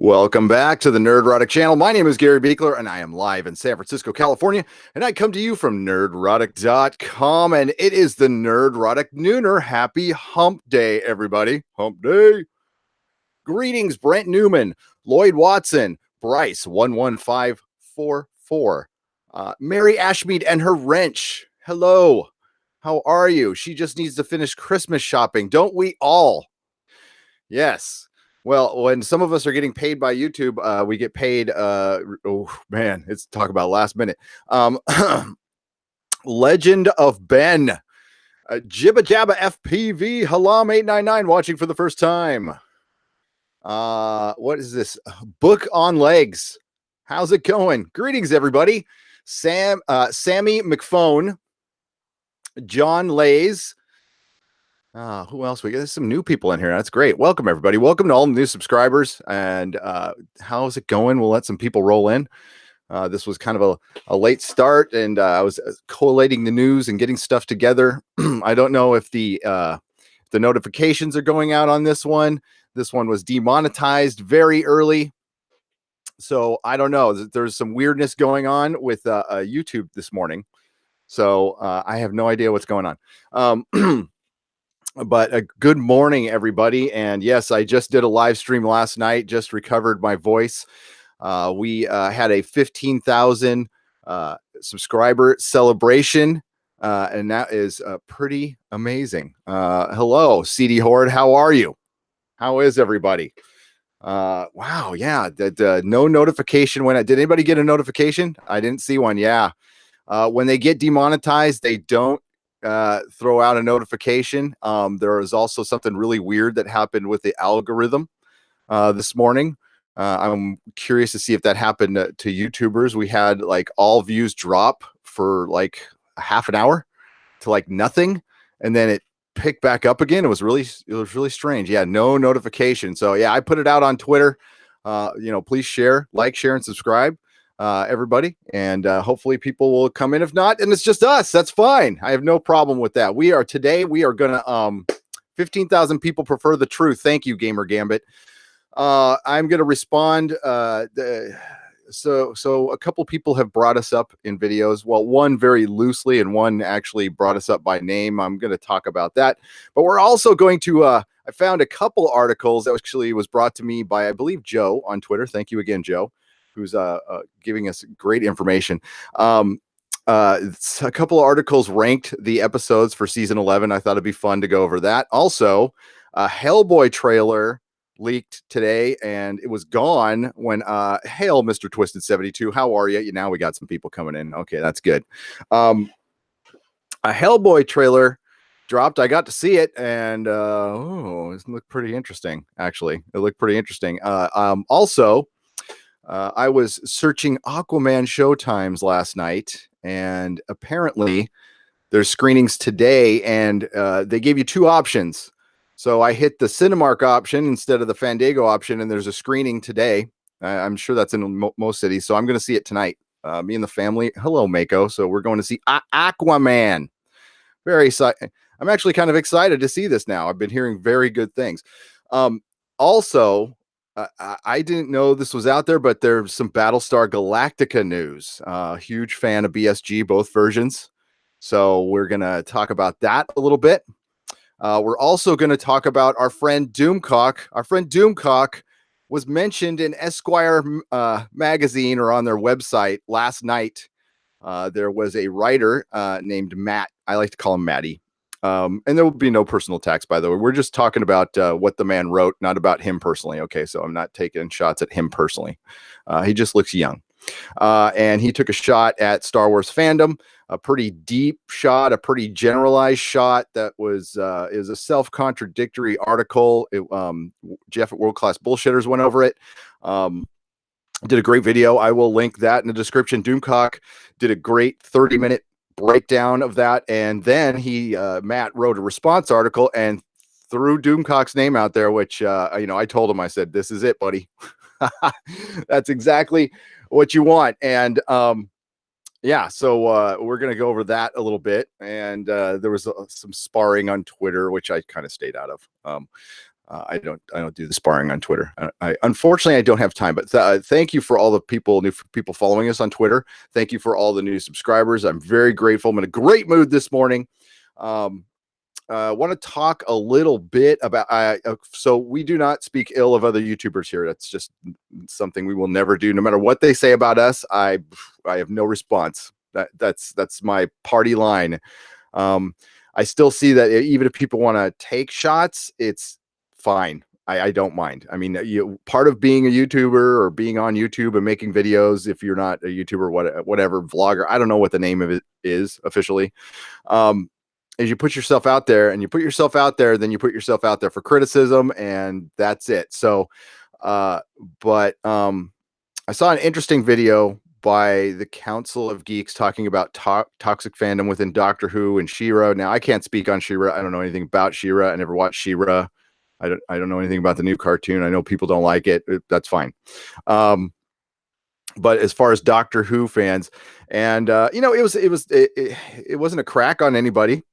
Welcome back to the Nerdrotic channel. My name is Gary Beekler, and I am live in San Francisco, California, and I come to you from nerdrotic.com, and it is the Nerdrotic Nooner. Happy Hump Day, everybody. Hump Day. Greetings, Brent Newman, Lloyd Watson, Bryce 11544, Mary Ashmead and her wrench. Hello. How are you? She just needs to finish Christmas shopping. Don't we all? Yes. Well, when some of us are getting paid by YouTube, we get paid. Oh man, it's talk about last minute. Legend of Ben, Jibba Jabba FPV Halam 899 watching for the first time. What is this? Book on Legs. How's it going? Greetings, everybody. Sammy McPhone, John Lays. Who else? There's some new people in here. That's great. Welcome, everybody. Welcome to all the new subscribers. And how's it going? We'll let some people roll in. This was kind of a late start, and I was collating the news and getting stuff together. I don't know if the notifications are going out on this one. This one was demonetized very early. So I don't know. There's some weirdness going on with YouTube this morning. So I have no idea what's going on. But good morning, everybody. And yes, I just did a live stream last night, just recovered my voice. We had a 15,000 subscriber celebration, and that is pretty amazing. Hello, CD Horde. How are you? How is everybody? Wow. Yeah. No notification when did anybody get a notification? I didn't see one. Yeah. When they get demonetized, they don't throw out a notification. There is also something really weird that happened with the algorithm this morning. I'm curious to see if that happened to YouTubers. We had like all views drop for like a half an hour to like nothing, and then it picked back up again. It was really strange. Yeah, no notification. So yeah, I put it out on Twitter. Please share, and subscribe. Everybody, and hopefully people will come in. If not, and it's just us, that's fine. I have no problem with that. We are gonna 15,000 people prefer the truth. Thank you, Gamer Gambit. I'm gonna respond. So a couple people have brought us up in videos. Well, one very loosely, and one actually brought us up by name. I'm gonna talk about that, but we're also going to I found a couple articles that actually was brought to me by, I believe, Joe on Twitter. Thank you again, Joe, who's giving us great information. A couple of articles ranked the episodes for season 11. I thought it'd be fun to go over that. Also, a Hellboy trailer leaked today, and it was gone when hail, Mr. Twisted 72. How are you? Now we got some people coming in. Okay, that's good. A Hellboy trailer dropped. I got to see it, and it looked pretty interesting. Actually, it looked pretty interesting. Also, I was searching Aquaman showtimes last night, and apparently there's screenings today, and they gave you two options. So I hit the Cinemark option instead of the Fandango option, and there's a screening today. I'm sure that's in most cities, so I'm going to see it tonight. Me and the family. Hello, Mako. So we're going to see Aquaman. Very excited. I'm actually kind of excited to see this now. I've been hearing very good things. Also, I didn't know this was out there, but there's some Battlestar Galactica news. Huge fan of BSG, both versions. So we're going to talk about that a little bit. We're also going to talk about our friend Doomcock. Our friend Doomcock was mentioned in Esquire magazine, or on their website last night. There was a writer named Matt. I like to call him Matty. And there will be no personal attacks, by the way. We're just talking about what the man wrote, not about him personally. Okay, so I'm not taking shots at him personally. He just looks young. And he took a shot at Star Wars fandom, a pretty deep shot, a pretty generalized shot that was is a self-contradictory article. Jeff at World Class Bullshitters went over it. Did a great video. I will link that in the description. Doomcock did a great 30-minute breakdown of that, and then Matt wrote a response article and threw Doomcock's name out there, which I told him, I said, this is it, buddy. That's exactly what you want. And so we're gonna go over that a little bit, and there was some sparring on Twitter, which I kind of stayed out of. I don't do the sparring on Twitter. Unfortunately, I don't have time. But thank you for all the new people following us on Twitter. Thank you for all the new subscribers. I'm very grateful. I'm in a great mood this morning. Want to talk a little bit about. So we do not speak ill of other YouTubers here. That's just something we will never do. No matter what they say about us, I have no response. That's my party line. I still see that even if people want to take shots, it's fine. I don't mind. I mean, part of being a YouTuber or being on YouTube and making videos, if you're not a YouTuber, whatever, vlogger, I don't know what the name of it is officially. Is you put yourself out there, and you put yourself out there, then you put yourself out there for criticism, and that's it. So, but I saw an interesting video by the Council of Geeks talking about toxic fandom within Doctor Who and She-Ra. Now, I can't speak on She-Ra. I don't know anything about She-Ra. I never watched She-Ra. I don't know anything about the new cartoon. I know people don't like it. That's fine. But as far as Doctor Who fans, and it wasn't a crack on anybody.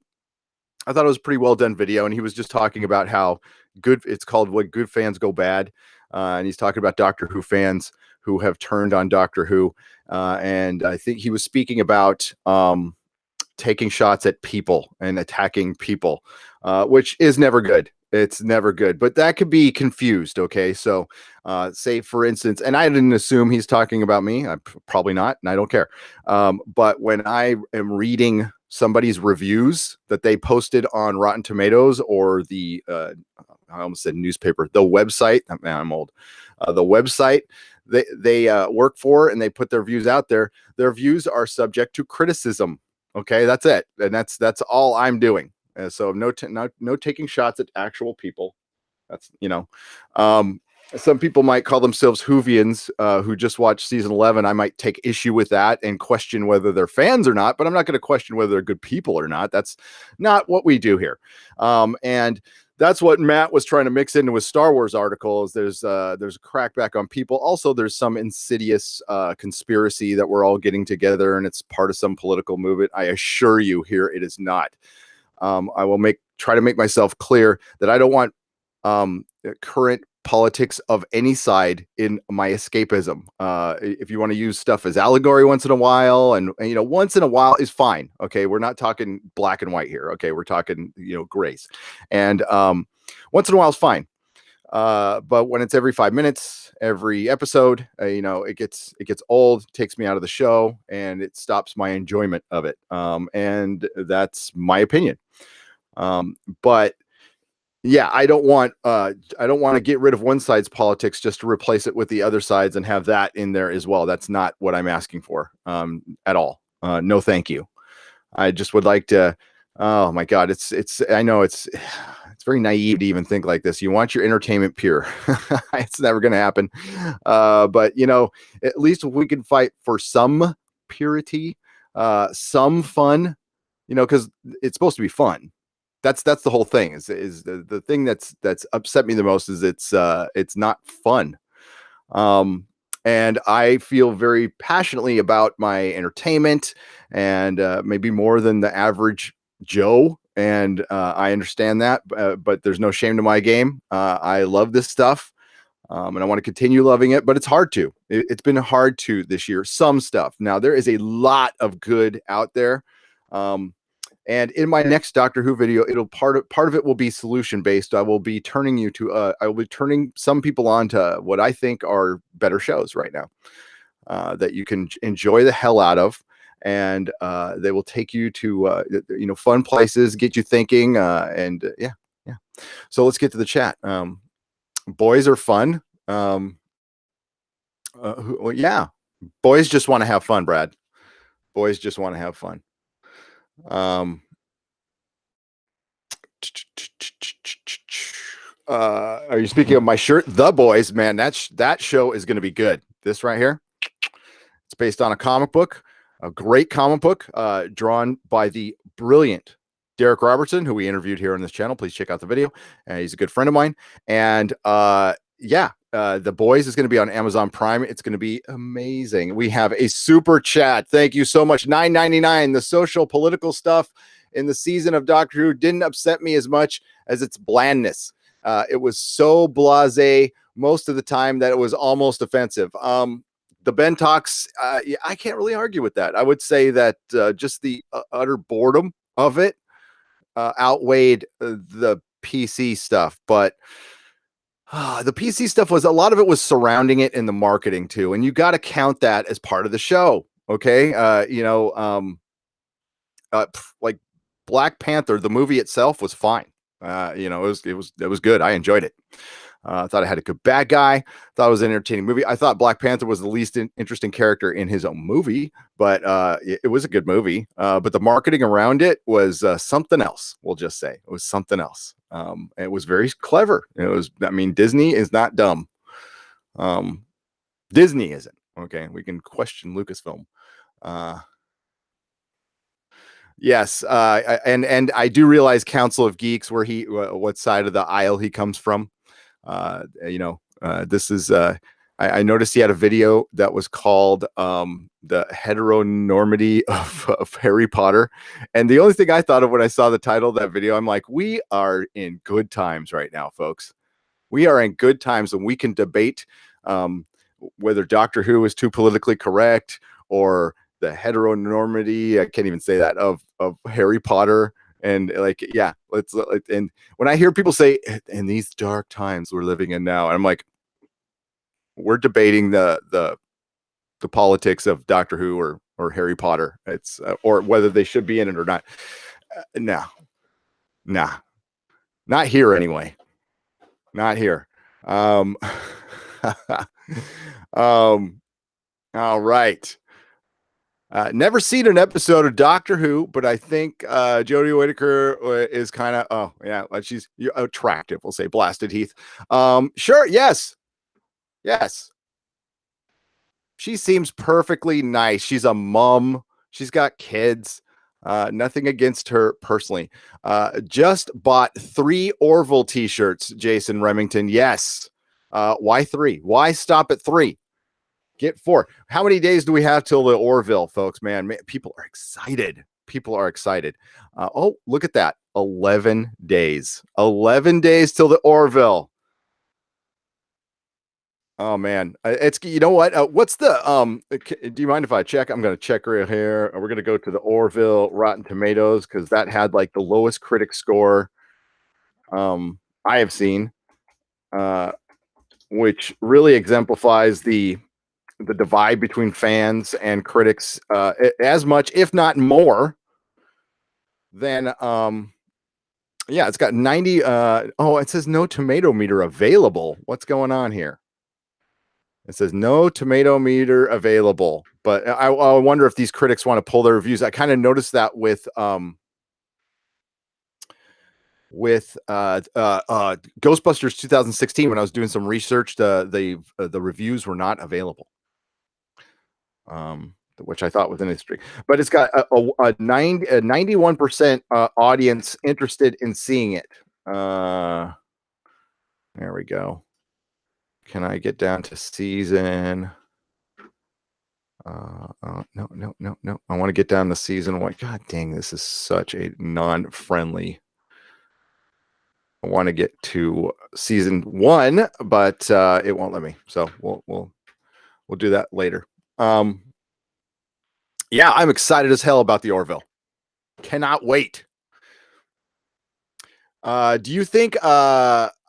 I thought it was a pretty well done video, and he was just talking about how good it's called "When Good Fans Go Bad," and he's talking about Doctor Who fans who have turned on Doctor Who, and I think he was speaking about taking shots at people and attacking people, which is never good. It's never good, but that could be confused. Okay. So, say for instance, and I didn't assume he's talking about me. I'm probably not, and I don't care. But when I am reading somebody's reviews that they posted on Rotten Tomatoes or the, I almost said newspaper, the website, man, I'm old, the website they work for, and they put their views out there, their views are subject to criticism. Okay. That's it. And that's all I'm doing. So no taking shots at actual people. That's, some people might call themselves Whovians who just watched season 11. I might take issue with that and question whether they're fans or not, but I'm not going to question whether they're good people or not. That's not what we do here. And that's what Matt was trying to mix into his Star Wars articles. There's a crackback on people. Also, there's some insidious conspiracy that we're all getting together, and it's part of some political movement. I assure you here, it is not. I will try to make myself clear that I don't want current politics of any side in my escapism. If you want to use stuff as allegory once in a while, and once in a while is fine. Okay, we're not talking black and white here. Okay, we're talking grays, and once in a while is fine. But when it's every 5 minutes, every episode, it gets old, takes me out of the show, and it stops my enjoyment of it. And that's my opinion. But yeah, I don't want to get rid of one side's politics just to replace it with the other side's and have that in there as well. That's not what I'm asking for at all. No, thank you. I just would like to. Oh my God, I know it's very naive to even think like this. You want your entertainment pure. It's never going to happen. But at least if we can fight for some purity, some fun, because it's supposed to be fun. That's the whole thing. Is the thing that's upset me the most is it's not fun. And I feel very passionately about my entertainment, and maybe more than the average Joe. And I understand that, but there's no shame to my game. I love this stuff, and I want to continue loving it, but it's hard to. It's been hard to this year. Some stuff. Now, there is a lot of good out there. And in my next Doctor Who video, part of it will be solution based. I will be turning some people on to what I think are better shows right now that you can enjoy the hell out of. And they will take you to fun places, get you thinking, yeah. So let's get to the chat. Boys are fun. Yeah, boys just want to have fun, Brad. Boys just want to have fun. Are you speaking of my shirt? The Boys, man, that show is going to be good. This right here, it's based on a comic book. A great comic book drawn by the brilliant Derek Robertson, who we interviewed here on this channel. Please check out the video. He's a good friend of mine. And The Boys is going to be on Amazon Prime. It's going to be amazing. We have a super chat. Thank you so much. $9.99. The social political stuff in the season of Doctor Who didn't upset me as much as its blandness. It was so blasé most of the time that it was almost offensive. The Ben talks, yeah, I can't really argue with that. I would say that just the utter boredom of it outweighed the PC stuff, but the PC stuff was a lot of it was surrounding it in the marketing too, and you got to count that as part of the show. Okay, like Black Panther, the movie itself was fine. It was good. I enjoyed it. I thought it had a good bad guy. Thought it was an entertaining movie. I thought Black Panther was the least interesting character in his own movie, but it was a good movie. But the marketing around it was something else. We'll just say it was something else. It was very clever. Disney is not dumb. Disney isn't. Okay, we can question Lucasfilm. Yes, and I do realize Council of Geeks, where what side of the aisle he comes from. This is I noticed he had a video that was called the heteronormity of Harry Potter, and the only thing I thought of when I saw the title of that video, I'm like, we are in good times right now, folks. We are in good times, and we can debate whether Doctor Who is too politically correct or the heteronormity, I can't even say that, of Harry Potter. And like, yeah, and when I hear people say in these dark times we're living in now, I'm like, we're debating the politics of Doctor Who or Harry Potter. It's or whether they should be in it or not. Nah, not here anyway. Not here. All right. Never seen an episode of Doctor Who, but I think Jodie Whittaker is kind of, she's attractive. We'll say Blasted Heath. Sure. Yes. She seems perfectly nice. She's a mom. She's got kids. Nothing against her personally. Just bought 3 Orville t-shirts, Jason Remington. Yes. Why 3? Why stop at 3? Get 4. How many days do we have till the Orville, folks? Man, people are excited. Oh, look at that. 11 days. 11 days till the Orville. Oh man, it's, you know what? What's the do you mind if I check? I'm going to check right here. We're going to go to the Orville Rotten Tomatoes, because that had like the lowest critic score I have seen, which really exemplifies the divide between fans and critics as much, if not more, than it's got 90. It says no tomato meter available. What's going on here? It says no tomato meter available, but I wonder if these critics want to pull their reviews. I kind of noticed that with Ghostbusters 2016, when I was doing some research, the reviews were not available, which I thought was an industry. But it's got a 91% audience interested in seeing it. There we go. Can I get down to season? No. I want to get down to season 1. God dang, this is such a non-friendly. I want to get to season 1, but it won't let me. So we'll do that later. Yeah, I'm excited as hell about the Orville. Cannot wait. Do you think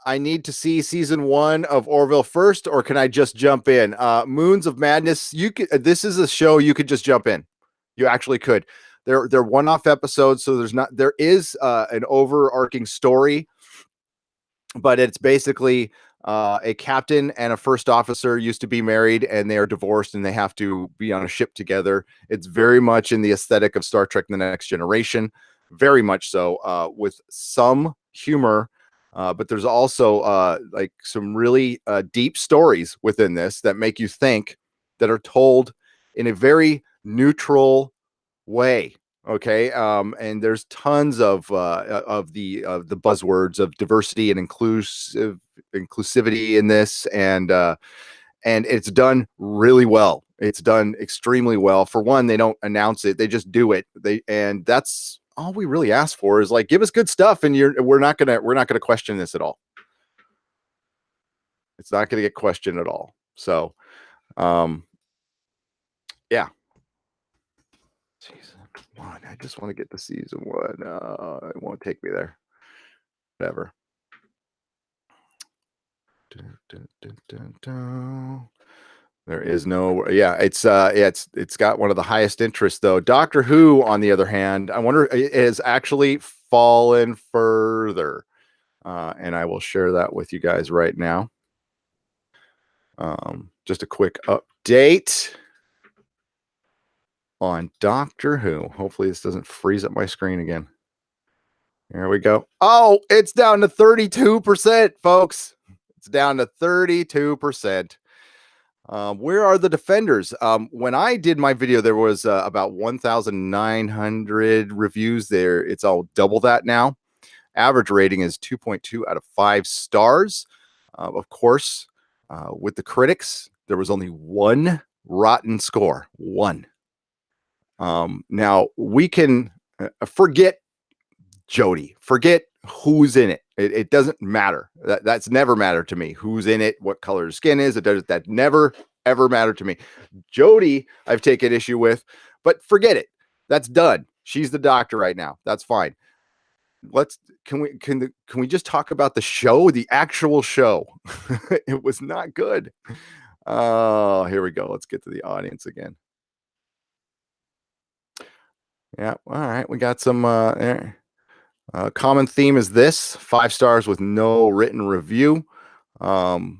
I need to see season 1 of Orville first, or can I just jump in? Moons of Madness, this is a show you could just jump in. You actually could. They're one-off episodes, so there is an overarching story, but it's basically a captain and a first officer used to be married, and they are divorced, and they have to be on a ship together. It's very much in the aesthetic of Star Trek: The Next Generation, very much so, with some humor. But there's also like some really deep stories within this that make you think, that are told in a very neutral way. Okay, and there's tons of the buzzwords of diversity and inclusivity in this, and it's done really well. It's done extremely well. For one, they don't announce it; they just do it. And that's all we really ask for, is like, give us good stuff, and we're not gonna question this at all. It's not going to get questioned at all. So, yeah. Season 1. I just want to get to season 1. It won't take me there. Whatever. There is no, it's got one of the highest interests though. Doctor Who, on the other hand, I wonder, it has actually fallen further, and I will share that with you guys right now. Just a quick update on Doctor Who. Hopefully this doesn't freeze up my screen again. There we go. Oh, it's down to 32%, folks. It's down to 32%. Where are the defenders? When I did my video, there was about 1,900 reviews there. It's all double that now. Average rating is 2.2 out of 5 stars. Of course, with the critics, there was only one rotten score. One. Now we can forget Jodie, forget who's in it. It doesn't matter. That's never mattered to me. Who's in it, what color her skin is, that never ever mattered to me. Jodie, I've taken issue with, but forget it. That's done. She's the doctor right now. That's fine. Can we just talk about the show, the actual show? It was not good. Oh, here we go. Let's get to the audience again. Yeah. All right. We got some common theme is this: 5 stars with no written review. And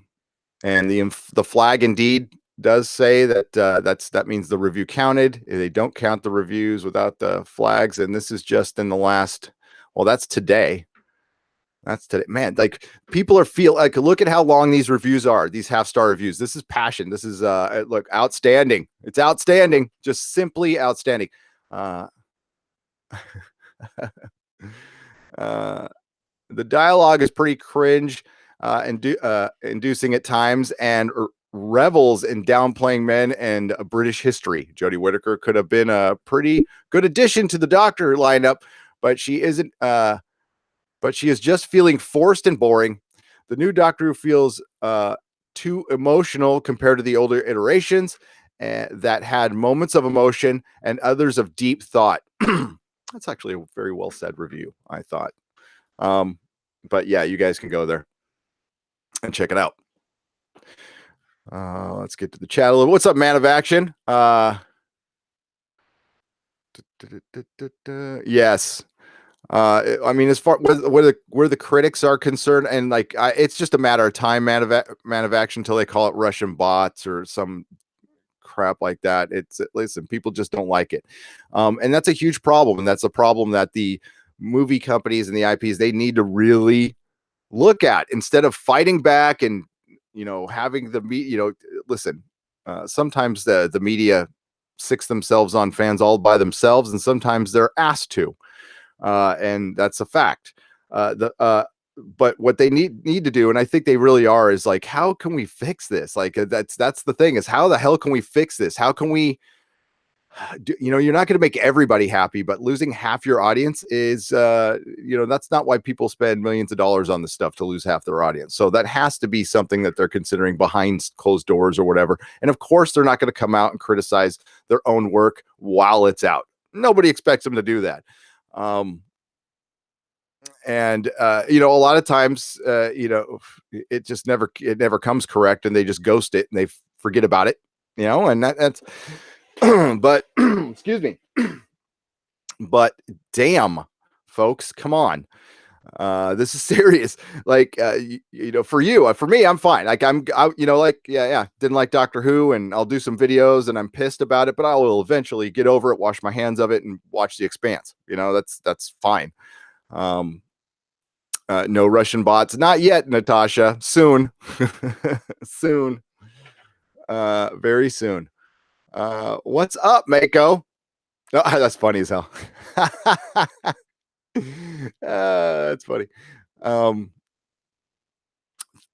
the flag indeed does say that that means the review counted. They don't count the reviews without the flags, and this is just in the last. Well, that's today. That's today, man. Like, people are like, look at how long these reviews are. These half-star reviews. This is passion. This is look, outstanding. It's outstanding. Just simply outstanding. The dialogue is pretty cringe, inducing at times, and revels in downplaying men and British history. Jodie Whittaker could have been a pretty good addition to the Doctor lineup, but she isn't. But she is just feeling forced and boring. The new Doctor Who feels too emotional compared to the older iterations that had moments of emotion and others of deep thought. That's actually a very well said review, I thought. But yeah, you guys can go there and check it out. Let's get to the chat a little. What's up, Man of Action? Yes. I mean, as far where the critics are concerned, and like, it's just a matter of time, Man of Action, until they call it Russian bots or some crap like that. Listen, people just don't like it, and that's a huge problem, and that's a problem that the movie companies and the IPs, they need to really look at, instead of fighting back and having the listen. Sometimes the media six themselves on fans all by themselves, and sometimes they're asked to. And that's a fact. But what they need to do, and I think they really are, is like, how can we fix this? Like, that's the thing, is how the hell can we fix this? How can we you're not going to make everybody happy, but losing half your audience is that's not why people spend millions of dollars on this stuff, to lose half their audience. So that has to be something that they're considering behind closed doors or whatever. And of course, they're not going to come out and criticize their own work while it's out. Nobody expects them to do that. And a lot of times, it just never comes correct, and they just ghost it and they forget about it, and that's, but excuse me, but damn, folks, come on. This is serious. Like, for me, I'm fine. Like, didn't like Doctor Who, and I'll do some videos and I'm pissed about it, but I will eventually get over it, wash my hands of it, and watch The Expanse. That's fine. No Russian bots. Not yet, Natasha. Soon. Soon. Very soon. What's up, Mako? Oh, that's funny as hell. That's funny.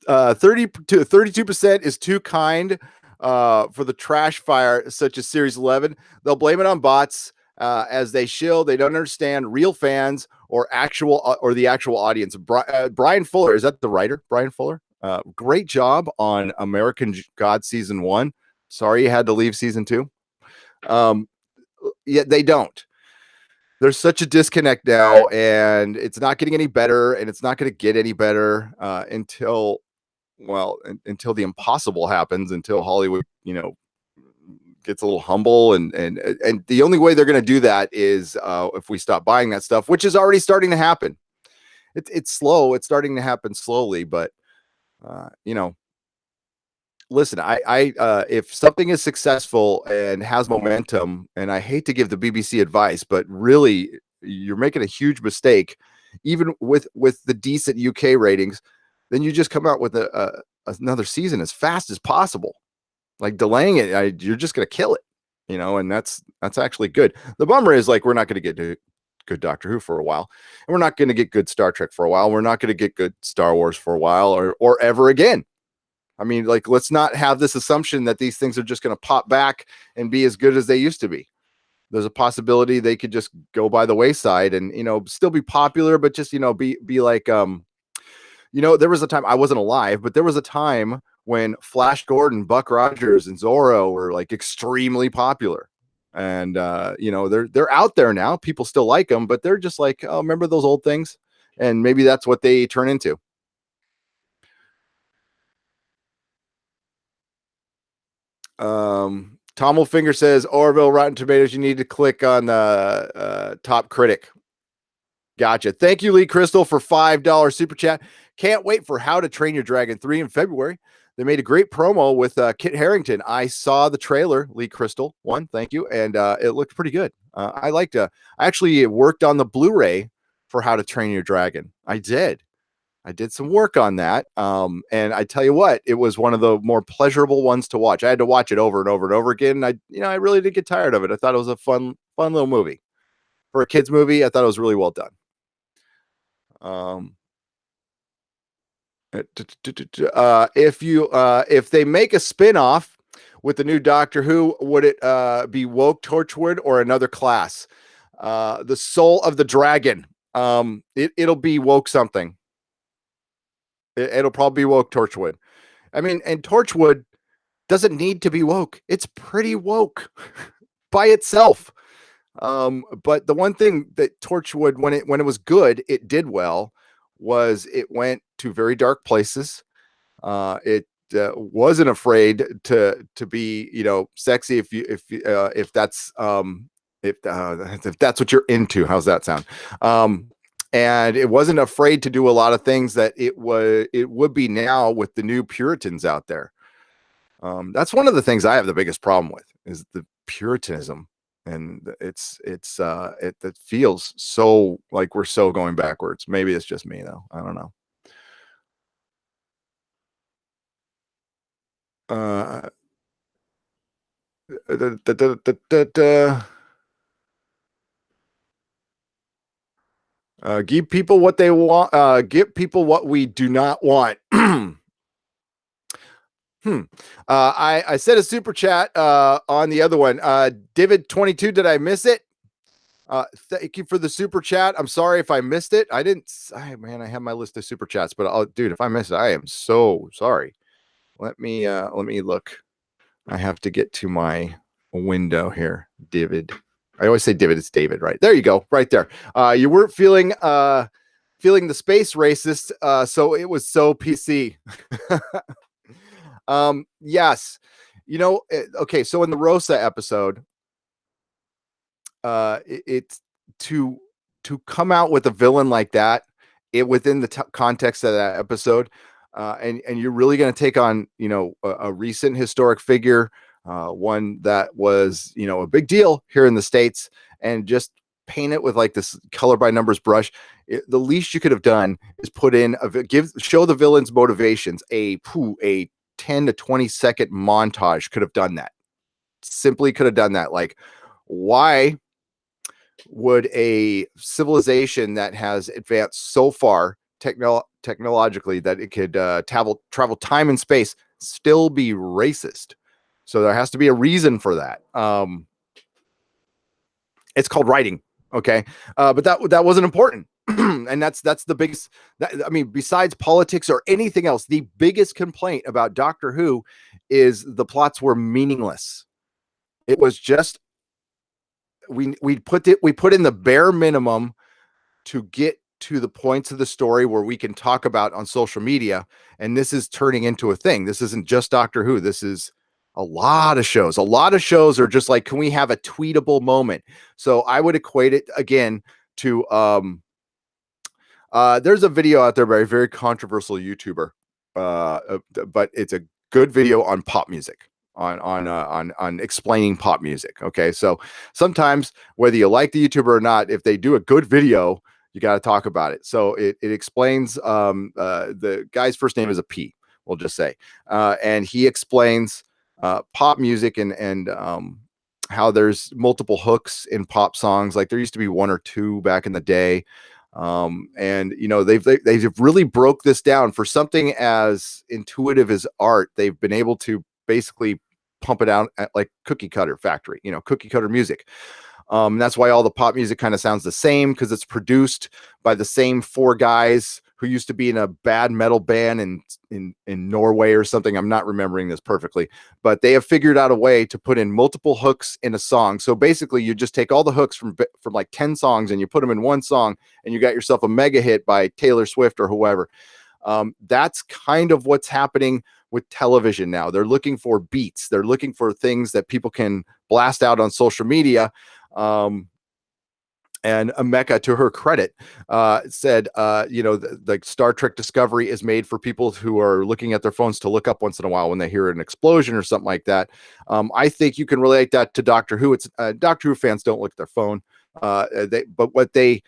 32% is too kind for the trash fire, such as Series 11. They'll blame it on bots, as they shill. They don't understand real fans or the actual audience. Brian Fuller, is that the writer? Brian Fuller? Great job on American God season 1. Sorry you had to leave season 2. Yeah, they don't. There's such a disconnect now, and it's not getting any better, and it's not going to get any better until the impossible happens, until Hollywood, gets a little humble, and the only way they're going to do that is if we stop buying that stuff, which is already starting to happen. It's slow. It's starting to happen slowly, but listen, if something is successful and has momentum, and I hate to give the BBC advice, but really you're making a huge mistake, even with the decent UK ratings, then you just come out with another season as fast as possible. Like delaying it, you're just going to kill it, and that's actually good. The bummer is, like, we're not going to get good Doctor Who for a while, and we're not going to get good Star Trek for a while. We're not going to get good Star Wars for a while, or ever again. I mean, like, let's not have this assumption that these things are just going to pop back and be as good as they used to be. There's a possibility they could just go by the wayside and, still be popular, but just, be like, there was a time, I wasn't alive, but there was a time when Flash Gordon, Buck Rogers, and Zorro were like extremely popular. And, they're out there now. People still like them, but they're just like, oh, remember those old things? And maybe that's what they turn into. Tom Finger says, Orville, Rotten Tomatoes, you need to click on the top critic. Gotcha. Thank you, Lee Crystal, for $5 super chat. Can't wait for How to Train Your Dragon 3 in February. They made a great promo with Kit Harington. I saw the trailer, Lee Crystal. Thank you. And it looked pretty good. I liked I actually worked on the Blu-ray for How to Train Your Dragon. I did some work on that. And I tell you what, it was one of the more pleasurable ones to watch. I had to watch it over and over and over again. And I really did get tired of it. I thought it was a fun little movie. For a kid's movie, I thought it was really well done. If they make a spin-off with the new Doctor Who, would it be Woke Torchwood or another class? The Soul of the Dragon. It'll be Woke something. It'll probably be Woke Torchwood. I mean, and Torchwood doesn't need to be woke. It's pretty woke by itself. But the one thing that Torchwood, when it was good, it did well, was it went to very dark places. It wasn't afraid to be, sexy if that's what you're into. How's that sound? And it wasn't afraid to do a lot of things that it would be now with the new Puritans out there. That's one of the things I have the biggest problem with, is the Puritanism. And it feels so like we're so going backwards. Maybe it's just me, though. I don't know. Give people what they want. Give people what we do not want. I said a super chat on the other one. David22, did I miss it? Thank you for the super chat. I'm sorry if I missed it. I have my list of super chats, but dude, if I missed it, I am so sorry. Let me look. I have to get to my window here. David. I always say David. It's David, right? There you go. Right there. You weren't feeling the space racist. So it was so PC. Yes. Okay. So in the Rosa episode, it's to come out with a villain like that, within the context of that episode, and you're really going to take on, a recent historic figure, one that was, a big deal here in the States, and just paint it with like this color by numbers brush. The least you could have done is put in show the villain's motivations. A 10 to 20 second montage could have done that. Simply could have done that. Like, why would a civilization that has advanced so far technologically that it could travel time and space still be racist? So there has to be a reason for that. It's called writing. Okay. But that wasn't important. And that's the biggest. I mean, besides politics or anything else, the biggest complaint about Doctor Who is the plots were meaningless. It was just we put in the bare minimum to get to the points of the story where we can talk about on social media. And this is turning into a thing. This isn't just Doctor Who. This is a lot of shows. A lot of shows are just like, can we have a tweetable moment? So I would equate it again to there's a video out there by a very controversial YouTuber, but it's a good video on pop music, on explaining pop music. Okay, so sometimes whether you like the YouTuber or not, if they do a good video, you got to talk about it. So it explains. The guy's first name is a P. We'll just say, and he explains pop music and how there's multiple hooks in pop songs. Like there used to be one or two back in the day. And you know, they've really broke this down for something as intuitive as art. They've been able to basically pump it out at like cookie cutter factory, you know, cookie cutter music. That's why all the pop music kind of sounds the same, because it's produced by the same four guys who used to be in a bad metal band in Norway or something. I'm not remembering this perfectly, but they have figured out a way to put in multiple hooks in a song. So basically you just take all the hooks from like 10 songs and you put them in one song, and you got yourself a mega hit by Taylor Swift or whoever. That's kind of what's happening with television now. They're looking for beats. They're looking for things that people can blast out on social media. And Mecca, to her credit, said, you know, the Star Trek Discovery is made for people who are looking at their phones to look up once in a while when they hear an explosion or something like that. I think you can relate that to Doctor Who. It's Doctor Who fans don't look at their phone, but what they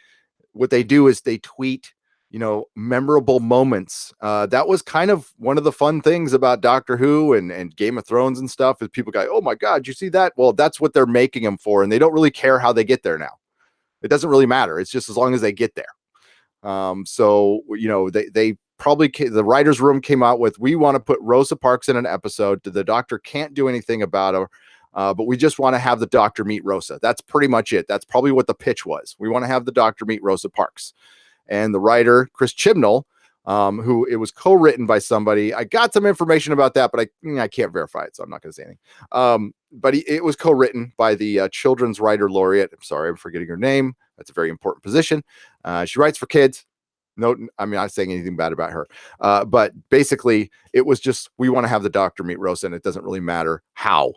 do is they tweet, you know, memorable moments. That was kind of one of the fun things about Doctor Who and Game of Thrones and stuff, is people go, oh my God, you see that? Well, that's what they're making them for. And they don't really care how they get there now. It doesn't really matter. It's just as long as they get there. So, you know, they probably, the writer's room came out with, we want to put Rosa Parks in an episode. The Doctor can't do anything about her. But we just want to have the Doctor meet Rosa. That's pretty much it. That's probably what the pitch was. We want to have the Doctor meet Rosa Parks. And the writer, Chris Chibnall, who it was co-written by somebody. I got some information about that, but I can't verify it, so I'm not going to say anything. But it was co-written by the children's writer laureate. I'm sorry, I'm forgetting her name. That's a very important position. She writes for kids. No, I'm not saying anything bad about her. But basically, it was just, we want to have the Doctor meet Rosa, and it doesn't really matter how.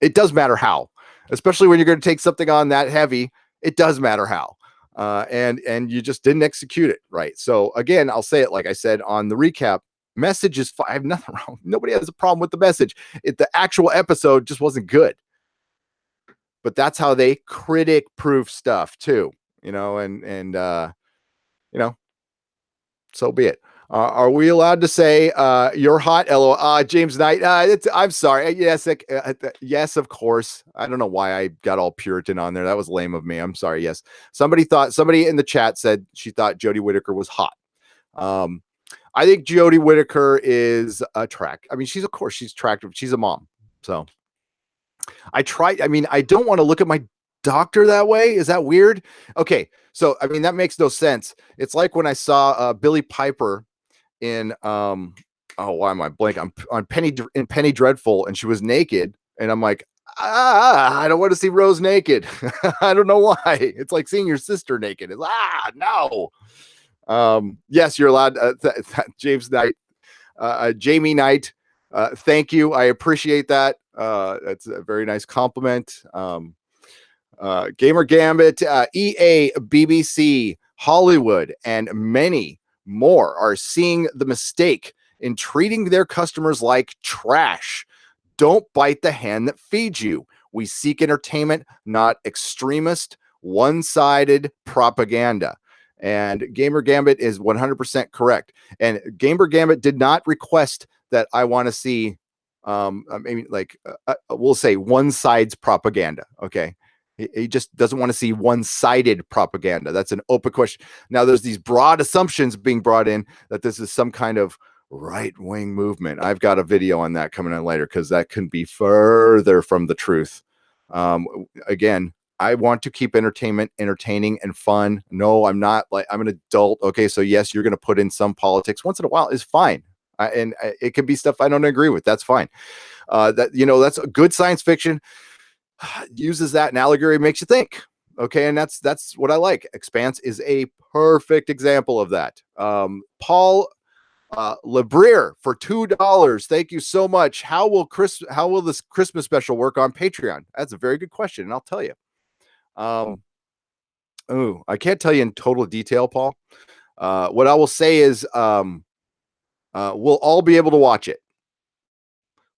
It does matter how, especially when you're going to take something on that heavy. It does matter how. And you just didn't execute it right. So again, I'll say it like I said on the recap. Message is fine. I have nothing wrong. Nobody has a problem with the message. The actual episode just wasn't good. But that's how they critic-proof stuff too, you know. And you know, so be it. Are we allowed to say you're hot? LOL. James Knight. I'm sorry. Yes, yes, of course. I don't know why I got all Puritan on there. That was lame of me. I'm sorry. Yes, somebody in the chat said she thought Jodie Whittaker was hot. I think Jodie Whittaker is attractive. I mean, she's attractive. She's a mom. So I don't want to look at my Doctor that way. Is that weird? Okay, so I mean, that makes no sense. It's like when I saw Billie Piper in why am I blank? On Penny Dreadful, and she was naked, and I'm like, I don't want to see Rose naked. I don't know why. It's like seeing your sister naked. It's no. Yes, you're allowed. James Knight, Jamie Knight. Thank you. I appreciate that. That's a very nice compliment. Gamer Gambit, EA, BBC, Hollywood, and many more are seeing the mistake in treating their customers like trash. Don't bite the hand that feeds you. We seek entertainment, not extremist, one-sided propaganda. And Gamer Gambit is 100% correct. And Gamer Gambit did not request that I want to see, we'll say one side's propaganda. Okay. He just doesn't want to see one-sided propaganda. That's an open question. Now, there's these broad assumptions being brought in that this is some kind of right-wing movement. I've got a video on that coming in later, because that can be further from the truth. Again, I want to keep entertainment entertaining and fun. No, I'm not like I'm an adult. Okay, so yes, you're going to put in some politics once in a while is fine. It could be stuff I don't agree with. That's fine. That's a good science fiction. Uses that in allegory, makes you think. Okay, and that's what I like. Expanse is a perfect example of that. Paul Lebrier for $2. Thank you so much. How will this Christmas special work on Patreon? That's a very good question, and I'll tell you. I can't tell you in total detail, Paul. What I will say is we'll all be able to watch it.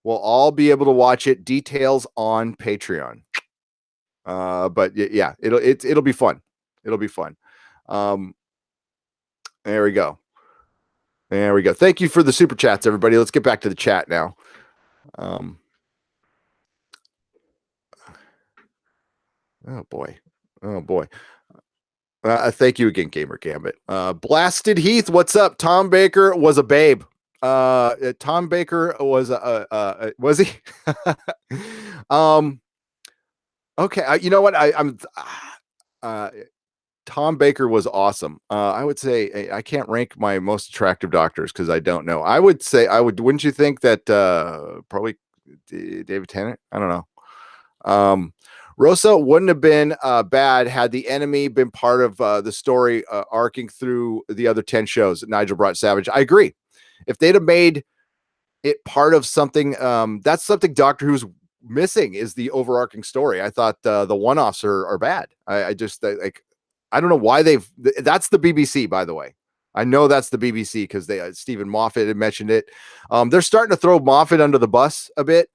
We'll all be able to watch it. Details on Patreon. But yeah, it'll be fun. It'll be fun. There we go. There we go. Thank you for the super chats, everybody. Let's get back to the chat now. Oh boy. Thank you again, Gamer Gambit. Blasted Heath, what's up? Tom Baker was a babe. Tom Baker was was he? Okay. You know what? I'm Tom Baker was awesome. I would say I can't rank my most attractive doctors because I don't know. I would say wouldn't you think that probably David Tennant? I don't know. Rosa wouldn't have been bad had the enemy been part of the story arcing through the other 10 shows that Nigel brought Savage. I agree. If they'd have made it part of something, that's something Doctor Who's missing is the overarching story. I thought the one-offs are bad. I just like, I don't know why that's the BBC, by the way. I know that's the BBC because Stephen Moffat had mentioned it. They're starting to throw Moffat under the bus a bit.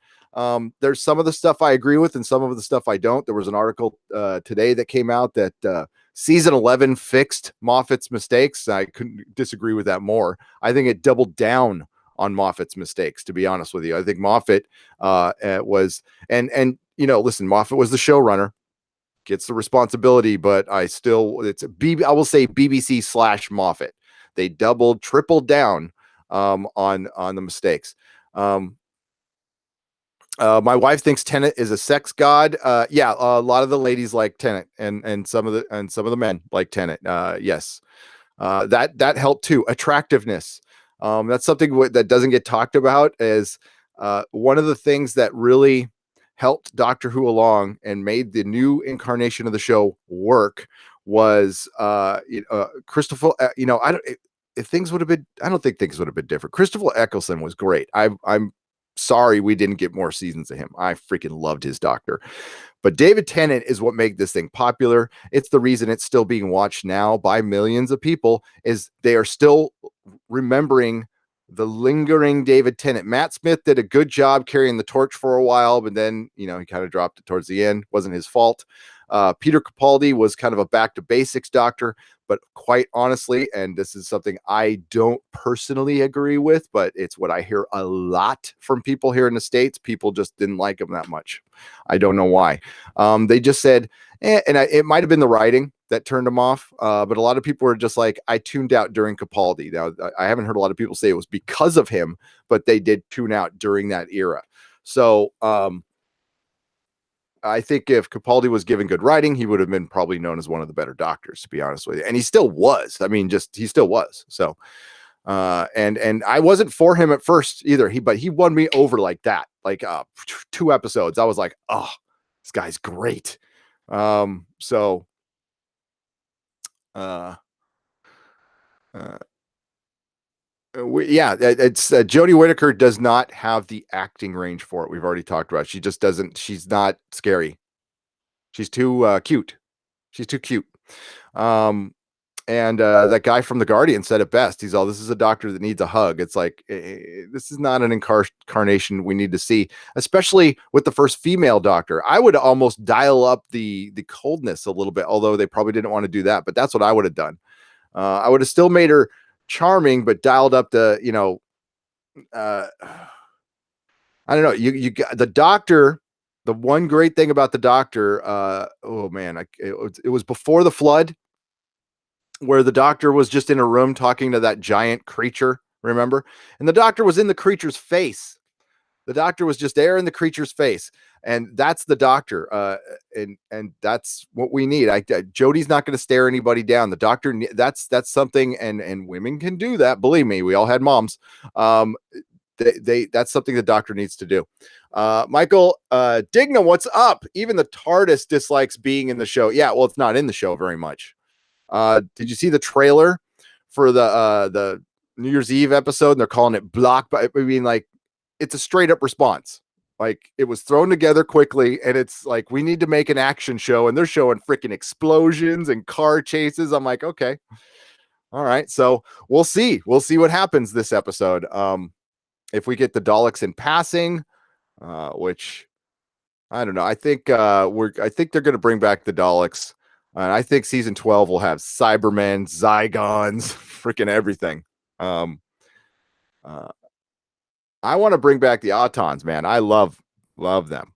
There's some of the stuff I agree with and some of the stuff I don't. There was an article today that came out that season 11 fixed Moffat's mistakes. I couldn't disagree with that more. I think it doubled down on Moffat's mistakes, to be honest with you. I think Moffat was, and listen, Moffat was the showrunner, gets the responsibility, but I will say BBC / Moffat. They tripled down on the mistakes. My wife thinks Tenet is a sex god. Yeah, a lot of the ladies like Tenet, and some of the men like Tenet. Yes, that helped too. Attractiveness. That's something that doesn't get talked about. As one of the things that really helped Doctor Who along and made the new incarnation of the show work was Christopher. I don't think things would have been different. Christopher Eccleston was great. I'm sorry we didn't get more seasons of him. I freaking loved his Doctor. But David Tennant is what made this thing popular. It's the reason it's still being watched now by millions of people, is they are still remembering the lingering David Tennant. Matt Smith did a good job carrying the torch for a while, but then, he kind of dropped it towards the end. Wasn't his fault. Peter Capaldi was kind of a back to basics Doctor, but quite honestly, and this is something I don't personally agree with, but it's what I hear a lot from people here in the States. People just didn't like him that much. I don't know why. They just said, it might have been the writing that turned him off. But a lot of people were just like, I tuned out during Capaldi. Now, I haven't heard a lot of people say it was because of him, but they did tune out during that era. So, I think if Capaldi was given good writing, he would have been probably known as one of the better Doctors, to be honest with you. And he still was. I mean, he still was. So, and I wasn't for him at first either. But he won me over like that, like 2 episodes. I was like, oh, this guy's great. It's Jodie Whittaker does not have the acting range for it. We've already talked about it. She just doesn't. She's not scary. She's too cute. She's too cute. And that guy from The Guardian said it best. He's all, this is a Doctor that needs a hug. It's like, this is not an incarnation we need to see, especially with the first female Doctor. I would almost dial up the coldness a little bit, although they probably didn't want to do that. But that's what I would have done. I would have still made her charming, but dialed up the, I don't know. You got the Doctor. The one great thing about the Doctor, oh man, it was before the flood, where the Doctor was just in a room talking to that giant creature, remember? And the Doctor was in the creature's face. The Doctor was just there in the creature's face. and that's the Doctor. And that's what we need. Jodie's not going to stare anybody down. The Doctor, that's something, and women can do that. Believe me, we all had moms. That's something the Doctor needs to do. Michael Digna, what's up? Even the TARDIS dislikes being in the show. Yeah, well, it's not in the show very much. Did you see the trailer for the New Year's Eve episode? And they're calling it block, but I mean, like, it's a straight up response. Like, it was thrown together quickly, and it's like, we need to make an action show, and they're showing freaking explosions and car chases. I'm like, okay, all right. So we'll see what happens this episode. If we get the Daleks in passing, which I don't know. I think I think they're going to bring back the Daleks. And I think season 12 will have Cybermen, Zygons, freaking everything. I want to bring back the Autons, man. I love them.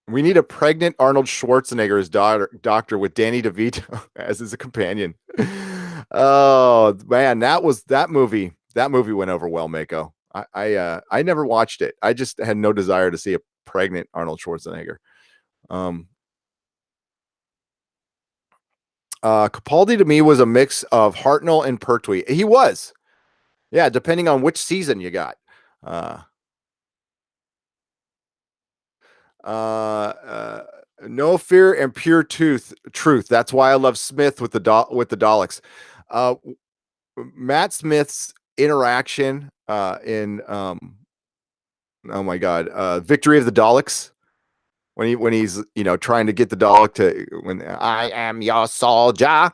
We need a pregnant Arnold Schwarzenegger as doctor with Danny DeVito as his companion. Oh man, that movie went over well, Mako. I never watched it. I just had no desire to see a pregnant Arnold Schwarzenegger. Capaldi to me was a mix of Hartnell and Pertwee. He was. Yeah, depending on which season you got. No fear and pure truth. That's why I love Smith with the Daleks. Matt Smith's interaction in oh my god, Victory of the Daleks, when he's trying to get the Dalek to, when I am your soldier,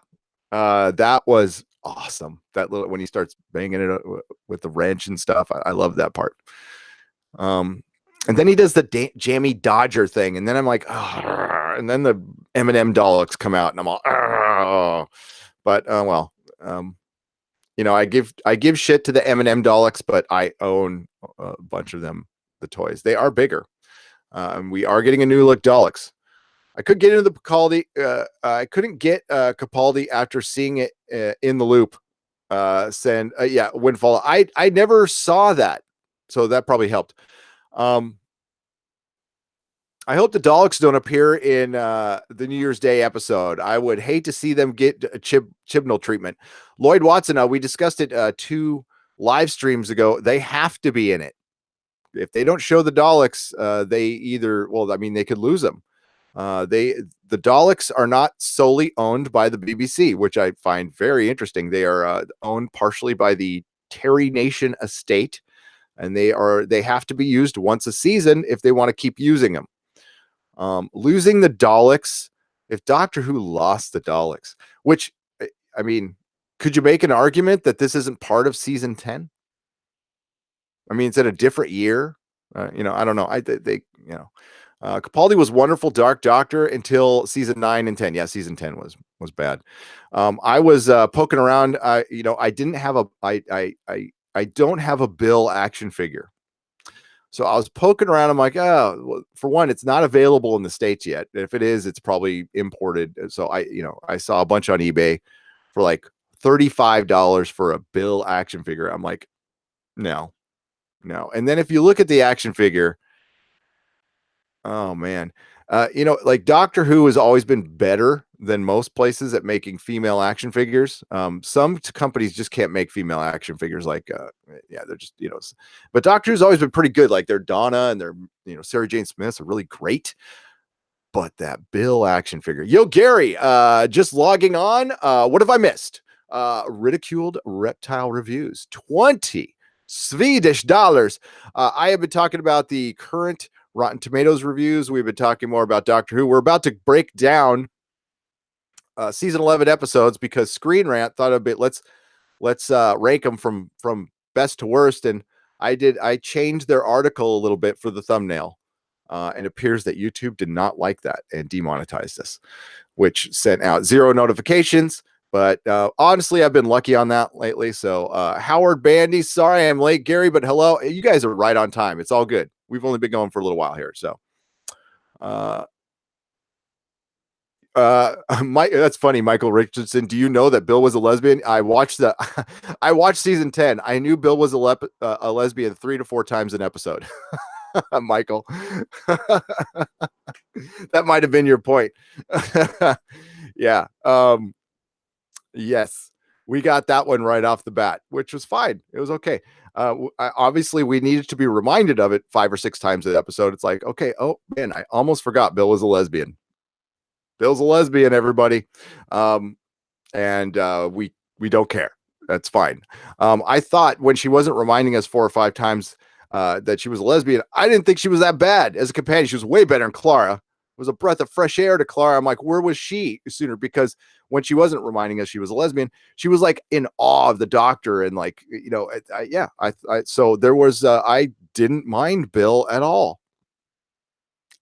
that was awesome. That little, when he starts banging it with the wrench and stuff, I love that part. And then he does the jammy Dodger thing, and then I'm like, oh, and then the M&M Daleks come out, and I'm all, oh. But well, I give shit to the M&M Daleks, but I own a bunch of them, the toys. They are bigger. We are getting a new look Daleks. I could get into the Capaldi. I couldn't get Capaldi after seeing it in the loop. Windfall. I never saw that, so that probably helped. I hope the Daleks don't appear in the New Year's Day episode. I would hate to see them get a Chibnall treatment. Lloyd Watson, we discussed it 2 live streams ago. They have to be in it. If they don't show the Daleks, they could lose them. The Daleks are not solely owned by the BBC, which I find very interesting. They are owned partially by the Terry Nation estate, and they have to be used once a season if they want to keep using them. Losing the Daleks, if Doctor Who lost the Daleks, which, I mean, could you make an argument that this isn't part of season 10? I mean, it's in a different year. I don't know. Capaldi was wonderful Dark Doctor until season 9 and 10. Yeah, season 10 was bad. I was poking around. I didn't have I don't have a Bill action figure. So I was poking around. I'm like, well, for one, it's not available in the States yet. If it is, it's probably imported. So I saw a bunch on eBay for like $35 for a Bill action figure. I'm like, no. And then if you look at the action figure, oh man, like Doctor Who has always been better than most places at making female action figures. Some companies just can't make female action figures. Like, they're just, but Doctor Who's always been pretty good. Like their Donna and their, Sarah Jane Smiths are really great. But that Bill action figure, yo, Gary, just logging on. What have I missed? Ridiculed Reptile Reviews, 20 Swedish dollars. I have been talking about the current Rotten Tomatoes reviews. We've been talking more about Doctor Who. We're about to break down season 11 episodes because Screen Rant thought a bit. Let's rank them from best to worst, and I changed their article a little bit for the thumbnail, and it appears that YouTube did not like that and demonetized us, which sent out 0 notifications. But honestly, I've been lucky on that lately. So Howard Bandy, sorry I'm late, Gary, but hello. You guys are right on time. It's all good. We've only been going for a little while here. So that's funny. Michael Richardson, do you know that Bill was a lesbian? I watched I watched season 10. I knew Bill was a lesbian 3 to 4 times an episode. Michael. That might have been your point. Yeah. Yes, we got that one right off the bat, which was fine. It was okay. Obviously, we needed to be reminded of it 5 or 6 times an episode. It's like, okay, oh man, I almost forgot Bill was a lesbian. Bill's a lesbian, everybody, and we don't care. That's fine. I thought when she wasn't reminding us 4 or 5 times that she was a lesbian, I didn't think she was that bad as a companion. She was way better than Clara. It was a breath of fresh air to Clara. I'm like, where was she sooner? Because when she wasn't reminding us she was a lesbian, she was like in awe of the doctor and like, yeah. So there was, I didn't mind Bill at all,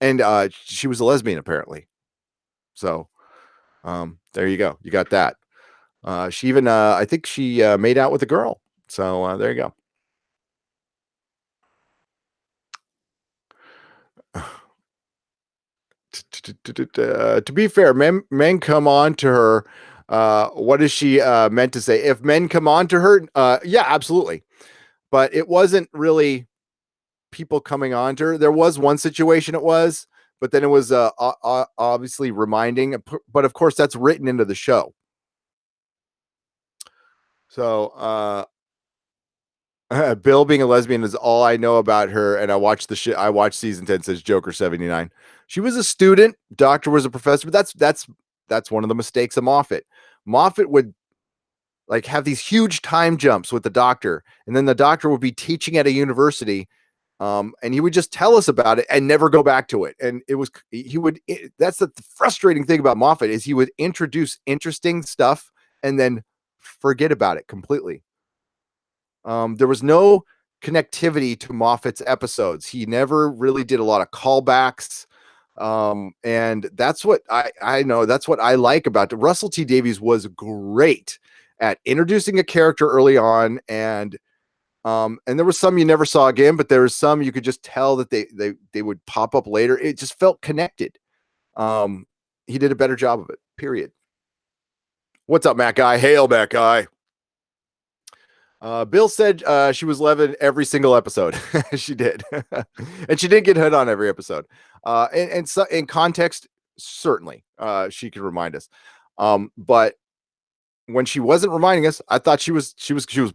and she was a lesbian apparently. So there you go. You got that. She even, I think she made out with a girl. So there you go. To be fair, men come on to her. What is she meant to say? If men come on to her, yeah, absolutely. But it wasn't really people coming on to her. There was one situation it was, but then it was obviously reminding. But of course, that's written into the show. So Bill being a lesbian is all I know about her, and I watched the shit. I watched season 10. Says Joker 79. She was a student. Doctor was a professor. But that's one of the mistakes of Moffat. Moffat would like have these huge time jumps with the Doctor, and then the Doctor would be teaching at a university, and he would just tell us about it and never go back to it. And it was that's the frustrating thing about Moffat is he would introduce interesting stuff and then forget about it completely. There was no connectivity to Moffat's episodes. He never really did a lot of callbacks. And that's what I know. That's what I like about it. Russell T Davies was great at introducing a character early on. And there was some you never saw again, but there was some you could just tell that they would pop up later. It just felt connected. He did a better job of it, period. What's up, Matt Guy? Hail, Matt Guy. Bill said she was 11 every single episode. She did. And she didn't get hit on every episode. And so in context, certainly she could remind us. But when she wasn't reminding us, I thought she was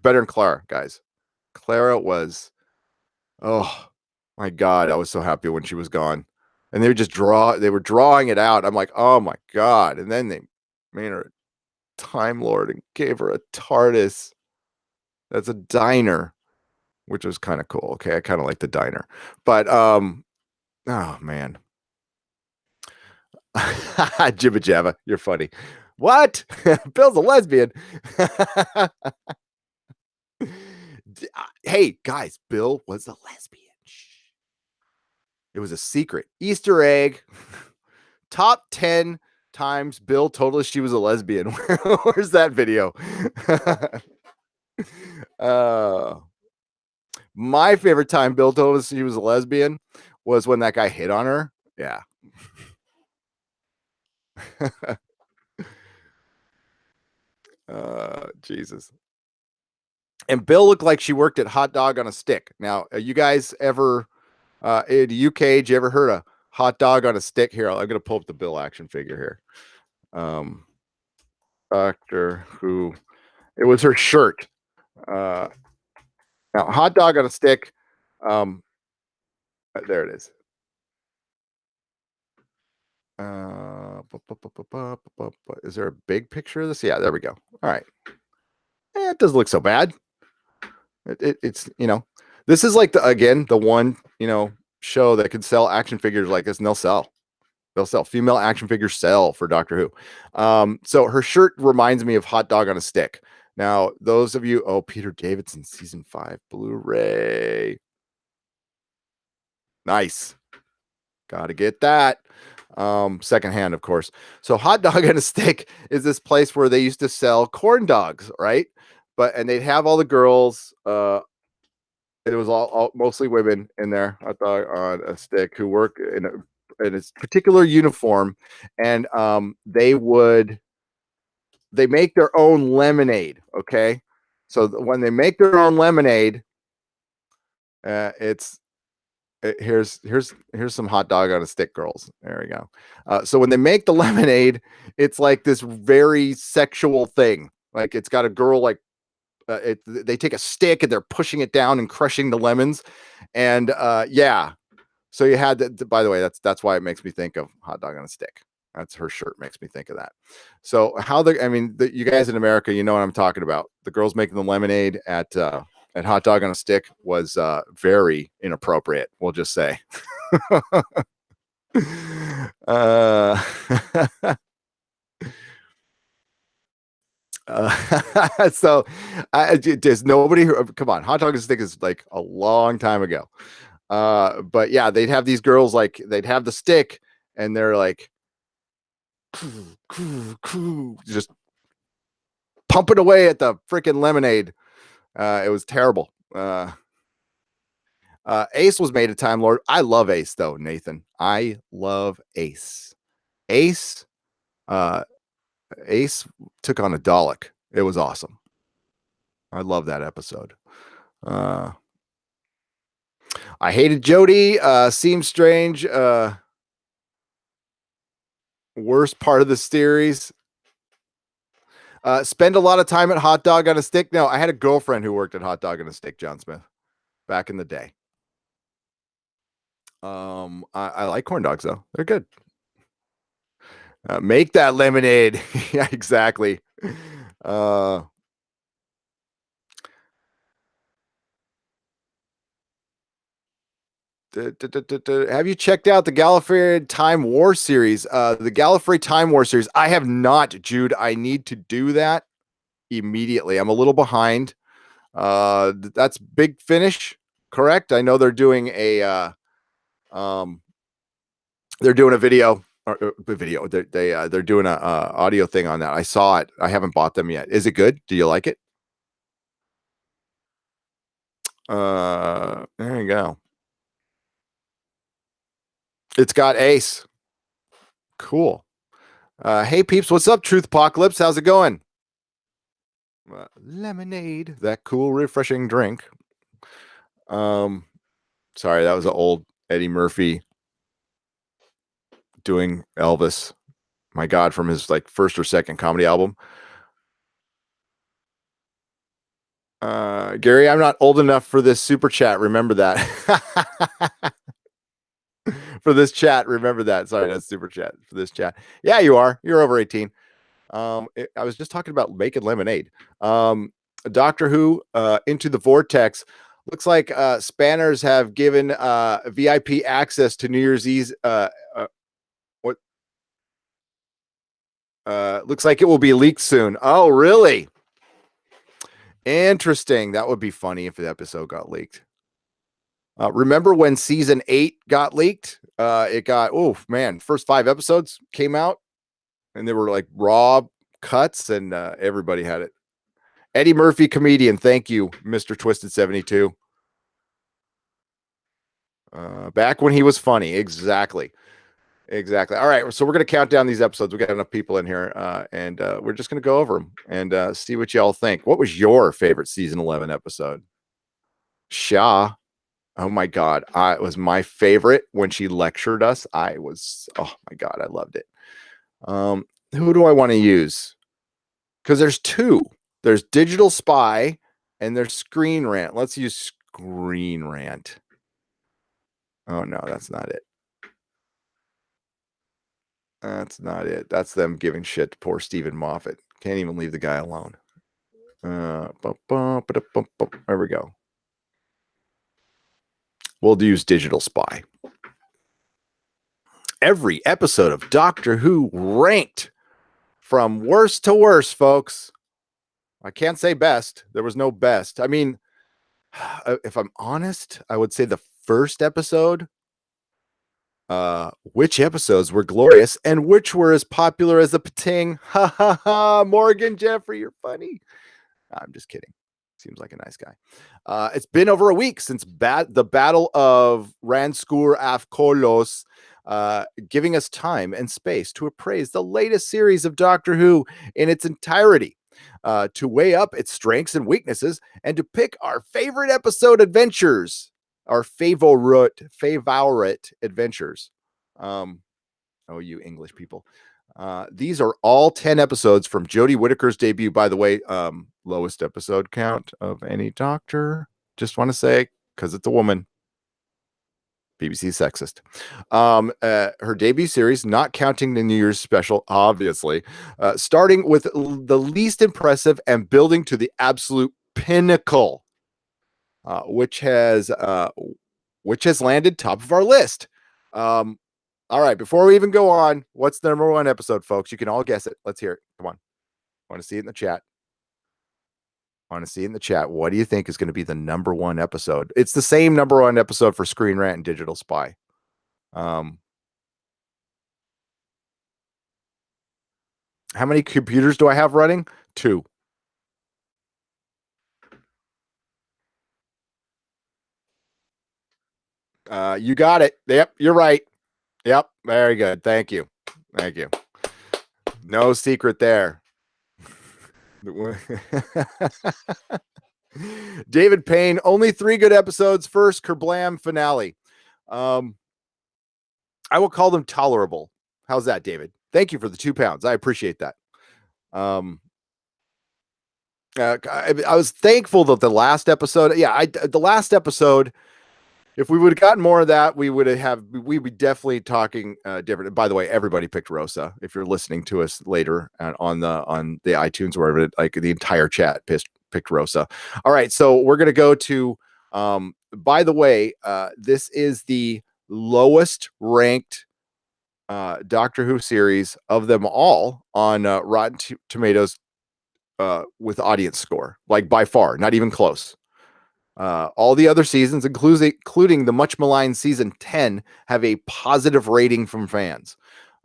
better than Clara, guys. Clara was, oh my God, I was so happy when she was gone. And they were drawing it out. I'm like, oh my God. And then they made her a Time Lord and gave her a TARDIS. That's a diner, which was kind of cool. Okay, I kind of like the diner, but oh man, Jibba Jabba, you're funny. What? Bill's a lesbian. Hey guys, Bill was a lesbian. It was a secret Easter egg. Top 10 times Bill told us she was a lesbian. Where's that video? My favorite time Bill told us she was a lesbian was when that guy hit on her. Yeah. Jesus. And Bill looked like she worked at Hot Dog on a Stick. Now, you guys ever in the UK, did you ever heard of Hot Dog on a Stick? Here, I'm gonna pull up the Bill action figure here. Doctor Who. It was her shirt. Now, Hot Dog on a Stick. There it is. Is there a big picture of this? Yeah, there we go. All right. It doesn't look so bad. It's this is like the one show that can sell action figures like this, and they'll sell. Female action figures sell for Doctor Who. So her shirt reminds me of Hot Dog on a Stick. Now, those of you, Peter Davidson season 5 Blu-ray, nice. Got to get that. Secondhand, of course. So Hot Dog on a Stick is this place where they used to sell corn dogs, right? And they'd have all the girls. It was all mostly women in there. Hot Dog on a Stick who work in a particular uniform, and they make their own lemonade. Okay, so when they make their own lemonade, it's here's some hot dog on a stick girls. There we go. So when they make the lemonade, it's like this very sexual thing. Like it's got a girl like they take a stick and they're pushing it down and crushing the lemons, and yeah. So you had that. By the way, that's why it makes me think of hot dog on a stick. That's her shirt makes me think of that. So you guys in America, you know what I'm talking about. The girls making the lemonade at hot dog on a stick was very inappropriate. We'll just say. uh, so there's nobody who, come on, hot dog on a stick is like a long time ago. But yeah, they'd have these girls like they'd have the stick and they're like just pumping away at the freaking lemonade. It was terrible. Ace was made a Time Lord. I love Ace though, Nathan. I love Ace. Ace took on a Dalek. It was awesome. I love that episode. I hated Jodie. Seems strange. Worst part of the series. Spend a lot of time at Hot Dog on a Stick. No, I had a girlfriend who worked at Hot Dog on a Stick, John Smith, back in the day. I like corn dogs though. They're good. Make that lemonade. Yeah, exactly. Have you checked out the Gallifrey Time War series? The Gallifrey Time War series. I have not, Jude. I need to do that immediately. I'm a little behind. That's Big Finish, correct? I know they're doing a video. They're doing a audio thing on that. I saw it. I haven't bought them yet. Is it good? Do you like it? There you go. It's got Ace. Cool. Hey peeps, what's up, Truth Apocalypse? How's it going? Lemonade, that cool, refreshing drink. Sorry, that was an old Eddie Murphy doing Elvis. My God, from his like first or second comedy album. Gary, I'm not old enough for this super chat. Remember that. For this chat, remember that. Sorry, that's super chat for this chat. Yeah, you are. You're over 18. I was just talking about making lemonade. Doctor Who, Into the Vortex. Looks like Spanners have given VIP access to New Year's Eve. Looks like it will be leaked soon. Oh, really? Interesting. That would be funny if the episode got leaked. Remember when season 8 got leaked? It got, oh man, first 5 episodes came out and they were like raw cuts and everybody had it. Eddie Murphy, comedian. Thank you, Mr. Twisted 72. Back when he was funny. Exactly. All right. So we're going to count down these episodes. We got enough people in here and we're just going to go over them and see what y'all think. What was your favorite season 11 episode? Shah. Oh my God. It was my favorite when she lectured us. Oh my God. I loved it. Who do I want to use? Because there's 2. There's Digital Spy and there's Screen Rant. Let's use Screen Rant. Oh no, that's not it. That's not it. That's them giving shit to poor Stephen Moffat. Can't even leave the guy alone. There we go. We'll use Digital Spy. Every episode of Doctor Who ranked from worst to worst, folks. I can't say best. There was no best. I mean, if I'm honest, I would say the first episode. Which episodes were glorious and which were as popular as the pating? Ha ha ha! Morgan Jeffrey, you're funny. I'm just kidding. Seems like a nice guy. It's been over a week since the Battle of Ranskoor af Kolos, giving us time and space to appraise the latest series of Doctor Who in its entirety, to weigh up its strengths and weaknesses, and to pick our favorite episode adventures. favorite adventures. Oh, you English people. These are all 10 episodes from Jodie Whittaker's debut. By the way, lowest episode count of any Doctor. Just want to say, because it's a woman. BBC sexist. Her debut series, not counting the New Year's special, obviously, starting with the least impressive and building to the absolute pinnacle, which has landed top of our list. All right, before we even go on, what's the number one episode, folks? You can all guess it. Let's hear it. Come on. I want to see it in the chat. What do you think is going to be the number one episode? It's the same number one episode for Screen Rant and Digital Spy. How many computers do I have running? 2. You got it. Yep, you're right. Yep, very good. Thank you. No secret there. David Payne, only 3 good episodes. First, Kerblam finale. I will call them tolerable. How's that, David? Thank you for the £2. I appreciate that. I was thankful that the last episode, the last episode, if we would have gotten more of that, we would be definitely talking different. By the way, everybody picked Rosa. If you're listening to us later on the iTunes or wherever, like the entire chat picked Rosa. All right, so we're gonna go to. By the way, this is the lowest ranked Doctor Who series of them all on Rotten Tomatoes with audience score, like by far, not even close. All the other seasons, including the much maligned season 10, have a positive rating from fans.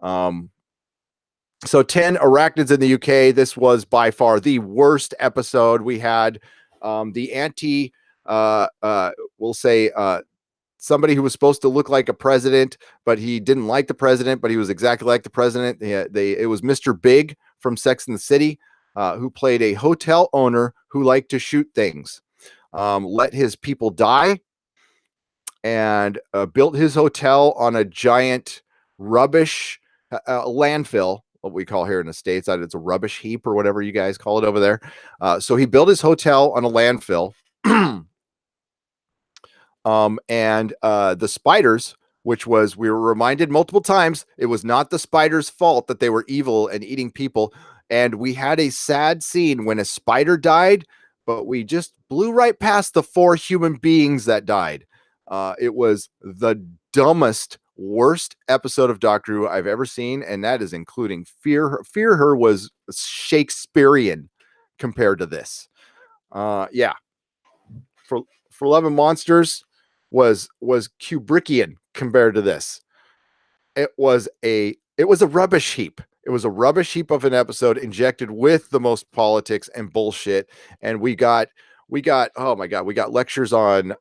So 10 Arachnids in the UK. This was by far the worst episode. We had the we'll say somebody who was supposed to look like a president, but he didn't like the president, but he was exactly like the president. It was Mr. Big from Sex and the City, who played a hotel owner who liked to shoot things. Let his people die, and built his hotel on a giant rubbish landfill, what we call here in the States. It's a rubbish heap or whatever you guys call it over there. So he built his hotel on a landfill. And the spiders, which was, we were reminded multiple times, it was not the spiders' fault that they were evil and eating people. And we had a sad scene when a spider died, but we just blew right past the 4 human beings that died. It was the dumbest, worst episode of Doctor Who I've ever seen, and that is including Fear Her. Fear Her was Shakespearean compared to this. Yeah. For Love and Monsters was Kubrickian compared to this. It was a rubbish heap. It was a rubbish heap of an episode injected with the most politics and bullshit. And we got, oh my God, we got lectures on,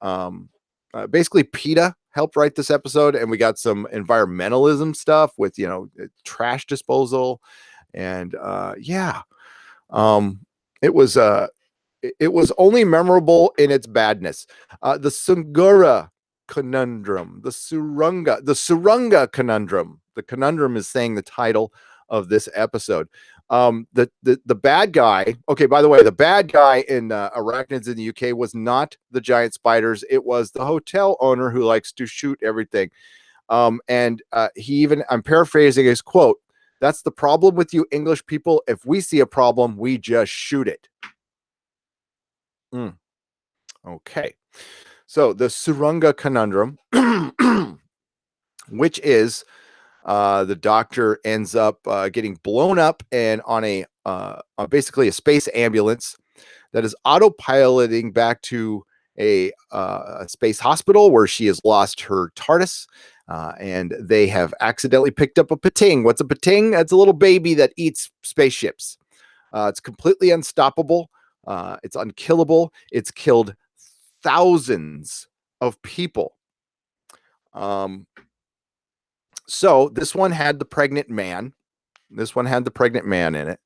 basically PETA helped write this episode, and we got some environmentalism stuff with, trash disposal. And, it was only memorable in its badness. The Sungura conundrum, the Surunga conundrum. The conundrum is saying the title of this episode. The bad guy. Okay, by the way, the bad guy in Arachnids in the UK was not the giant spiders. It was the hotel owner who likes to shoot everything. And he even, I'm paraphrasing his quote, "That's the problem with you English people. If we see a problem, we just shoot it." Okay, so the Surunga conundrum, which is the Doctor ends up getting blown up and on basically a space ambulance that is autopiloting back to a space hospital where she has lost her TARDIS, and they have accidentally picked up a pating. What's a pating? That's a little baby that eats spaceships. It's completely unstoppable. It's unkillable. It's killed thousands of people. So this one had the pregnant man. In it.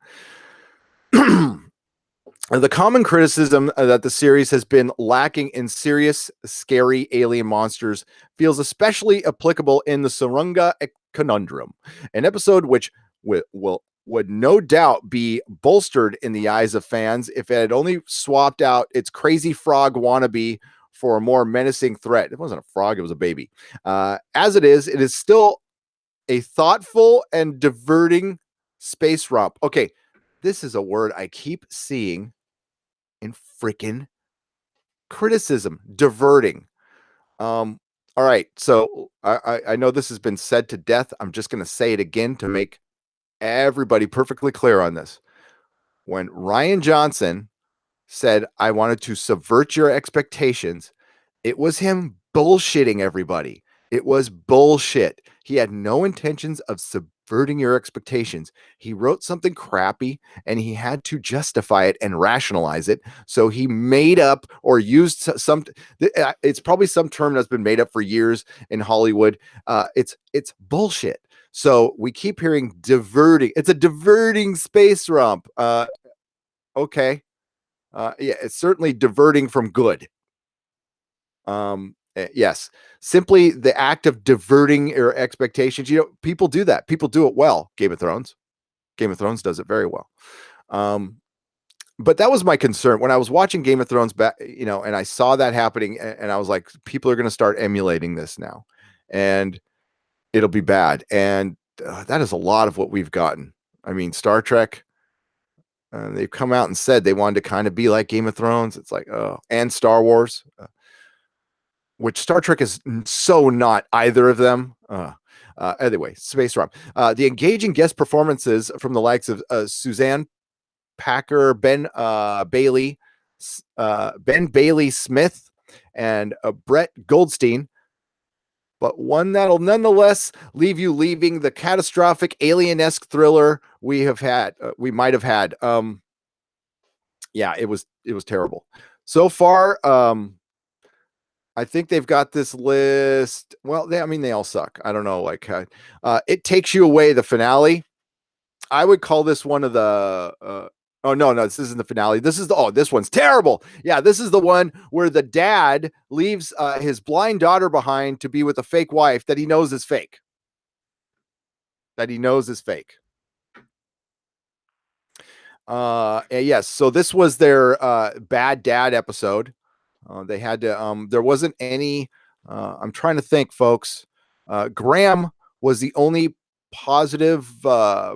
The common criticism that the series has been lacking in serious, scary alien monsters feels especially applicable in the Surunga Conundrum, an episode which would no doubt be bolstered in the eyes of fans if it had only swapped out its crazy frog wannabe for a more menacing threat. It wasn't a frog, it was a baby. As it is still a thoughtful and diverting space romp. Okay, this is a word I keep seeing in freaking criticism. Diverting. All right, so I know this has been said to death. I'm just going to say it again to make everybody perfectly clear on this. When Ryan Johnson said, I wanted to subvert your expectations, it was him bullshitting everybody. It was bullshit. He had no intentions of subverting your expectations. He wrote something crappy and he had to justify it and rationalize it. So he made up or used some, it's probably some term that's been made up for years in Hollywood. It's bullshit. So we keep hearing diverting. It's a diverting space romp. Okay. Yeah, it's certainly diverting from good. Yes, simply the act of diverting your expectations. People do that. People do it well. Game of Thrones does it very well. But that was my concern when I was watching Game of Thrones back, and I saw that happening, and I was like, people are going to start emulating this now, and it'll be bad. And that is a lot of what we've gotten. I mean, Star Trek. They've come out and said they wanted to kind of be like Game of Thrones. It's like, oh, and Star Wars, which Star Trek is so not either of them. Anyway, Space Romp. The engaging guest performances from the likes of Suzanne Packer, Ben Bailey Smith, and Brett Goldstein, but one that'll nonetheless leave you leaving the catastrophic alien-esque thriller we might have had. Yeah, it was terrible. So far, I think they've got this list. Well, they all suck. I don't know. Like, It Takes You Away, the finale. I would call this one of the. Oh no, this isn't the finale. This one's terrible. Yeah, this is the one where the dad leaves his blind daughter behind to be with a fake wife that he knows is fake. Yes. So this was their bad dad episode. They had to. There wasn't any. I'm trying to think, folks. Graham was the only positive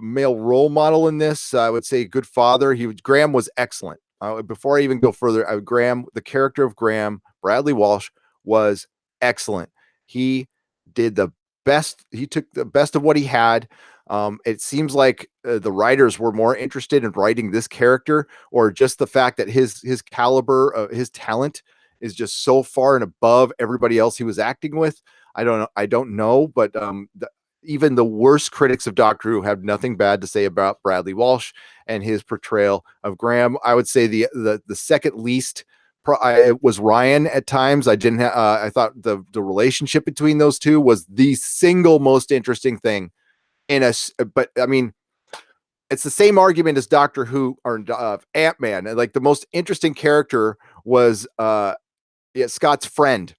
male role model in this. I would say good father. Graham was excellent. Before I even go further, the character of Graham, Bradley Walsh, was excellent. He did the best. He took the best of what he had. It seems like the writers were more interested in writing this character, or just the fact that his caliber, his talent, is just so far and above everybody else he was acting with. I don't know, but even the worst critics of Doctor Who have nothing bad to say about Bradley Walsh and his portrayal of Graham. I would say the second least it was Ryan at times. I thought the relationship between those two was the single most interesting thing but I mean, it's the same argument as Doctor Who or Ant-Man. Like, the most interesting character was Scott's friend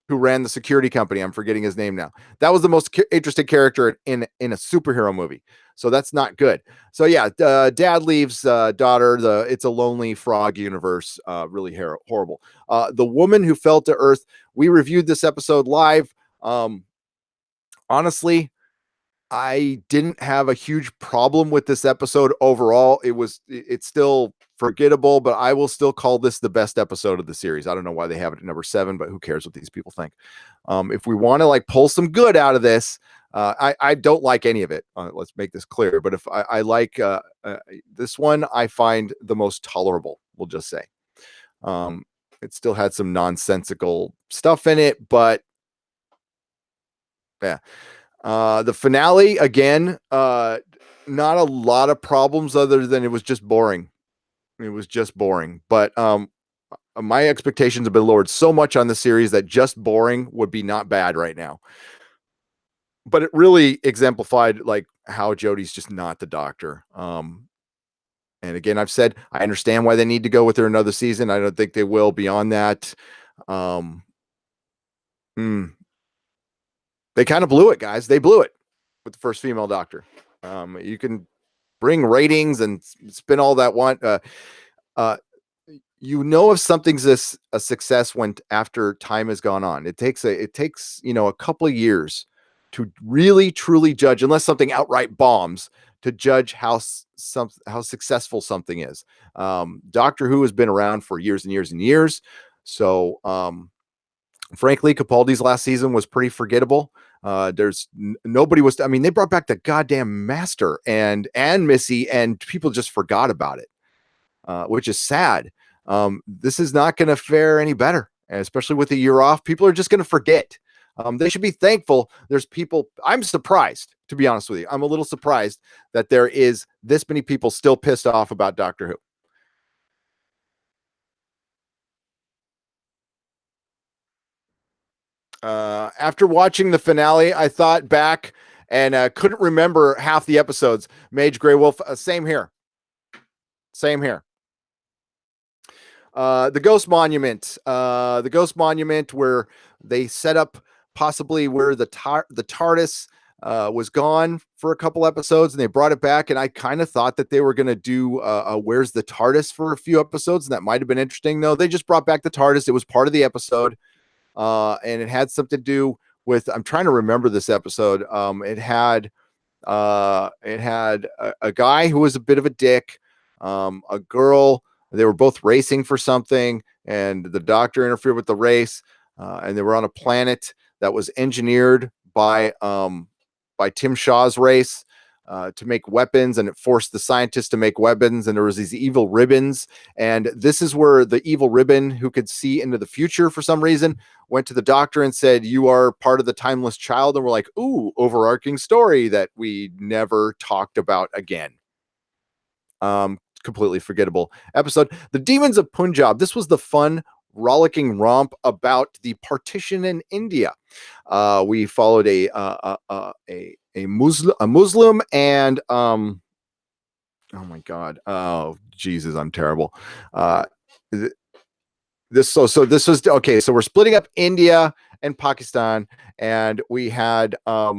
who ran the security company. I'm forgetting his name now. That was the most interesting character in a superhero movie. So that's not good. So yeah, dad leaves daughter. It's a lonely frog universe. Really horrible. The Woman Who Fell to Earth. We reviewed this episode live. Honestly, I didn't have a huge problem with this episode overall. It's still forgettable, but I will still call this the best episode of the series. I don't know why they have it at number 7, but who cares what these people think? If we want to like pull some good out of this, I don't like any of it. Let's make this clear. But if I like this one, I find the most tolerable. We'll just say it still had some nonsensical stuff in it, but yeah. The finale, again, not a lot of problems other than it was just boring. But my expectations have been lowered so much on the series that just boring would be not bad right now. But it really exemplified like how Jodie's just not the Doctor. And again, I've said I understand why they need to go with her another season. I don't think they will beyond that. Um, hmm, they kind of blew it, guys. They blew it with the first female Doctor. You can bring ratings and spin all that want. Uh, you know if something's a success when after time has gone on. It takes a couple of years to really truly judge, unless something outright bombs, to judge how successful something is. Doctor Who has been around for years and years and years, so frankly, Capaldi's last season was pretty forgettable. There's nobody was. I mean, they brought back the goddamn Master and Missy, and people just forgot about it, which is sad. This is not going to fare any better, especially with a year off. People are just going to forget. They should be thankful. There's people. I'm surprised, to be honest with you. I'm a little surprised that there is this many people still pissed off about Doctor Who. After watching the finale, I thought back and couldn't remember half the episodes. Mage Grey Wolf, same here. Same here. The Ghost Monument. The Ghost Monument, where they set up possibly where the TARDIS was gone for a couple episodes, and they brought it back. And I kind of thought that they were going to do Where's the TARDIS for a few episodes, and that might have been interesting. No, they just brought back the TARDIS. It was part of the episode. And it had something to do with, I'm trying to remember this episode. It had a guy who was a bit of a dick, a girl. They were both racing for something, and the Doctor interfered with the race. And they were on a planet that was engineered by Tim Shaw's race. To make weapons, and it forced the scientists to make weapons, and there was these evil ribbons, and this is where the evil ribbon, who could see into the future for some reason, went to the Doctor and said, "You are part of the timeless child." And we're like, ooh, overarching story that we never talked about again. Completely forgettable episode. The Demons of Punjab. This was the fun rollicking romp about the partition in India. We followed a Muslim and oh my god, oh Jesus, I'm terrible. This was okay. So we're splitting up India and Pakistan, and we had a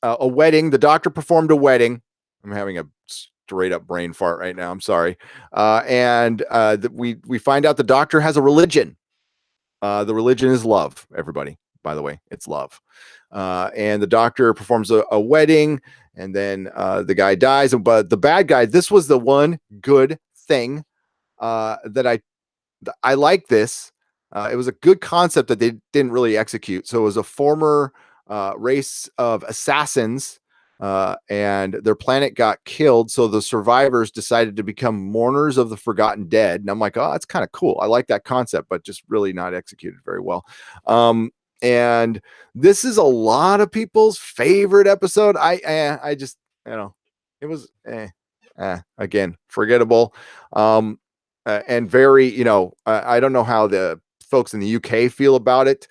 wedding. The Doctor performed a wedding. I'm having a straight up brain fart right now. I'm sorry. And we find out the Doctor has a religion. The religion is love, everybody. By the way, it's love. And the Doctor performs a wedding, and then the guy dies. But the bad guy, this was the one good thing that I like this. It was a good concept that they didn't really execute. So it was a former race of assassins, and their planet got killed. So the survivors decided to become mourners of the forgotten dead. And I'm like, oh, that's kind of cool. I like that concept, but just really not executed very well. And this is a lot of people's favorite episode. I just, it was again, forgettable. And very, I don't know how the folks in the UK feel about it.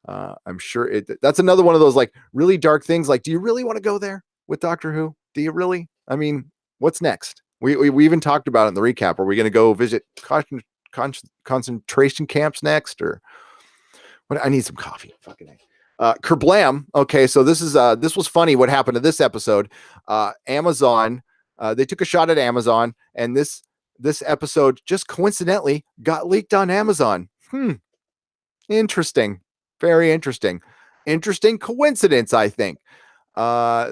I'm sure that's another one of those like really dark things. Like, do you really want to go there with Doctor Who? Do you really? I mean, what's next? We even talked about it in the recap. Are we going to go visit concentration camps next, or what? I need some coffee. Fucking Kerblam. Okay, so this was funny. What happened to this episode? Amazon. They took a shot at Amazon, and this episode just coincidentally got leaked on Amazon. Interesting. Very interesting. Interesting coincidence, I think.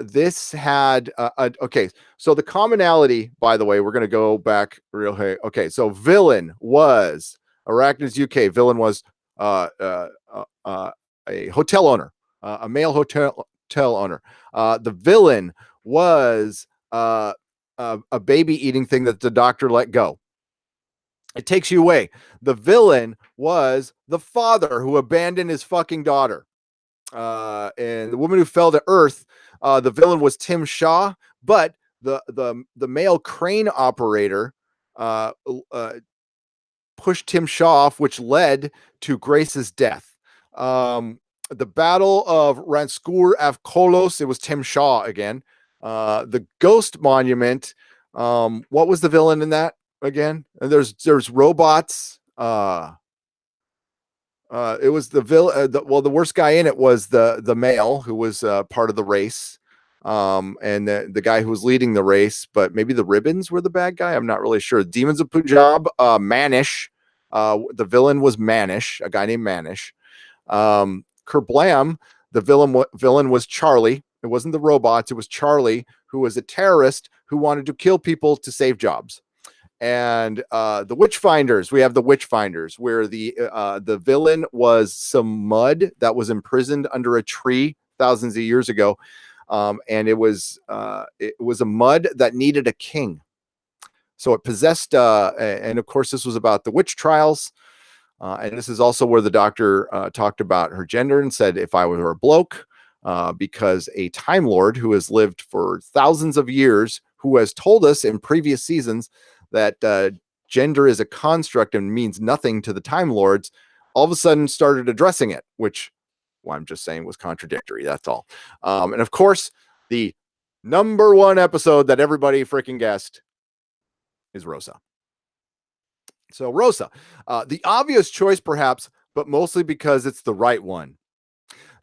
This had okay. So the commonality, by the way, we're going to go back real. Okay, so villain was Arachnids UK. Villain was a hotel owner, a male hotel owner. The villain was a baby eating thing that the Doctor let go. It takes you away. The villain was the father who abandoned his fucking daughter. And the woman who fell to earth, the villain was Tim Shaw, but the male crane operator pushed Tim Shaw off, which led to Grace's death. The Battle of Ranskur Avkolos, it was Tim Shaw again. The Ghost Monument What was the villain in that again? And there's robots. It was the villain. The worst guy in it was the male who was part of the race, and the guy who was leading the race. But maybe the ribbons were the bad guy. I'm not really sure. Demons of Punjab, Manish. The villain was Manish, a guy named Manish. Kerblam, the villain was Charlie. It wasn't the robots. It was Charlie, who was a terrorist who wanted to kill people to save jobs. And the Witchfinders, we have the Witchfinders, where the villain was some mud that was imprisoned under a tree thousands of years ago, and it was a mud that needed a king. So it possessed, and of course, this was about the witch trials. And this is also where the doctor talked about her gender and said, if I were a bloke, because a Time Lord who has lived for thousands of years, who has told us in previous seasons that gender is a construct and means nothing to the Time Lords, all of a sudden started addressing it, which, well, I'm just saying was contradictory. That's all. And of course, the number one episode that everybody freaking guessed is Rosa. So Rosa, the obvious choice perhaps, but mostly because it's the right one.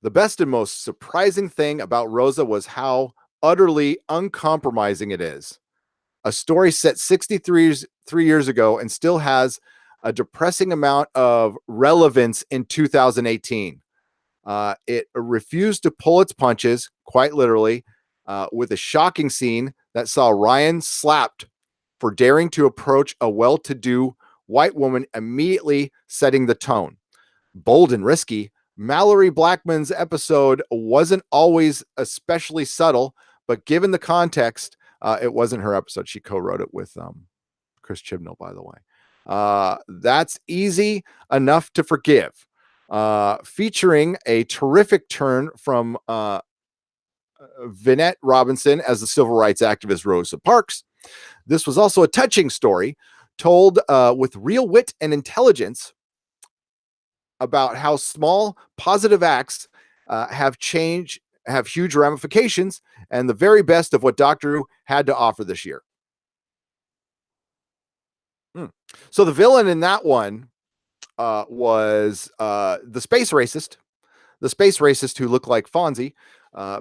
The best and most surprising thing about Rosa was how utterly uncompromising it is. A story set 63 years ago and still has a depressing amount of relevance in 2018. It refused to pull its punches, quite literally, with a shocking scene that saw Ryan slapped for daring to approach a well-to-do white woman, immediately setting the tone. Bold and risky, Mallory Blackman's episode wasn't always especially subtle, but given the context, it wasn't her episode. She co-wrote it with Chris Chibnall, by the way. That's easy enough to forgive. Featuring a terrific turn from Vinette Robinson as the civil rights activist Rosa Parks. This was also a touching story told with real wit and intelligence about how small positive acts have huge ramifications, and the very best of what Doctor Who had to offer this year. So the villain in that one was the space racist who looked like Fonzie,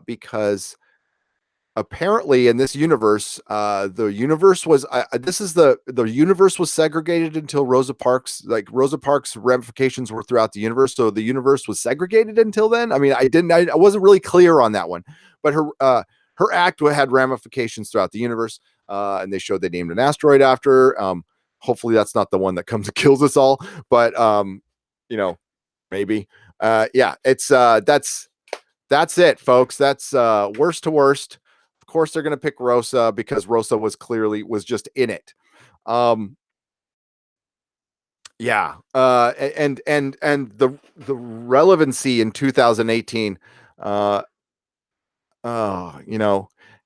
because apparently in this universe, the universe was the universe was segregated until Rosa Parks. Like Rosa Parks' ramifications were throughout the universe, so the universe was segregated until then. I mean, I wasn't really clear on that one, but her act had ramifications throughout the universe, and they showed they named an asteroid after her. Hopefully, that's not the one that comes and kills us all, but maybe. Yeah, it's that's it, folks. That's worst to worst. Of course, they're going to pick Rosa because Rosa was just in it. Yeah. And the relevancy in 2018.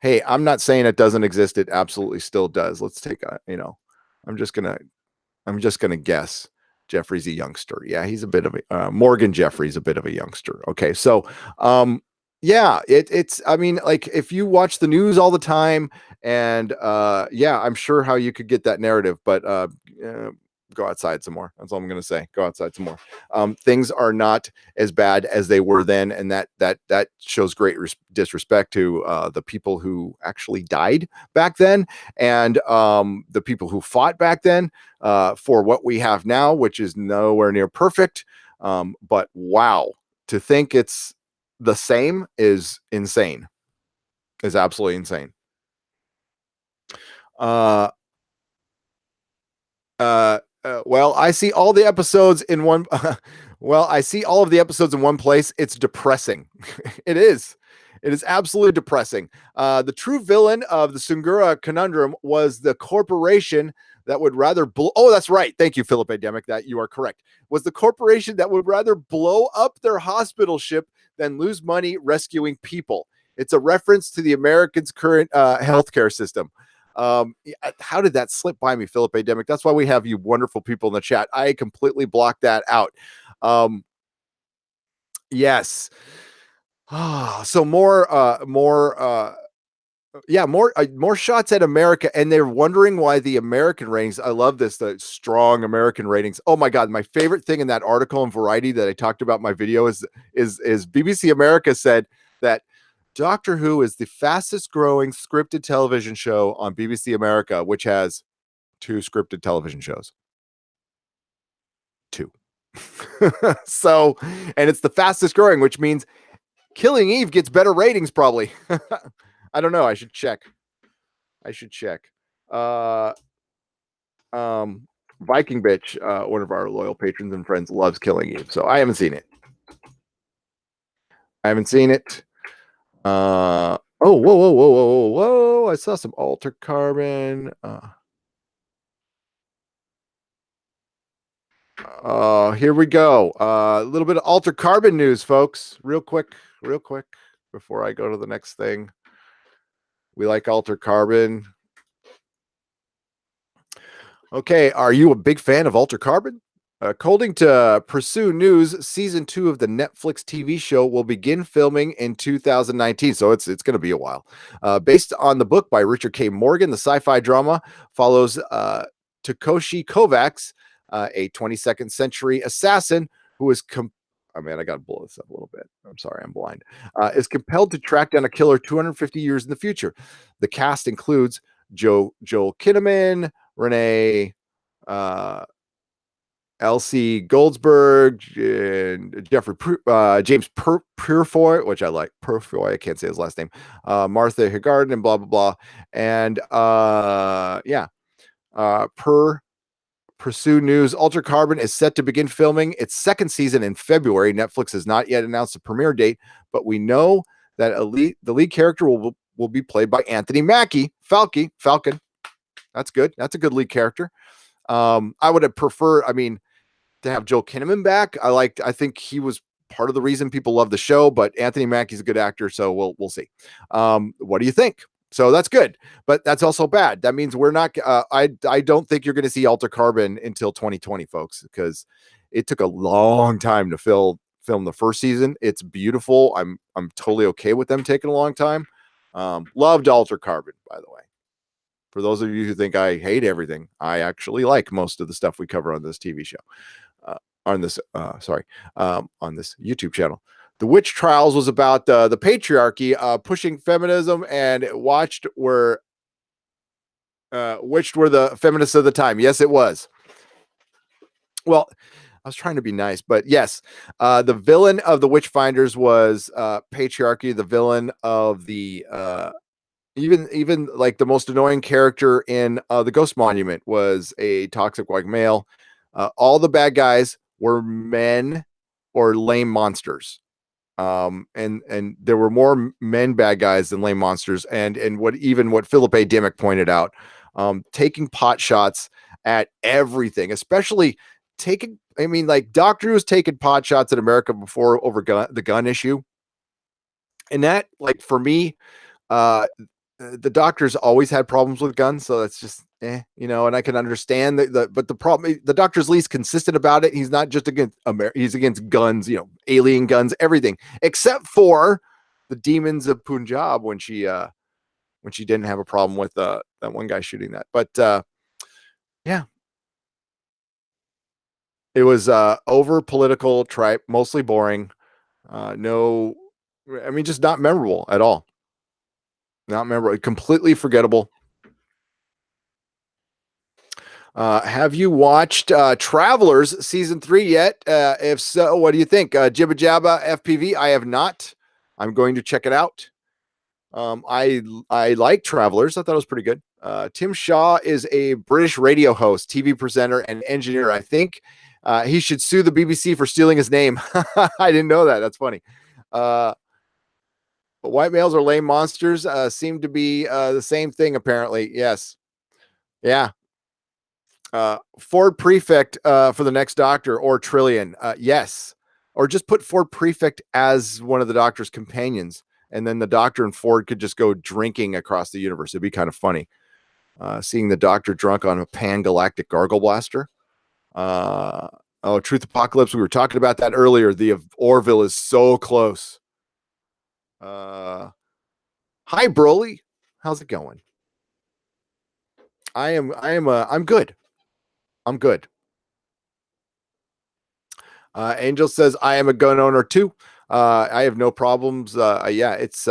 Hey, I'm not saying it doesn't exist. It absolutely still does. Let's take I'm just gonna guess. Jeffrey's a youngster. Yeah, he's a bit of a Morgan Jeffrey's a bit of a youngster. Okay, so yeah, it's I mean, like if you watch the news all the time, and yeah, I'm sure how you could get that narrative, but go outside some more. That's all I'm gonna say. Go outside some more. Things are not as bad as they were then, and that shows great disrespect to the people who actually died back then, and the people who fought back then for what we have now, which is nowhere near perfect. But wow, to think it's the same is insane. Is absolutely insane. Well, I see all the episodes in one. Well, I see all of the episodes in one place. It's depressing. It is. It is absolutely depressing. The true villain of the Sungura conundrum was the corporation that would rather blow. Oh, that's right. Thank you, Philip Ademic. That you are correct. Was the corporation that would rather blow up their hospital ship than lose money rescuing people. It's a reference to the Americans' current healthcare system. How did that slip by me, Philip Ademic? That's why we have you wonderful people in the chat. I completely blocked that out. Yes. So more Yeah, more shots at America, and they're wondering why the American ratings. I love this, the strong American ratings. Oh my God, my favorite thing in that article in Variety that I talked about in my video is BBC America said that Doctor Who is the fastest growing scripted television show on BBC America, which has two scripted television shows. Two. So, and it's the fastest growing, which means Killing Eve gets better ratings probably. I don't know. I should check. Uh, Viking Bitch, one of our loyal patrons and friends, loves Killing Eve, so I haven't seen it. Oh, whoa! I saw some Alter Carbon. Here we go. A little bit of Alter Carbon news, folks. Real quick, before I go to the next thing. We like Alter Carbon. Okay, are you a big fan of Alter Carbon? According to Pursue News, season 2 of the Netflix TV show will begin filming in 2019, so it's going to be a while. Based on the book by Richard K. Morgan, the sci-fi drama follows Takeshi Kovacs, a 22nd century assassin who is I got to blow this up a little bit. I'm sorry, I'm blind. Is compelled to track down a killer 250 years in the future. The cast includes Joel Kinnaman, Renee Elsie Goldsberg, and Jeffrey James Purefoy, which I like. Purefoy, I can't say his last name. Martha Higarden, and blah blah blah. And Pursue News, Alter Carbon is set to begin filming its second season in February. Netflix has not yet announced a premiere date, but we know that the lead character will be played by Anthony Mackie, Falcon. That's good. That's a good lead character. I would have preferred, to have Joel Kinnaman back. I think he was part of the reason people love the show, but Anthony Mackie's a good actor, so we'll see. What do you think? So that's good, but that's also bad. That means we're not, I don't think you're going to see Alter Carbon until 2020, folks, because it took a long time to film the first season. It's beautiful. I'm totally okay with them taking a long time. Loved Alter Carbon, by the way. For those of you who think I hate everything, I actually like most of the stuff we cover on this TV show, on this YouTube channel. The Witch Trials was about the patriarchy pushing feminism, and Witched were the feminists of the time. Yes, it was. Well, I was trying to be nice, but yes, the villain of the Witchfinders was patriarchy. The villain of the even like the most annoying character in the Ghost Monument was a toxic white male. All the bad guys were men or lame monsters. And there were more men bad guys than lame monsters. And what Philip A. Dimmick pointed out, taking pot shots at everything, especially Doctor Who was taking pot shots in America before over the gun issue. And that, like, for me, the Doctor's always had problems with guns, so that's just and I can understand but the problem, the Doctor's least consistent about it. He's not just against he's against guns, alien guns, everything except for the Demons of Punjab when she didn't have a problem with that one guy shooting that. But yeah, it was over political, tripe, mostly boring. Just not memorable at all. Not memorable, completely forgettable. Have you watched Travelers season 3 yet? If so, what do you think? Jibba Jabba FPV. I have not. I'm going to check it out. I like Travelers. I thought it was pretty good. Tim Shaw is a British radio host, TV presenter, and engineer. I think he should sue the BBC for stealing his name. I didn't know that. That's funny. But white males are lame monsters. Seem to be the same thing, apparently. Yes. Yeah. Ford Prefect for the next Doctor, or Trillion. Yes. Or just put Ford Prefect as one of the Doctor's companions, and then the Doctor and Ford could just go drinking across the universe. It'd be kind of funny. Seeing the Doctor drunk on a pan-galactic gargle blaster. Truth Apocalypse. We were talking about that earlier. The Orville is so close. Hi, Broly. How's it going? I'm good. I'm good. Angel says I am a gun owner too. I have no problems. Yeah, yeah, it's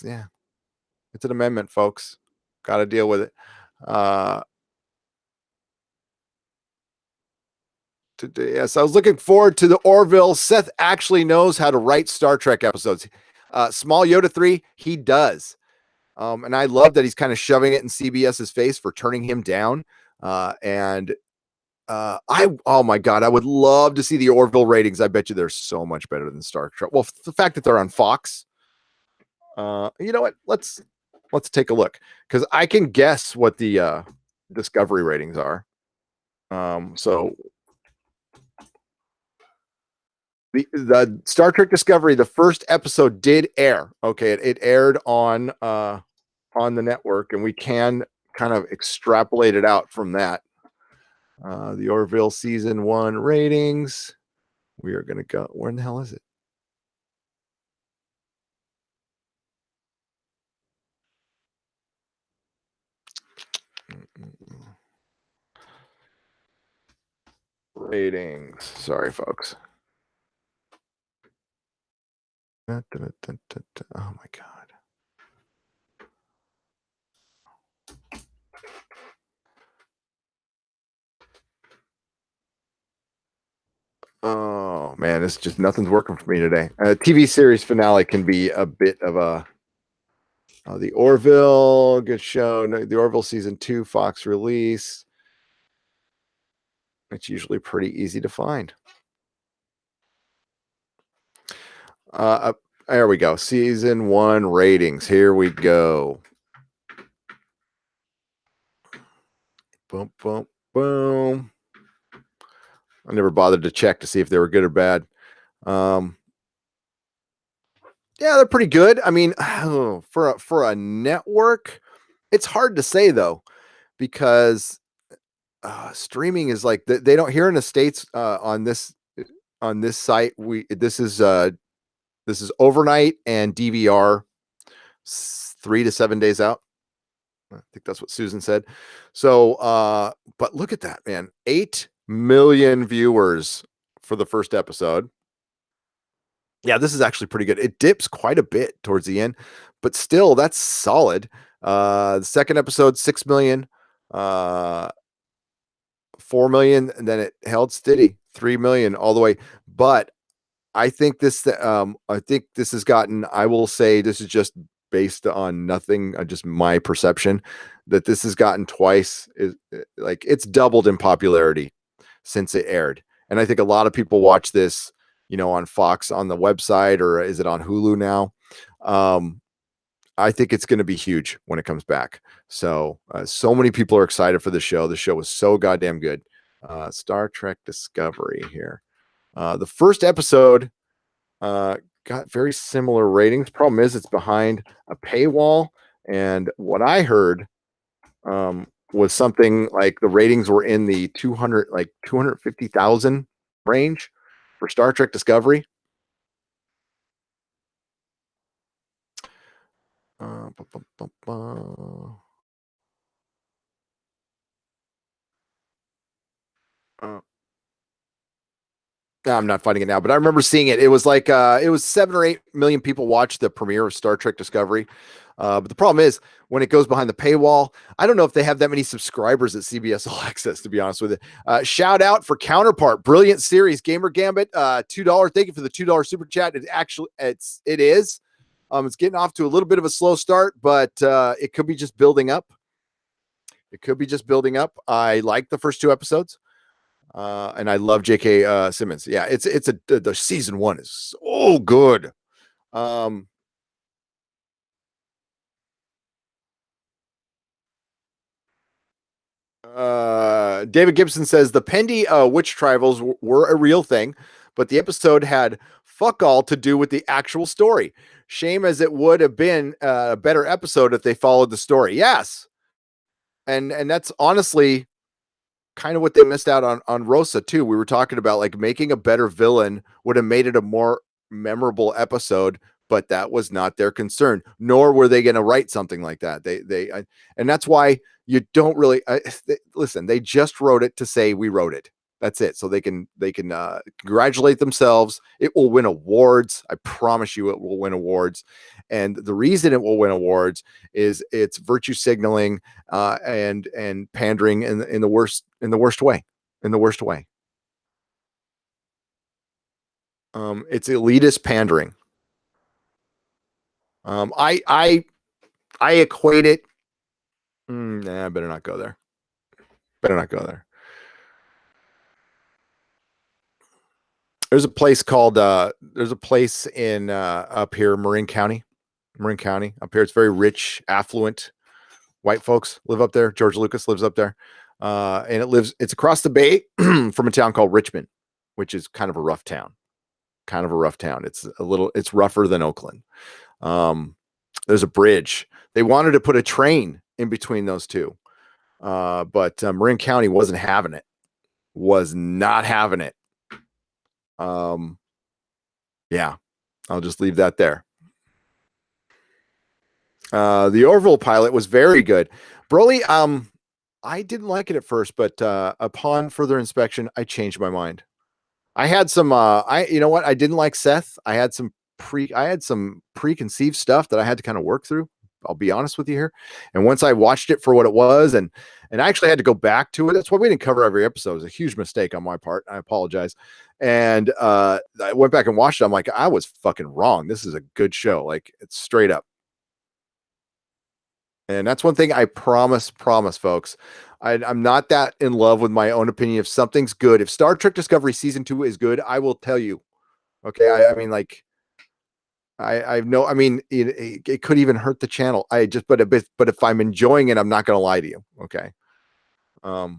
an amendment, folks. Got to deal with it. Uh, yes, I was looking forward to the Orville. Seth actually knows how to write Star Trek episodes. Small Yoda 3, he does. And I love that he's kind of shoving it in CBS's face for turning him down. And oh my God, I would love to see the Orville ratings. I bet you they're so much better than Star Trek. Well, the fact that they're on Fox, you know what? Let's take a look, because I can guess what the Discovery ratings are. So the Star Trek Discovery, the first episode did air. Okay, it aired on the network, and we can kind of extrapolate it out from that. The Orville season 1 ratings. We are going to go. Where in the hell is it? Ratings. Sorry, folks. Oh my God. Oh man, it's just nothing's working for me today. TV series finale can be a bit of a the Orville, good show. The Orville season 2 Fox release. It's usually pretty easy to find. There we go. Season 1 ratings. Here we go. Boom, boom, boom. I never bothered to check to see if they were good or bad. Yeah, they're pretty good. I mean, for a network, it's hard to say though, because streaming is like they don't, here in the States, on this site. This is overnight and DVR 3 to 7 days out. I think that's what Susan said. So, but look at that, man. 8 million viewers for the first episode. Yeah, this is actually pretty good. It dips quite a bit towards the end, but still, that's solid. The second episode, 6 million, 4 million, and then it held steady, 3 million all the way. But I think this has gotten, I will say this is just based on nothing, just my perception, that this has gotten twice, like it's doubled in popularity since it aired. And I think a lot of people watch this, on Fox, on the website, or is it on Hulu now? I think it's going to be huge when it comes back. So, so many people are excited for the show. The show was so goddamn good. Star Trek Discovery here. The first episode got very similar ratings. Problem is, it's behind a paywall. And what I heard was something like the ratings were in the 250,000 range for Star Trek Discovery. I'm not finding it now, but I remember seeing it. It was like it was 7 or 8 million people watched the premiere of Star Trek Discovery. But the problem is, when it goes behind the paywall, I don't know if they have that many subscribers at CBS All Access, to be honest with you. Shout out for Counterpart, brilliant series, Gamer Gambit, $2. Thank you for the $2 super chat. It is. It's getting off to a little bit of a slow start, but it could be just building up. I like the first 2 episodes. And I love J.K. Simmons. Yeah, the season 1 is so good. David Gibson says the Pendy witch trials were a real thing, but the episode had fuck all to do with the actual story. Shame, as it would have been a better episode if they followed the story. Yes, and that's honestly kind of what they missed out on Rosa too. We were talking about, like, making a better villain would have made it a more memorable episode, but that was not their concern, nor were they going to write something like that. And that's why you don't really listen. They just wrote it to say we wrote it. That's it. So they can congratulate themselves. It will win awards. I promise you, it will win awards. And the reason it will win awards is it's virtue signaling and pandering in the worst way. In the worst way. It's elitist pandering. I equate it. Nah, I better not go there. Better not go there. There's a place called there's a place in up here, Marin County up here. It's very rich, affluent. White folks live up there. George Lucas lives up there. And it's across the bay from a town called Richmond, which is kind of a rough town. It's rougher than Oakland. There's a bridge. They wanted to put a train in between those two. But Marin County wasn't having it. Was not having it. Yeah, I'll just leave that there. The Orville pilot was very good. Broly, I didn't like it at first, but upon further inspection, I changed my mind. I had some you know what? I didn't like Seth. I had some preconceived stuff that I had to kind of work through. I'll be honest with you here. And once I watched it for what it was, and I actually had to go back to it. That's why we didn't cover every episode. It was a huge mistake on my part. I apologize. And I went back and watched it. I'm like, I was fucking wrong. This is a good show. Like, it's straight up. And that's one thing I promise, folks. I'm not that in love with my own opinion. If something's good, if Star Trek Discovery season 2 is good, I will tell you. Okay. I mean, like, I know, I mean, it could even hurt the channel. But if I'm enjoying it, I'm not going to lie to you. Okay. And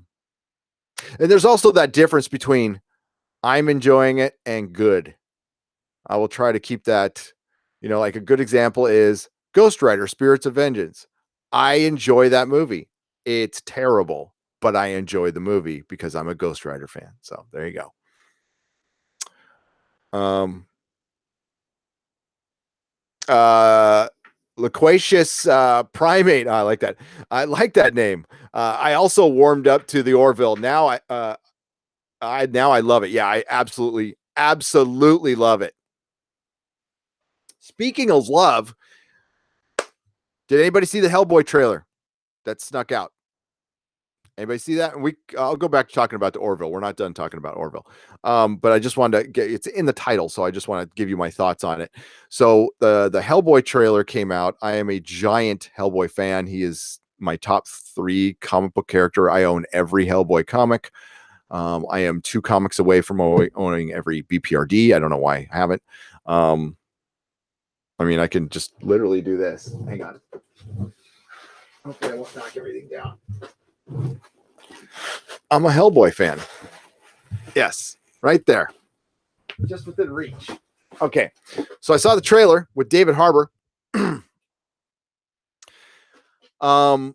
there's also that difference between I'm enjoying it and good. I will try to keep that, like a good example is Ghost Rider, Spirits of Vengeance. I enjoy that movie. It's terrible, but I enjoy the movie because I'm a Ghost Rider fan. So there you go. Loquacious primate. I like that. I like that name. I also warmed up to the Orville. Now I love it. Yeah, I absolutely love it. Speaking of love, did anybody see the Hellboy trailer that snuck out? Anybody see that? And I'll go back to talking about the Orville. We're not done talking about Orville. But I just wanted to it's in the title, so I just want to give you my thoughts on it. So the Hellboy trailer came out. I am a giant Hellboy fan. He is my top 3 comic book character. I own every Hellboy comic. I am 2 comics away from owning every BPRD. I don't know why I haven't. I mean, I can just literally do this. Hang on. Okay, I won't knock everything down. I'm a Hellboy fan. Yes, right there. Just within reach. Okay. So I saw the trailer with David Harbour. I've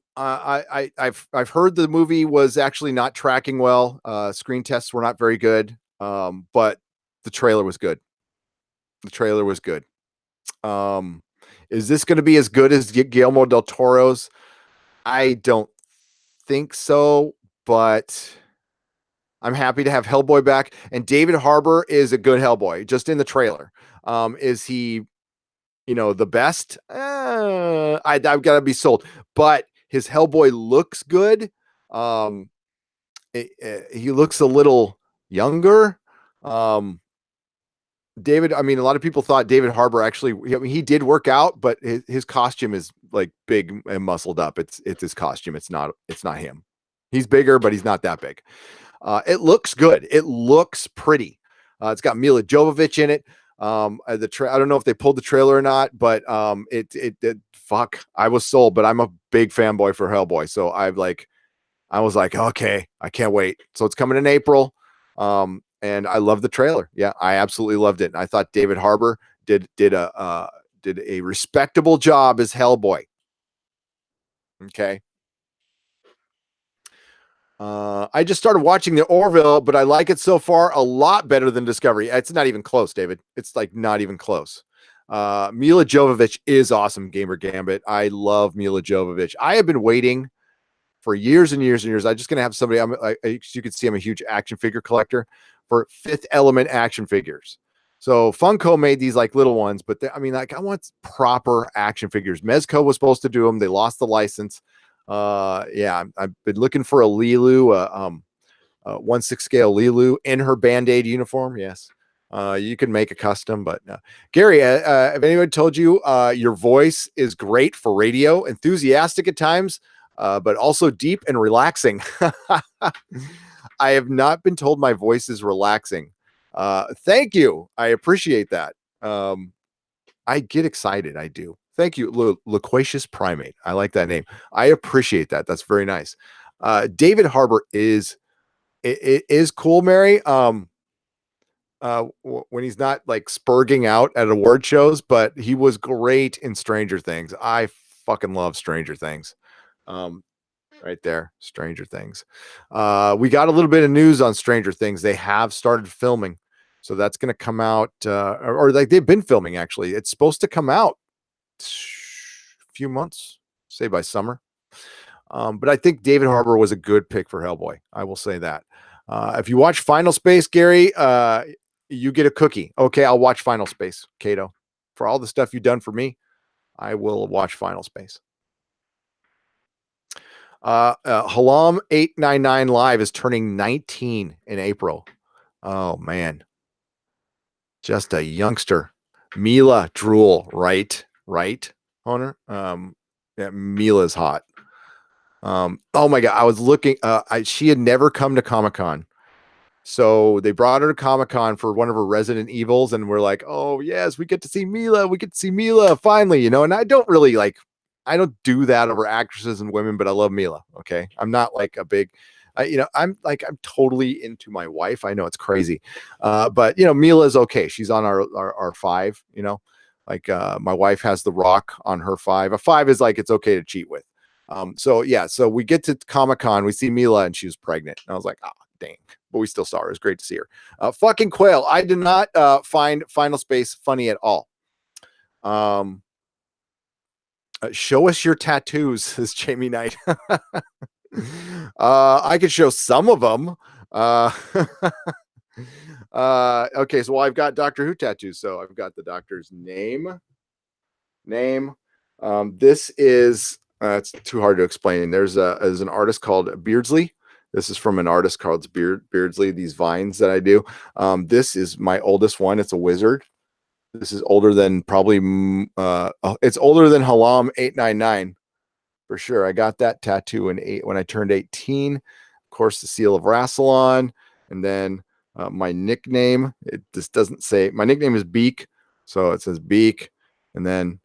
heard the movie was actually not tracking well. Screen tests were not very good. But the trailer was good. Is this going to be as good as Guillermo del Toro's? I don't think so, but I'm happy to have Hellboy back. And David Harbour is a good Hellboy, just in the trailer. Is he, the best? I've got to be sold. But his Hellboy looks good. He looks a little younger. David, I mean, a lot of people thought David Harbour actually, he did work out, but his costume is like big and muscled up. It's his costume. It's not him. He's bigger, but he's not that big. It looks good. It looks pretty. It's got Mila Jovovich in it. I don't know if they pulled the trailer or not, but fuck, I was sold, but I'm a big fanboy for Hellboy. So I was like, okay, I can't wait. So it's coming in April. And I love the trailer. Yeah, I absolutely loved it. And I thought David Harbour did a respectable job as Hellboy. Okay. I just started watching the Orville, but I like it so far a lot better than Discovery. It's not even close, David. It's like not even close. Mila Jovovich is awesome. Gamer Gambit. I love Mila Jovovich. I have been waiting for years and years and years. I'm just gonna have somebody. You can see I'm a huge action figure collector for Fifth Element action figures. So Funko made these like little ones, but I mean, like I want proper action figures. Mezco was supposed to do them. They lost the license. Yeah, I've been looking for a Lilu, 1/6 scale Lilu in her Band-Aid uniform. Yes. You can make a custom, but Gary, if anyone told you your voice is great for radio, enthusiastic at times, but also deep and relaxing. I have not been told my voice is relaxing. Thank you. I appreciate that. I get excited. I do. Thank you, Loquacious Primate. I like that name. I appreciate that. That's very nice. David Harbour is cool, Mary. When he's not like spurging out at award shows, but he was great in Stranger Things. I fucking love Stranger Things. Right there, Stranger Things. We got a little bit of news on Stranger Things. They have started filming, so that's going to come out, or like they've been filming. Actually, it's supposed to come out a few months, say by summer. But I think David Harbour was a good pick for Hellboy. I will say that. If you watch Final Space, Gary, you get a cookie. Okay, I'll watch Final Space, Kato. For all the stuff you've done for me, I will watch Final Space. Halam 899 Live is turning 19 in April. Oh man, just a youngster. Mila drool, right, Honor. Yeah, Mila's hot. Oh my god, I was looking. She had never come to Comic-Con, so they brought her to Comic-Con for one of her Resident Evils, and we're like, oh yes, we get to see Mila. We get to see Mila finally, you know. And I don't really like. I don't do that over actresses and women, but I love Mila. Okay. I'm not like a big, I'm totally into my wife. I know it's crazy. But Mila is okay. She's on our 5, like, my wife has The Rock on her 5. A 5 is like, it's okay to cheat with. So yeah, so we get to Comic-Con, we see Mila and she was pregnant. And I was like, oh, dang, but we still saw her. It was great to see her. Fucking Quail. I did not find Final Space funny at all. Show us your tattoos, says Jamie Knight. I could show some of them. Okay, so I've got Doctor Who tattoos. So I've got the Doctor's name. This is it's too hard to explain. There's an artist called Beardsley. This is from an artist called Beardsley. These vines that I do. This is my oldest one. It's a wizard. This is older than probably, it's older than Halam 899 for sure. I got that tattoo when I turned 18. Of course, the seal of Rassilon, and then my nickname. This doesn't say my nickname is Beak, so it says Beak, and then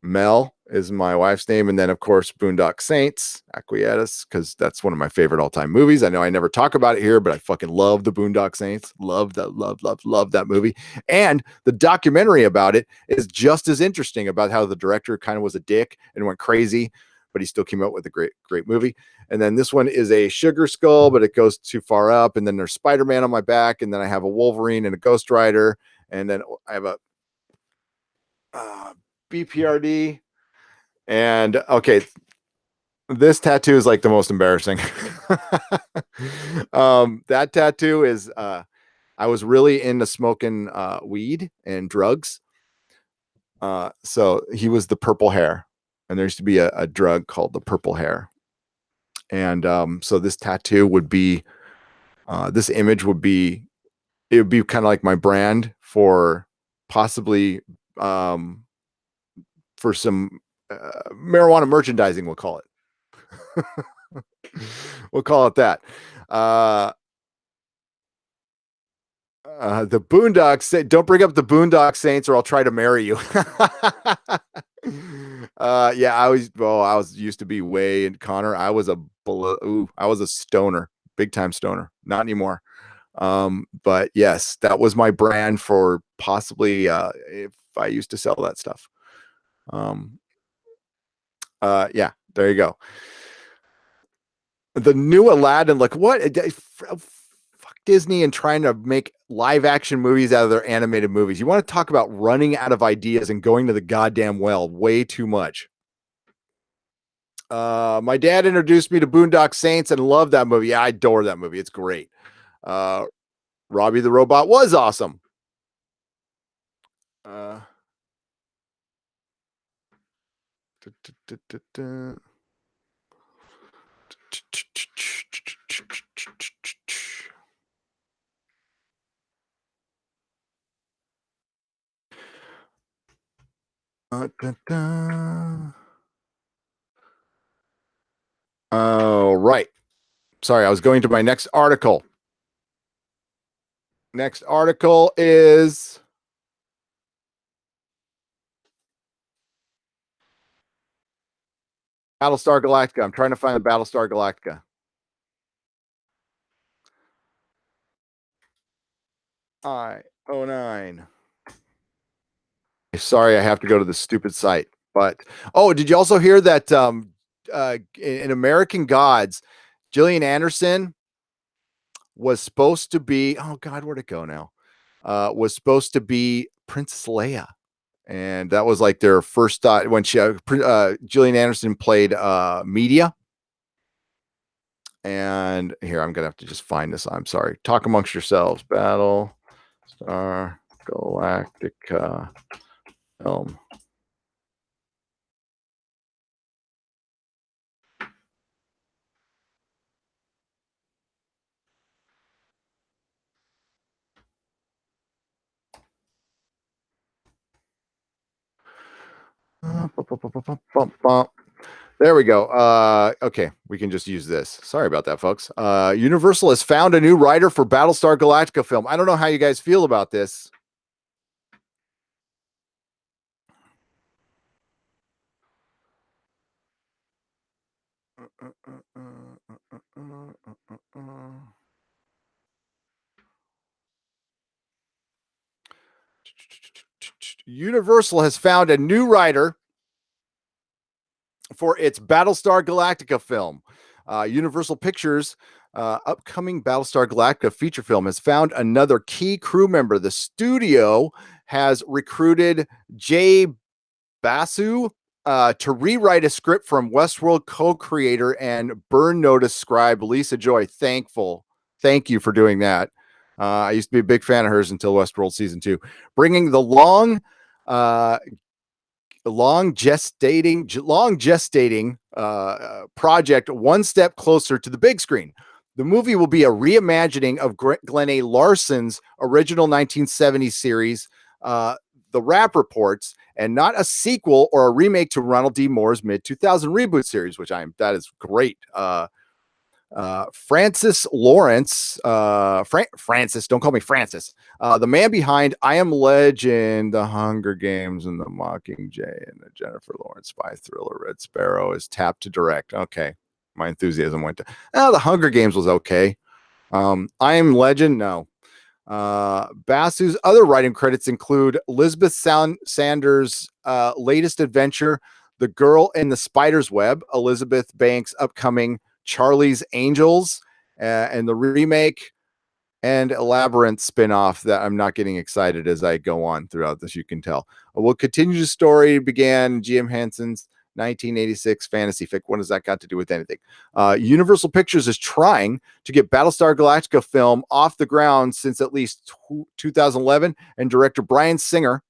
Mel is my wife's name, and then of course Boondock Saints, Acquietus, because that's one of my favorite all-time movies. I know I never talk about it here, but I fucking love the Boondock Saints. Love that movie. And the documentary about it is just as interesting, about how the director kind of was a dick and went crazy, but he still came out with a great movie. And then this one is a sugar skull, but it goes too far up. And then there's Spider-Man on my back, and then I have a Wolverine and a Ghost Rider, and then I have a BPRD. And okay, this tattoo is like the most embarrassing. That tattoo is I was really into smoking weed and drugs. So he was the purple hair, and there used to be a drug called the purple hair. And so this tattoo would be this image would be, it would be kind of like my brand for possibly for some marijuana merchandising, we'll call it. We'll call it that. The Boondocks, don't bring up the Boondock Saints or I'll try to marry you. Yeah, I was used to be way in Connor. I was a stoner, big time stoner. Not anymore. But yes, that was my brand for possibly if I used to sell that stuff. Yeah, there you go. The new Aladdin, like what? Fuck Disney and trying to make live action movies out of their animated movies. You want to talk about running out of ideas and going to the goddamn well way too much. My dad introduced me to Boondock Saints and loved that movie. Yeah, I adore that movie. It's great. Uh, Robbie the Robot was awesome. Uh, Oh, right. Sorry, I was going to my next article. Next article is Battlestar Galactica. I'm trying to find the Battlestar Galactica. I-09. Sorry, I have to go to the stupid site. But did you also hear that in American Gods, Gillian Anderson was supposed to be, oh God, where'd it go now? Was supposed to be Princess Leia. And that was like their first thought when Gillian Anderson played Media. And here, I'm gonna have to just find this. I'm sorry. Talk amongst yourselves. Battlestar Galactica film. There we go. Okay, we can just use this. Sorry about that, folks. Universal has found a new writer for Battlestar Galactica film. I don't know how you guys feel about this. Universal has found a new writer for its Battlestar Galactica film. Universal Pictures' upcoming Battlestar Galactica feature film has found another key crew member. The studio has recruited Jay Basu to rewrite a script from Westworld co-creator and Burn Notice scribe Lisa Joy. Thank you for doing that. I used to be a big fan of hers until Westworld season 2, bringing the long gestating project one step closer to the big screen. The movie will be a reimagining of Glenn A. Larson's original 1970s series, The Rap Reports, and not a sequel or a remake to Ronald D. Moore's mid-2000 reboot series, that is great. Francis Lawrence, Francis, don't call me Francis. The man behind I Am Legend, The Hunger Games, and The Mockingjay, and the Jennifer Lawrence spy thriller Red Sparrow is tapped to direct. Okay, my enthusiasm went to. The Hunger Games was okay. I Am Legend, no. Basu's other writing credits include Elizabeth Sanders' latest adventure, The Girl in the Spider's Web, Elizabeth Banks' upcoming Charlie's Angels, and the remake and a Labyrinth spinoff that I'm not getting excited as I go on throughout this, you can tell. We'll continue the story began Jim Henson's 1986 fantasy fic. What does that got to do with anything? Universal Pictures is trying to get Battlestar Galactica film off the ground since at least 2011, and director Bryan Singer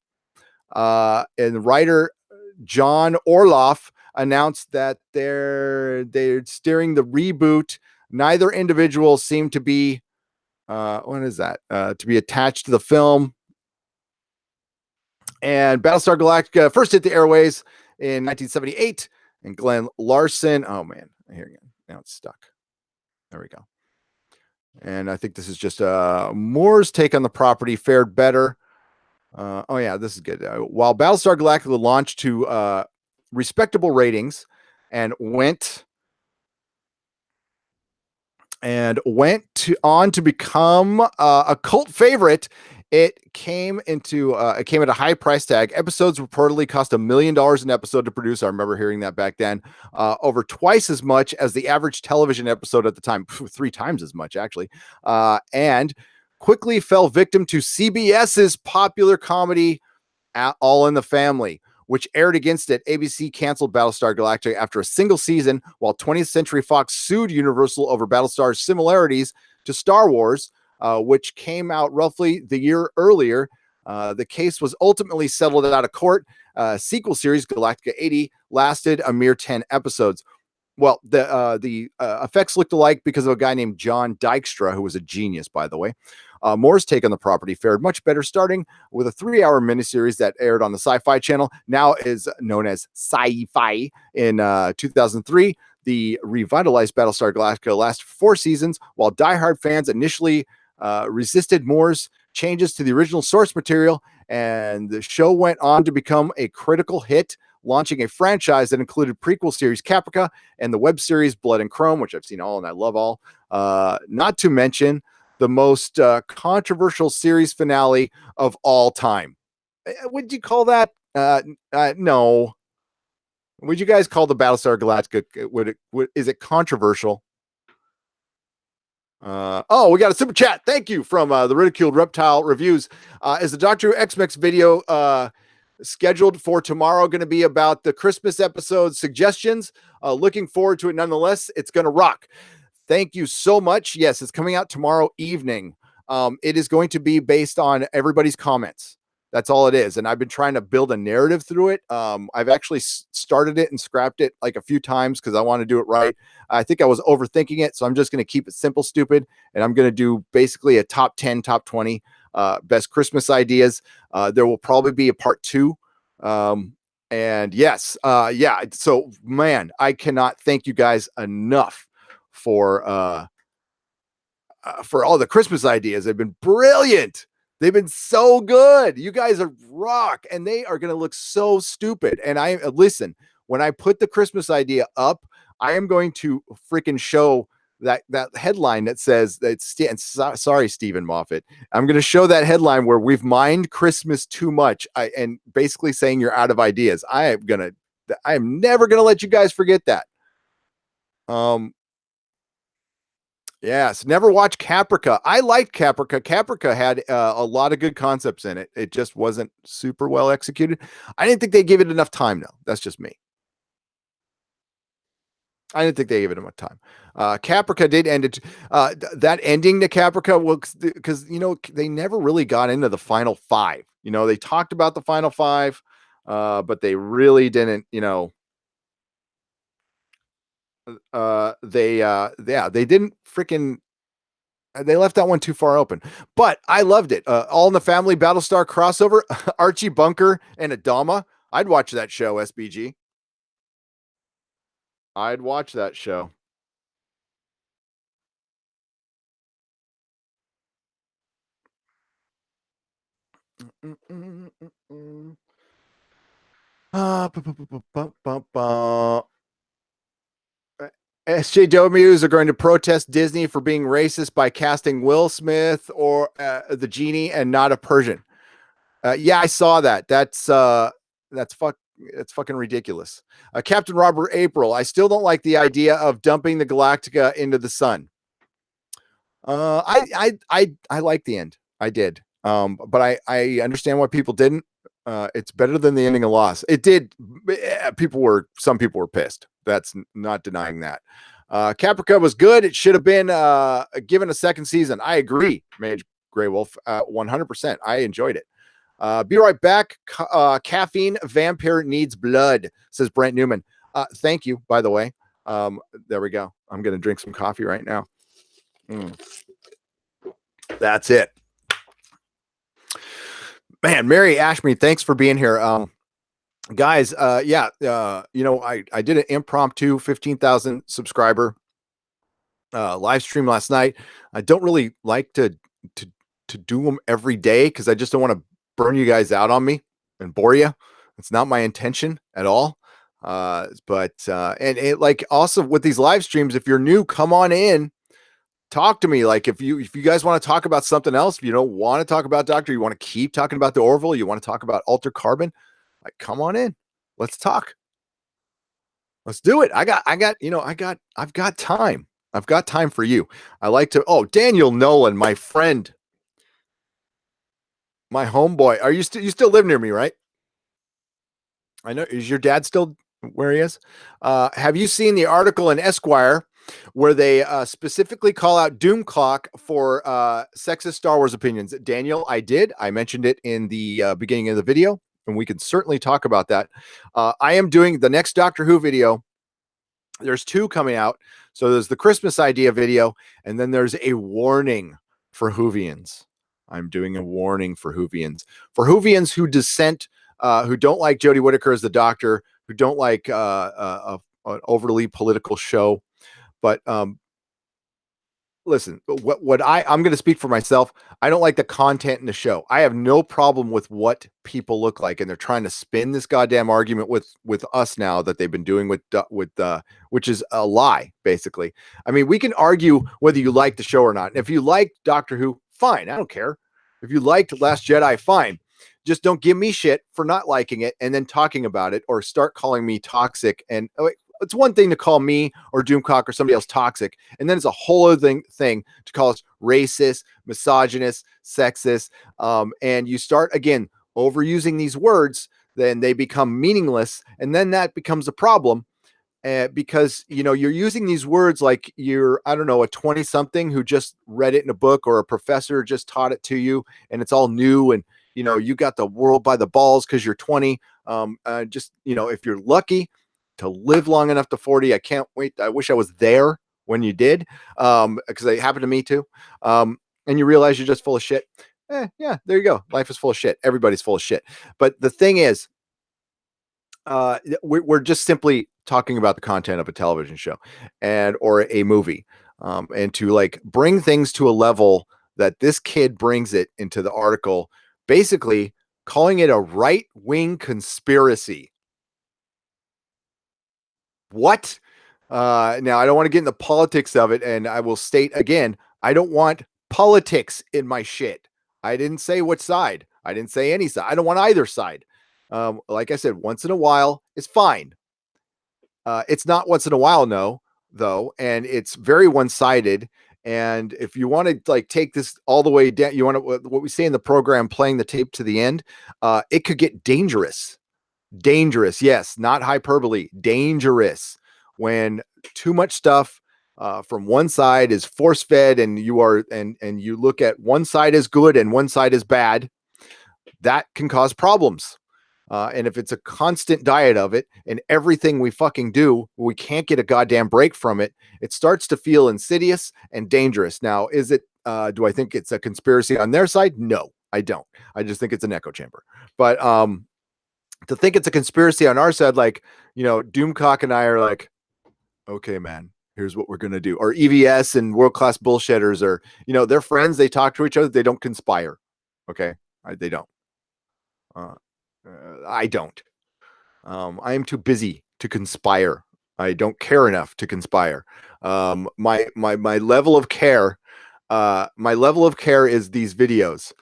and writer John Orloff announced that they're steering the reboot. Neither individual seemed to be to be attached to the film. And Battlestar Galactica first hit the airways in 1978, and Glenn Larson. Oh man, here again. Now it's stuck. There we go. And I think this is just Moore's take on the property fared better. Oh yeah, this is good. While Battlestar Galactica launched to respectable ratings and went on to become a cult favorite It came at a high price tag. Episodes reportedly cost $1 million an episode to produce. I remember hearing that back then. Over twice as much as the average television episode at the time, 3 times as much actually. And quickly fell victim to CBS's popular comedy All in the Family, which aired against it. ABC canceled Battlestar Galactica after a single season, while 20th Century Fox sued Universal over Battlestar's similarities to Star Wars, which came out roughly the year earlier. The case was ultimately settled out of court. Sequel series Galactica 80 lasted a mere 10 episodes. Well, the effects looked alike because of a guy named John Dykstra, who was a genius, by the way. Moore's take on the property fared much better, starting with a 3-hour miniseries that aired on the Sci-Fi Channel, now is known as Sci-Fi, in 2003. The revitalized Battlestar Galactica lasted 4 seasons, while diehard fans initially resisted Moore's changes to the original source material, and the show went on to become a critical hit, launching a franchise that included prequel series Caprica and the web series Blood and Chrome, which I've seen all and I love all. Not to mention the most controversial series finale of all time. Would you call that? No. Would you guys call the Battlestar Galactica? Is it controversial? Oh, we got a super chat. Thank you from the Ridiculed Reptile Reviews. Is the Doctor Who X-Mex video scheduled for tomorrow going to be about the Christmas episode suggestions? Looking forward to it nonetheless. It's going to rock. Thank you so much. Yes, it's coming out tomorrow evening. It is going to be based on everybody's comments. That's all it is. And I've been trying to build a narrative through it. I've actually started it and scrapped it like a few times because I want to do it right. I think I was overthinking it. So I'm just going to keep it simple, stupid. And I'm going to do basically a top 10, top 20 best Christmas ideas. There will probably be a part 2. And yes, yeah. So man, I cannot thank you guys enough for all the Christmas ideas. They've been brilliant. They've been so good. You guys are rock, and they are going to look so stupid. And listen, when I put the Christmas idea up, I am going to freaking show that headline that says that sorry, Stephen Moffat. I'm going to show that headline where we've mined Christmas too much, and basically saying you're out of ideas. I am never going to let you guys forget that. Yes, never watched Caprica. I liked Caprica. Caprica had a lot of good concepts in it. It just wasn't super well executed. I didn't think they gave it enough time, though. That's just me. I didn't think they gave it enough time. Caprica did end it. That ending to Caprica, well, because they never really got into the final 5. They talked about the final 5, but they really didn't. They didn't freaking. They left that one too far open, but I loved it. All in the Family Battlestar crossover, Archie Bunker and Adama. I'd watch that show, SBG. I'd watch that show. SJWs are going to protest Disney for being racist by casting Will Smith or the genie and not a Persian. Yeah, I saw that. That's fucking ridiculous. Captain Robert April. I still don't like the idea of dumping the Galactica into the sun. I like the end. I did. But I understand why people didn't. It's better than the ending of Lost. It did. Some people were pissed. That's not denying that. Caprica was good. It should have been given a second season. I agree, Mage Grey Wolf. 100%. I enjoyed it. Be right back. Caffeine vampire needs blood, says Brent Newman. Thank you, by the way. There we go. I'm going to drink some coffee right now. That's it. Man, Mary Ashme, thanks for being here. Guys, I did an impromptu 15,000 subscriber live stream last night. I don't really like to do them every day because I just don't want to burn you guys out on me and bore you. It's not my intention at all. But also with these live streams, if you're new, come on in. talk to me. Like if you guys want to talk about something else, if you don't want to talk about Doctor, you want to keep talking about the Orville, you want to talk about Alter Carbon, like come on in. Let's talk. Let's do it. I've got time. I've got time for you. I like to, oh, Daniel Nolan, my friend, my homeboy. Are you still live near me, right? I know. Is your dad still where he is? Have you seen the article in Esquire where they specifically call out Doomcock for sexist Star Wars opinions? Daniel, I did. I mentioned it in the beginning of the video, and we can certainly talk about that. I am doing the next Doctor Who video. There's two coming out. So there's the Christmas idea video, and then there's a warning for Whovians. I'm doing a warning for Whovians. For Whovians who dissent, who don't like Jodie Whittaker as the Doctor, who don't like an overly political show. But listen, I'm going to speak for myself. I don't like the content in the show. I have no problem with what people look like, and they're trying to spin this goddamn argument with us now that they've been doing with which is a lie, basically. I mean, we can argue whether you like the show or not. And if you like Doctor Who, fine. I don't care. If you liked Last Jedi, fine. Just don't give me shit for not liking it and then talking about it, or start calling me toxic. And it's one thing to call me or Doomcock or somebody else toxic, and then it's a whole other thing to call us racist, misogynist, sexist. And you start again overusing these words, then they become meaningless, and then that becomes a problem. Because you're using these words like you're, I don't know, a 20-something who just read it in a book, or a professor just taught it to you, and it's all new, and you got the world by the balls because you're 20. If you're lucky to live long enough to 40, I can't wait. I wish I was there when you did, because it happened to me too. And you realize you're just full of shit. Yeah, there you go. Life is full of shit. Everybody's full of shit. But the thing is, we're just simply talking about the content of a television show or a movie, and to like bring things to a level that this kid brings it into the article, basically calling it a right-wing conspiracy. What? Now, I don't want to get in the politics of it, and I will state again, I don't want politics in my shit. I didn't say which side. I didn't say any side. I don't want either side. Like I said, once in a while is fine. It's not once in a while, no, though, and it's very one-sided. And if you want to like take this all the way down, you want to what we say in the program, playing the tape to the end. It could get dangerous. Dangerous, yes, not hyperbole. Dangerous when too much stuff from one side is force-fed, and you look at one side as good and one side as bad. That can cause problems. And if it's a constant diet of it, and everything we fucking do, we can't get a goddamn break from it, it starts to feel insidious and dangerous. Now, is it, do I think it's a conspiracy on their side? No, I don't. I just think it's an echo chamber. But to think it's a conspiracy on our side, like, Doomcock and I are like, okay, man, here's what we're going to do. Or EVS and world-class bullshitters, or, they're friends. They talk to each other. They don't conspire. Okay. They don't. I don't. I am too busy to conspire. I don't care enough to conspire. My level of care, is these videos.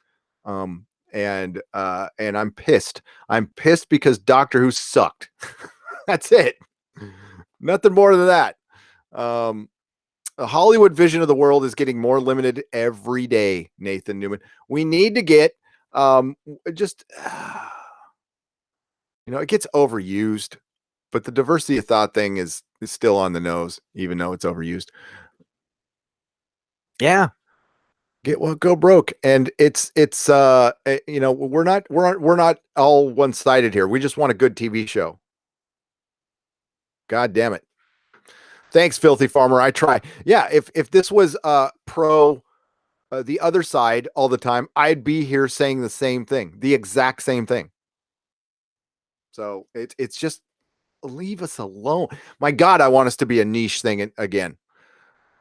And I'm pissed. I'm pissed because Doctor Who sucked. That's it. Nothing more than that. The Hollywood vision of the world is getting more limited every day, Nathan Newman. We need to get it gets overused, but the diversity of thought thing is still on the nose, even though it's overused. Yeah. Go broke. And it's we're not all one-sided here. We just want a good TV show. God damn it. Thanks, Filthy Farmer. I try. Yeah, if this was pro the other side all the time, I'd be here saying the same thing, the exact same thing. So it's just, leave us alone. My God, I want us to be a niche thing again.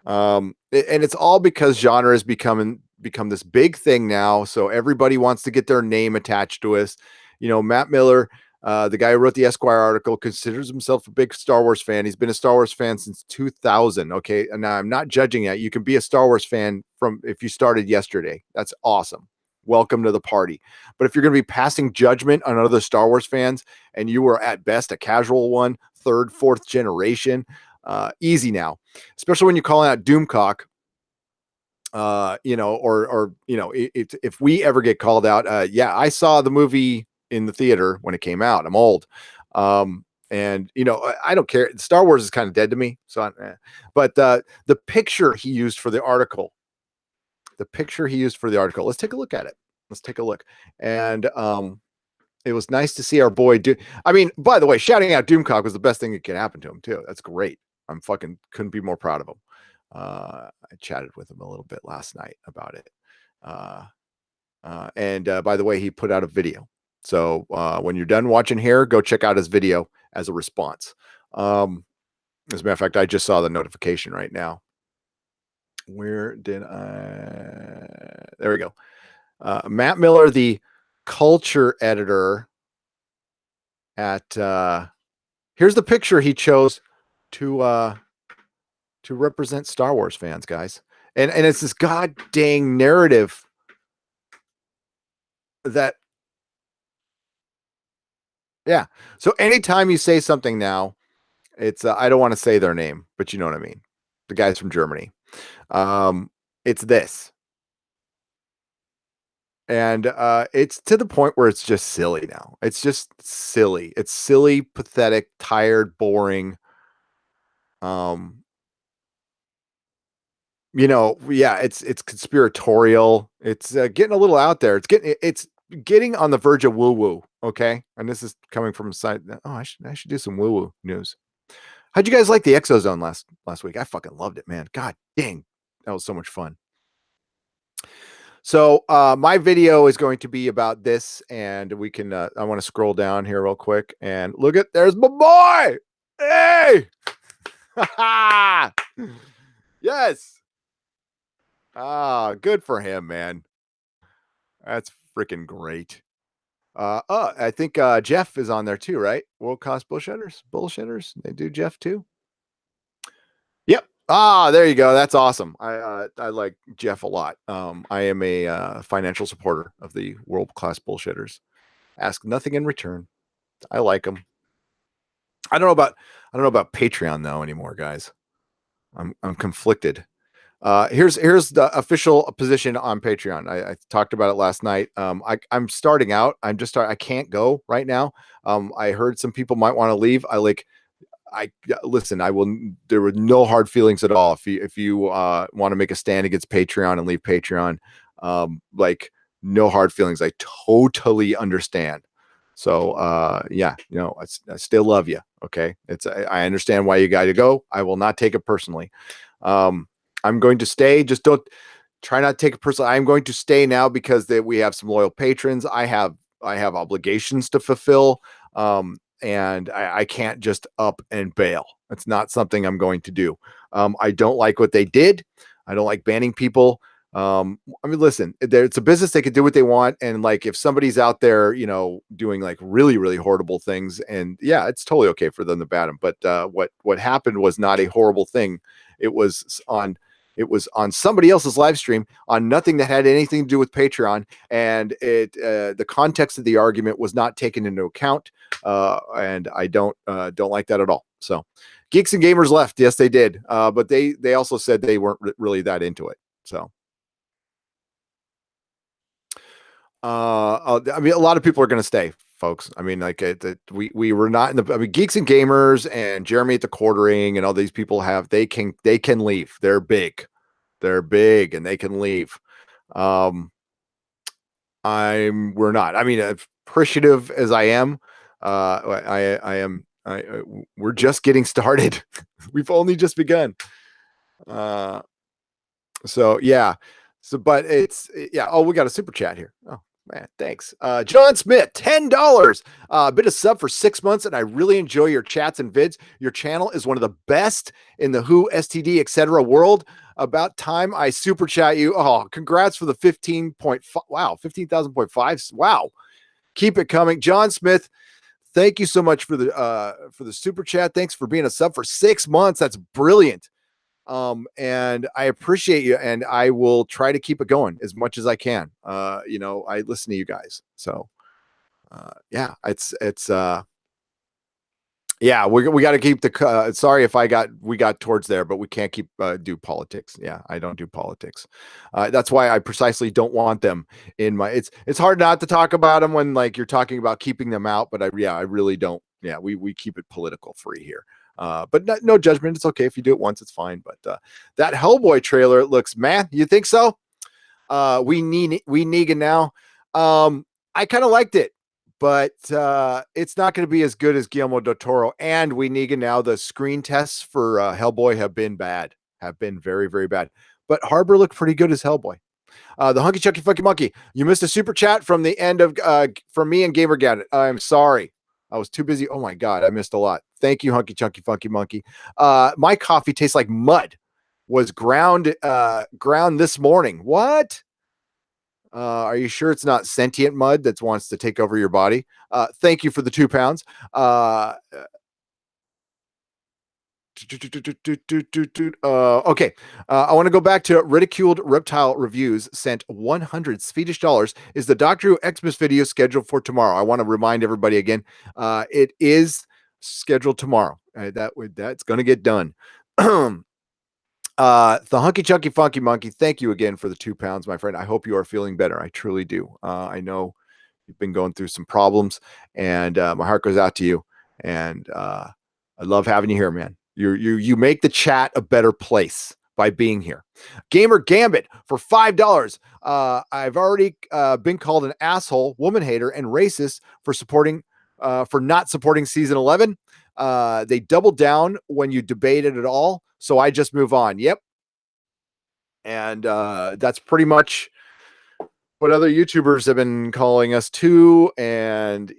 And it's all because genre has become this big thing now. So everybody wants to get their name attached to us. Matt Miller, The guy who wrote the Esquire article considers himself a big Star Wars fan. He's been a Star Wars fan since 2000. Okay, and now I'm not judging that. You can be a Star Wars fan from if you started yesterday. That's awesome. Welcome to the party. But if you're going to be passing judgment on other Star Wars fans, and you were at best a casual one, third, fourth generation, easy now. Especially when you're calling out Doomcock. If we ever get called out, yeah, I saw the movie in the theater when it came out. I'm old. And I don't care. Star Wars is kind of dead to me. But the picture he used for the article, let's take a look at it. And it was nice to see our boy by the way, shouting out Doomcock was the best thing that could happen to him too. That's great. I'm fucking couldn't be more proud of him. I chatted with him a little bit last night about it. And by the way, he put out a video. So when you're done watching here, go check out his video as a response. As a matter of fact, I just saw the notification right now. Where did there we go. Matt Miller, the culture editor at here's the picture he chose to represent Star Wars fans, guys. And it's this god dang narrative that, yeah. So anytime you say something now, it's I don't want to say their name, but you know what I mean. The guys from Germany. It's this. And it's to the point where it's just silly now. It's just silly. It's silly, pathetic, tired, boring. Yeah, it's conspiratorial. It's getting a little out there. It's getting on the verge of woo woo. Okay, and this is coming from a side. Oh, I should do some woo woo news. How'd you guys like the Exozone last week? I fucking loved it, man. God dang, that was so much fun. So my video is going to be about this, and we can. I want to scroll down here real quick and look at. There's my boy. Hey, yes. Good for him, man. That's freaking great. I think Jeff is on there too, right? World Class Bullshitters. They do Jeff too. Yep. There you go. That's awesome. I like Jeff a lot. I am a financial supporter of the World Class Bullshitters. Ask nothing in return. I like them. I don't know about Patreon though anymore, guys. I'm conflicted. Here's the official position on Patreon. I talked about it last night. I'm starting out. I can't go right now. I heard some people might want to leave. Listen, there were no hard feelings at all. If you want to make a stand against Patreon and leave Patreon, no hard feelings. I totally understand. So, yeah, I still love you. Okay. I understand why you got to go. I will not take it personally. I'm going to stay. Just don't try not to take it personally. I'm going to stay now because we have some loyal patrons. I have obligations to fulfill. And I can't just up and bail. It's not something I'm going to do. I don't like what they did. I don't like banning people. Listen, it's a business. They can do what they want. And if somebody's out there, doing really, really horrible things, and yeah, it's totally okay for them to ban them. But what happened was not a horrible thing. It was on somebody else's live stream on nothing that had anything to do with Patreon. And the context of the argument was not taken into account. And I don't like that at all. So Geeks and Gamers left. Yes, they did. But they also said they weren't really that into it. So, a lot of people are going to stay, folks. We were not in the, Geeks and Gamers and Jeremy at the Quartering and all these people they can leave. They're big and they can leave. We're not, appreciative as I am. We're just getting started. We've only just begun. So yeah. But oh, we got a super chat here. Oh, man, thanks. John Smith, $10. Been a sub for 6 months, and I really enjoy your chats and vids. Your channel is one of the best in the Who, STD, etc. world. About time I super chat you. Oh, congrats for the 15,000.5. Wow. Keep it coming. John Smith, thank you so much for the super chat. Thanks for being a sub for 6 months. That's brilliant. And I appreciate you, and I will try to keep it going as much as I can. I listen to you guys. So yeah, yeah, we got to keep the. Sorry if we got towards there, but we can't keep do politics. Yeah, I don't do politics. That's why I precisely don't want them in my. It's hard not to talk about them when like you're talking about keeping them out, but I really don't. Yeah, we keep it political free here. But no judgment. It's okay if you do it once. It's fine. But that Hellboy trailer looks, man. You think so? We Negan now. I kind of liked it, but it's not going to be as good as Guillermo del Toro. And we Negan now. The screen tests for Hellboy have been bad, have been very, very bad. But Harbor looked pretty good as Hellboy. The Hunky Chunky Funky Monkey. You missed a super chat from the end of from me and Gamer Gadget. I'm sorry. I was too busy. Oh my God, I missed a lot. Thank you, Hunky Chunky Funky Monkey. My coffee tastes like mud. Was ground this morning. What? Are you sure it's not sentient mud that wants to take over your body? Thank you for the £2. Okay. I want to go back to Ridiculed Reptile Reviews sent 100 Swedish dollars. Is the Doctor Who Xmas video scheduled for tomorrow? I want to remind everybody again. It is scheduled tomorrow. That's going to get done. The Hunky Chunky Funky Monkey, thank you again for the £2, my friend. I hope you are feeling better. I truly do. I know you've been going through some problems, and my heart goes out to you. And I love having you here, man. You make the chat a better place by being here. Gamer Gambit for $5. I've already been called an asshole, woman hater, and racist for not supporting season 11. They doubled down when you debated it all, so I just move on. Yep. And that's pretty much what other YouTubers have been calling us too. And,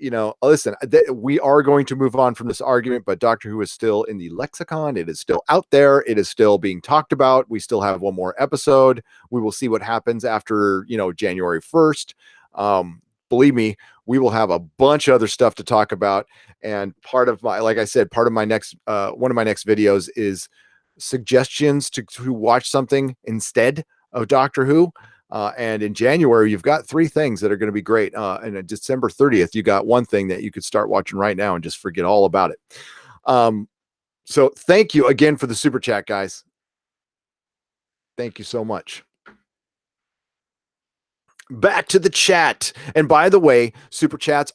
listen, we are going to move on from this argument, but Doctor Who is still in the lexicon. It is still out there. It is still being talked about. We still have one more episode. We will see what happens after, January 1st. Believe me, we will have a bunch of other stuff to talk about. And part of my next, one of my next videos is suggestions to watch something instead of Doctor Who. And in January, you've got 3 things that are going to be great. And on December 30th, you got one thing that you could start watching right now and just forget all about it. So thank you again for the super chat, guys. Thank you so much. Back to the chat. And by the way, super chats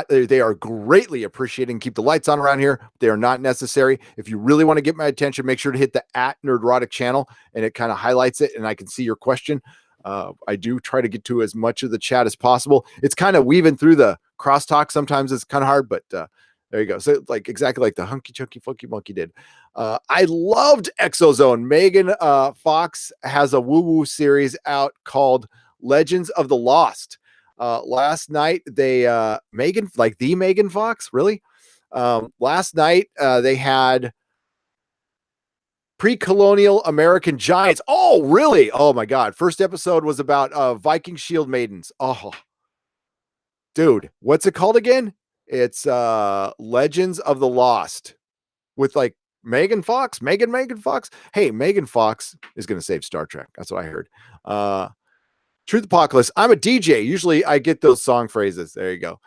they are greatly appreciated. Keep the lights on around here. They are not necessary. If you really want to get my attention, make sure to hit the @Nerdrotic channel, and it kind of highlights it, and I can see your question. I do try to get to as much of the chat as possible. It's kind of weaving through the crosstalk. Sometimes it's kind of hard, but there you go. So exactly like the Hunky Chunky Funky Monkey did. I loved Exozone. Megan Fox has a woo-woo series out called Legends of the Lost. Last night the Megan Fox, really? Last night they had pre-colonial American giants. Oh, really? Oh my God. First episode was about Viking shield maidens. Oh, dude, what's it called again? It's Legends of the Lost with Megan Fox. Hey, Megan Fox is going to save Star Trek. That's what I heard. Truth Apocalypse. I'm a DJ. Usually I get those song phrases. There you go.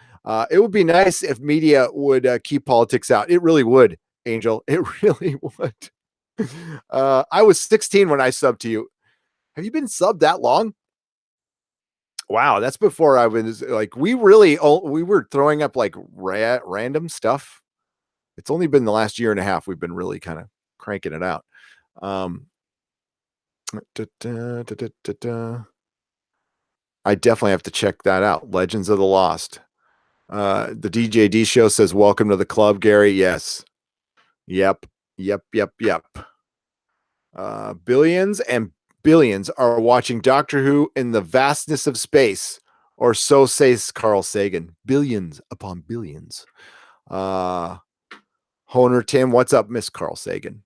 It would be nice if media would keep politics out. It really would, Angel. It really would. I was 16 when I subbed to you. Have you been subbed that long? Wow, that's before I was we were throwing up random stuff. It's only been the last year and a half we've been really kind of cranking it out. I definitely have to check that out. Legends of the Lost. The DJD show says, "Welcome to the club, Gary." Yes. Yep. Billions and billions are watching Doctor Who in the vastness of space, or so says Carl Sagan. Billions upon billions. Honer Tim, what's up, Miss Carl Sagan?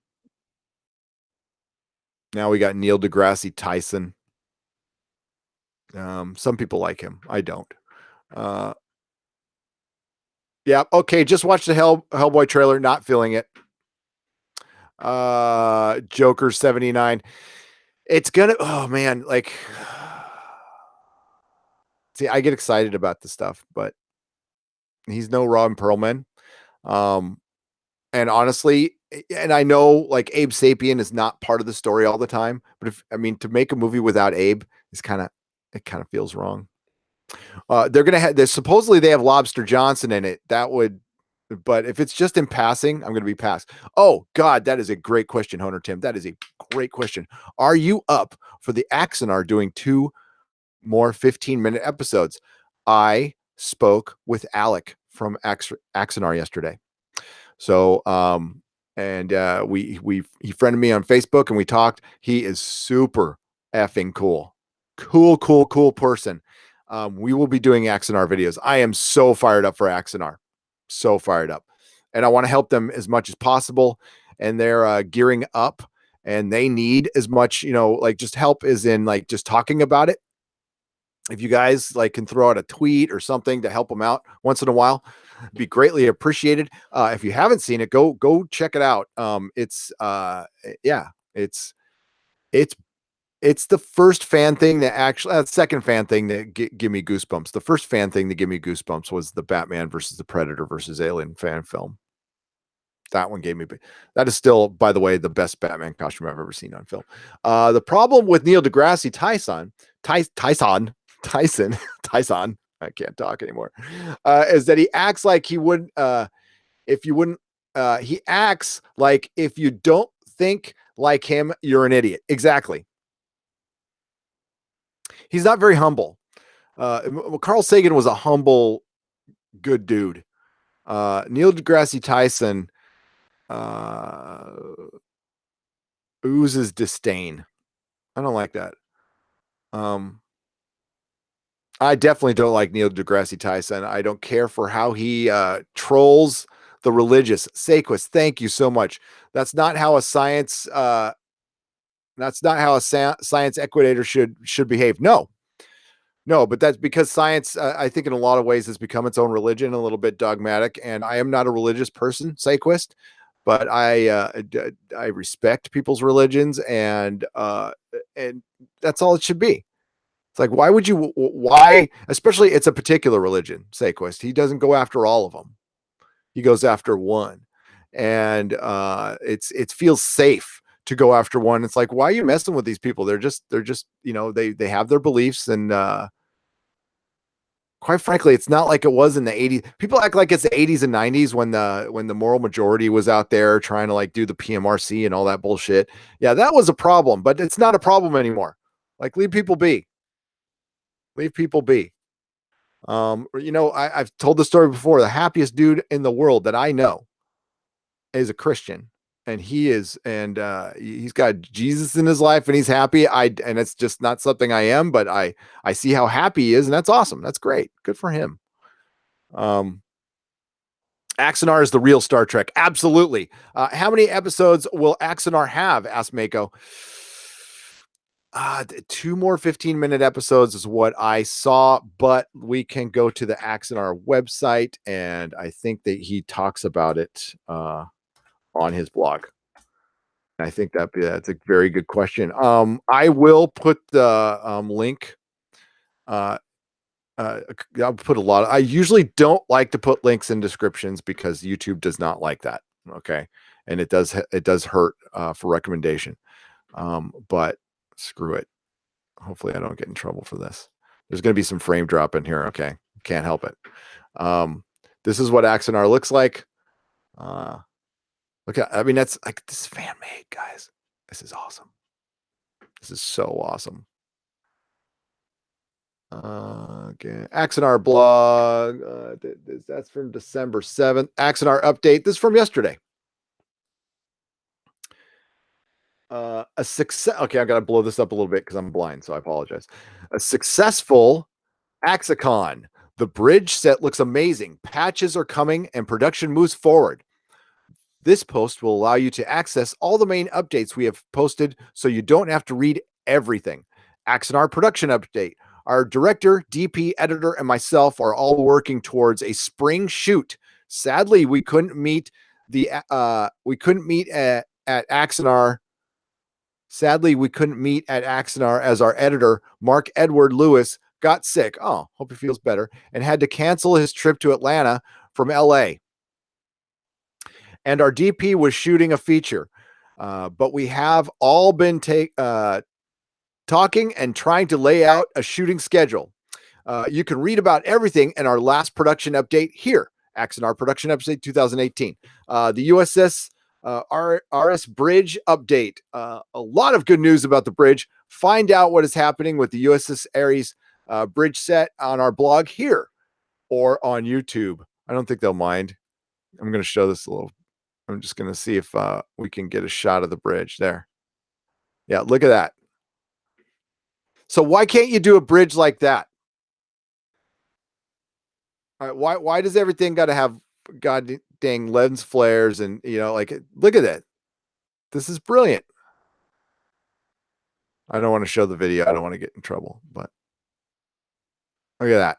Now we got Neil deGrasse Tyson. Some people like him. I don't. Yeah. Okay. Just watch the Hellboy trailer. Not feeling it. Joker 79. It's gonna. Oh man. Like, see, I get excited about this stuff, but he's no Ron Perlman. Um, and honestly, and I know like Abe Sapien is not part of the story all the time, but if I mean to make a movie without Abe is it kind of feels wrong. They're gonna have this. Supposedly they have Lobster Johnson in it. That would, but if it's just in passing, I'm gonna be passed. Oh God, that is a great question, Hunter Tim. That is a great question. Are you up for the Axonar doing 2 more 15-minute episodes? I spoke with Alec from Axonar yesterday. So, and he friended me on Facebook and we talked. He is super effing cool. Cool person. We will be doing Axonar videos. I am so fired up for Axonar. So fired up. And I want to help them as much as possible. And they're gearing up and they need as much, like just help as in like just talking about it. If you guys like can throw out a tweet or something to help them out once in a while, be greatly appreciated. If you haven't seen it, go check it out. Yeah, it's the first fan thing that actually second fan thing that give me goosebumps. The first fan thing that gave me goosebumps was the Batman versus the Predator versus Alien fan film. That one gave me. That is still, by the way, the best Batman costume I've ever seen on film. The problem with Neil deGrasse Tyson, I can't talk anymore, is that he acts like he wouldn't, if you wouldn't, he acts like if you don't think like him, you're an idiot. Exactly. He's not very humble. Carl Sagan was a humble, good dude. Neil deGrasse Tyson oozes disdain. I don't like that. I definitely don't like Neil deGrasse Tyson. I don't care for how he trolls the religious. Saquist, thank you so much. That's not how a science science equitator should behave. No, but that's because science, I think in a lot of ways has become its own religion, a little bit dogmatic. And I am not a religious person, Saquist, but I respect people's religions and that's all it should be. It's like, why, especially it's a particular religion, Saquist. He doesn't go after all of them. He goes after one. And it feels safe to go after one. It's like, why are you messing with these people? They're just, they have their beliefs. And quite frankly, it's not like it was in the 80s. People act like it's the 80s and 90s when the moral majority was out there trying to like do the PMRC and all that bullshit. Yeah, that was a problem, but it's not a problem anymore. Like, leave people be. Leave people be. I've told the story before. The happiest dude in the world that I know is a Christian, and he's got Jesus in his life, and he's happy. And it's just not something I am, but I see how happy he is, and that's awesome. That's great. Good for him. Axonar is the real Star Trek. Absolutely. How many episodes will Axonar have? Asked Mako. 2 more 15-minute episodes is what I saw, but we can go to the Axonar website, and I think that he talks about it on his blog. I think that's a very good question. I will put the link. I'll put I usually don't like to put links in descriptions because YouTube does not like that. Okay, and it does hurt for recommendation. But screw it. Hopefully I don't get in trouble for this. There's going to be some frame drop in here. Okay. Can't help it. This is what Axonar looks like. Look at, I mean, that's like, this is fan made, guys. This is awesome. This is so awesome. Okay. Axonar blog. That's from December 7th. Axonar update. This is from yesterday. A success. Okay, I got to blow this up a little bit because I'm blind, so I apologize. A successful Axicon. The bridge set looks amazing. Patches are coming and production moves forward. This post will allow you to access all the main updates we have posted so you don't have to read everything. Axonar production update. Our director, DP, editor, and myself are all working towards a spring shoot Sadly, we couldn't meet at Axanar. Sadly, we couldn't meet at Axanar as our editor, Mark Edward Lewis, got sick. Oh, hope he feels better, and had to cancel his trip to Atlanta from LA. And our DP was shooting a feature. But we have all been talking and trying to lay out a shooting schedule. You can read about everything in our last production update here, Axanar Production Update 2018. The USS RS Bridge update. A lot of good news about the bridge. Find out what is happening with the USS Ares bridge set on our blog here or on YouTube. I don't think they'll mind. I'm going to show this a little. I'm just going to see if we can get a shot of the bridge there. Yeah, look at that. So why can't you do a bridge like that? All right, why does everything got to have god dang lens flares and, like, look at that. This is brilliant. I don't want to show the video. I don't want to get in trouble, but look at that.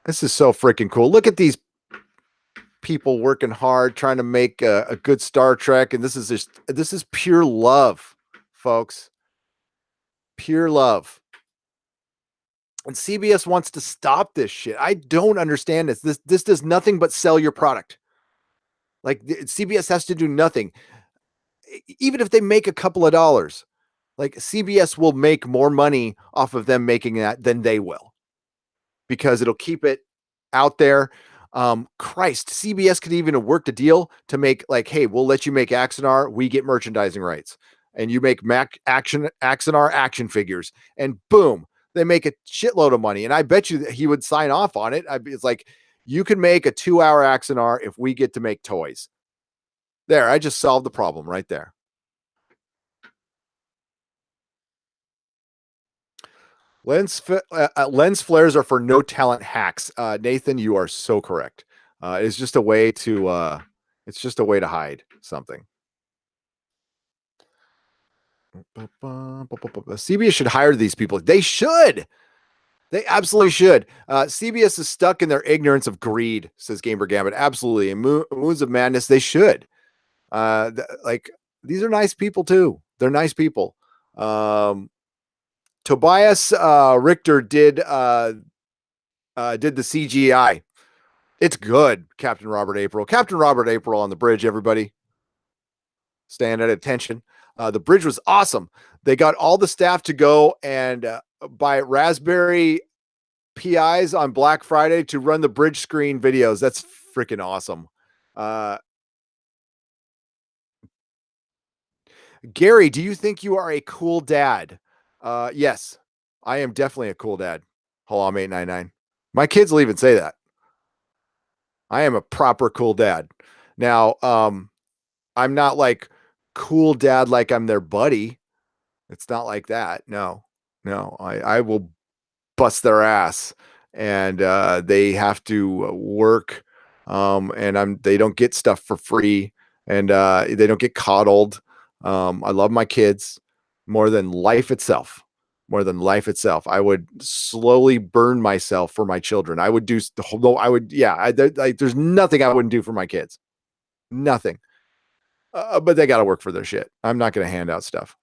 This is so freaking cool. Look at these people working hard, trying to make a good Star Trek. And this is pure love, folks. Pure love. And CBS wants to stop this shit. I don't understand this. This does nothing but sell your product. Like, CBS has to do nothing. Even if they make a couple of dollars, like, CBS will make more money off of them making that than they will, because it'll keep it out there. Christ, CBS could even have worked a deal to make, like, hey, we'll let you make Axanar, we get merchandising rights, and you make Axanar action figures, and boom, they make a shitload of money. And I bet you that he would sign off on it. It's like, you can make a 2-hour Axanar if we get to make toys. There, I just solved the problem right there. Lens flares are for no talent hacks. Nathan, you are so correct. It's just a way to hide something. CBS should hire these people. They should. They absolutely should. CBS is stuck in their ignorance of greed, says Gamer Gambit. Absolutely. In Moons of Madness, they should. Like, these are nice people too. They're nice people. Tobias Richter did the CGI. It's good. Captain Robert April on the bridge, everybody. Stand at attention. The bridge was awesome. They got all the staff to go and buy Raspberry Pis on Black Friday to run the bridge screen videos. That's freaking awesome. Gary, do you think you are a cool dad? Yes, I am definitely a cool dad. Halam 899. My kids will even say that. I am a proper cool dad. Now, I'm not like cool dad like I'm their buddy. It's not like that. No, I will bust their ass, and they have to work, and they don't get stuff for free, and they don't get coddled. I love my kids more than life itself. I would slowly burn myself for my children. I would do there's nothing I wouldn't do for my kids. Nothing. But they got to work for their shit. I'm not going to hand out stuff.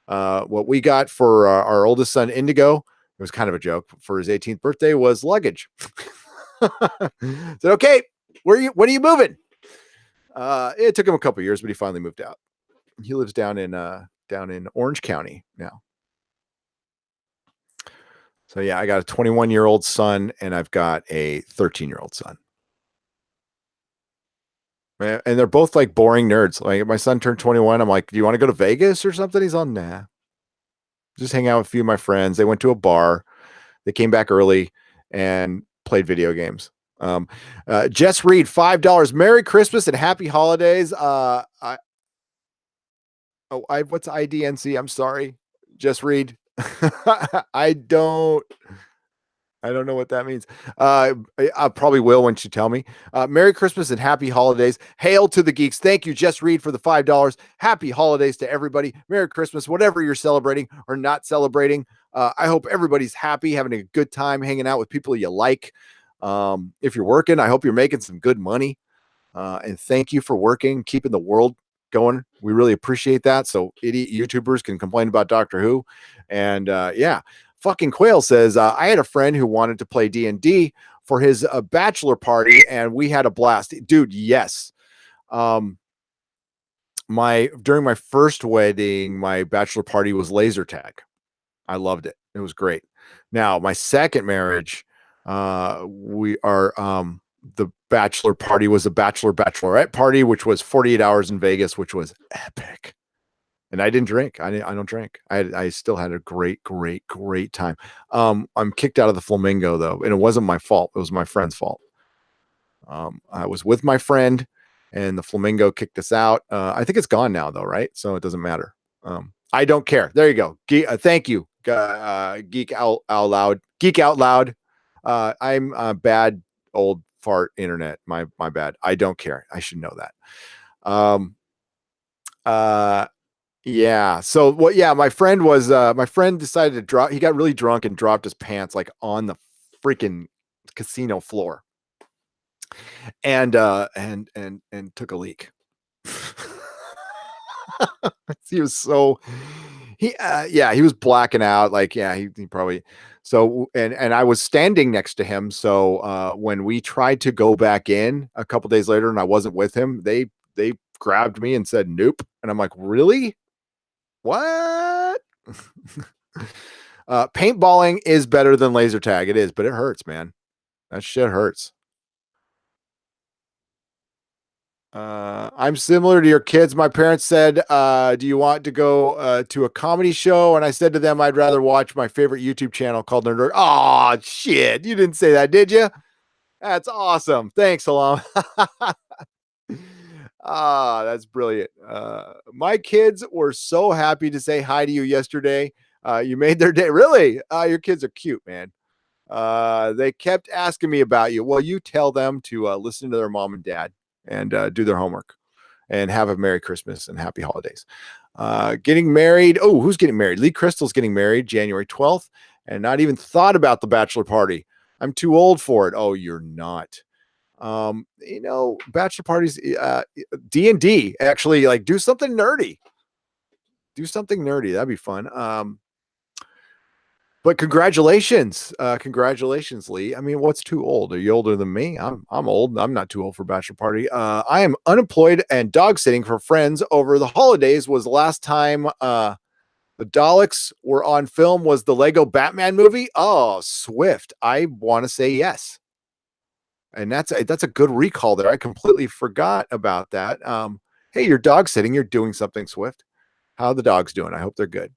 What we got for our oldest son, Indigo, it was kind of a joke, for his 18th birthday, was luggage. Said, okay, when are you moving? It took him a couple years, but he finally moved out. He lives down in Orange County now. So yeah, I got a 21-year-old son, and I've got a 13-year-old son. And they're both like boring nerds. Like, my son turned 21. I'm like, do you want to go to Vegas or something? He's on, nah. Just hang out with a few of my friends. They went to a bar. They came back early and played video games. Jess Reed, $5. Merry Christmas and happy holidays. What's IDNC? I'm sorry, Jess Reed. I don't know what that means. I probably will when you tell me. Merry Christmas and happy holidays. Hail to the geeks. Thank you, Jess Reed, for the $5. Happy holidays to everybody. Merry Christmas, whatever you're celebrating or not celebrating. I hope everybody's happy, having a good time, hanging out with people you like. If you're working, I hope you're making some good money. And thank you for working, keeping the world going. We really appreciate that. So idiot YouTubers can complain about Doctor Who. And yeah, fucking Quail says, I had a friend who wanted to play D&D for his bachelor party, and we had a blast. Dude, yes. During my first wedding, my bachelor party was laser tag. I loved it. It was great. Now, my second marriage, the bachelor party was a bachelorette party, which was 48 hours in Vegas, which was epic. And I didn't drink. I don't drink. I still had a great time. I'm kicked out of the Flamingo though, and it wasn't my fault. It was my friend's fault. I was with my friend, and the Flamingo kicked us out. I think it's gone now though, right? So it doesn't matter. I don't care. There you go. Thank you, Geek Out Loud. Geek Out Loud. I'm a bad old fart internet. My bad. I don't care. I should know that. Yeah. So what? Yeah, my friend decided to drop. He got really drunk and dropped his pants like on the freaking casino floor, and took a leak. He was so he was blacking out, like, yeah, he probably. So and I was standing next to him, so when we tried to go back in a couple days later and I wasn't with him, they grabbed me and said nope, and I'm like, really? What? Paintballing is better than laser tag. It is, but it hurts, man. That shit hurts. I'm similar to your kids. My parents said, do you want to go to a comedy show? And I said to them, I'd rather watch my favorite YouTube channel called Nerdrotic. Oh, shit. You didn't say that, did you? That's awesome. Thanks, Salam. That's brilliant. My kids were so happy to say hi to you yesterday. You made their day. Really? Your kids are cute, man. They kept asking me about you. Well, you tell them to listen to their mom and dad and do their homework and have a Merry Christmas and Happy Holidays. Getting married. Oh, who's getting married? Lee Crystal's getting married January 12th, and not even thought about the bachelor party. I'm too old for it. Oh, you're not. Bachelor parties, D&D, actually, like, do something nerdy. That'd be fun. But congratulations, Lee. I mean, what's too old? Are you older than me? I'm old. I'm not too old for a bachelor party. I am unemployed and dog sitting for friends over the holidays. Was the last time the Daleks were on film was the Lego Batman movie. Oh, Swift. I want to say yes. And that's a good recall there. I completely forgot about that. Hey, you're dog sitting. You're doing something, Swift. How are the dogs doing? I hope they're good.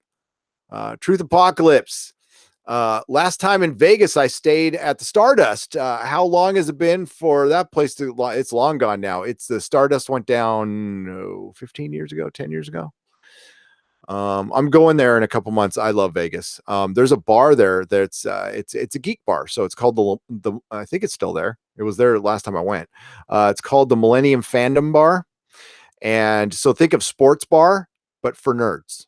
Truth Apocalypse. Last time in Vegas, I stayed at the Stardust. How long has it been for that place to? It's long gone now. It's the Stardust went down 15 years ago, 10 years ago. I'm going there in a couple months. I love Vegas. There's a bar there that's it's a geek bar, so it's called the I think it's still there. It was there last time I went. It's called the Millennium Fandom Bar, and so think of sports bar but for nerds.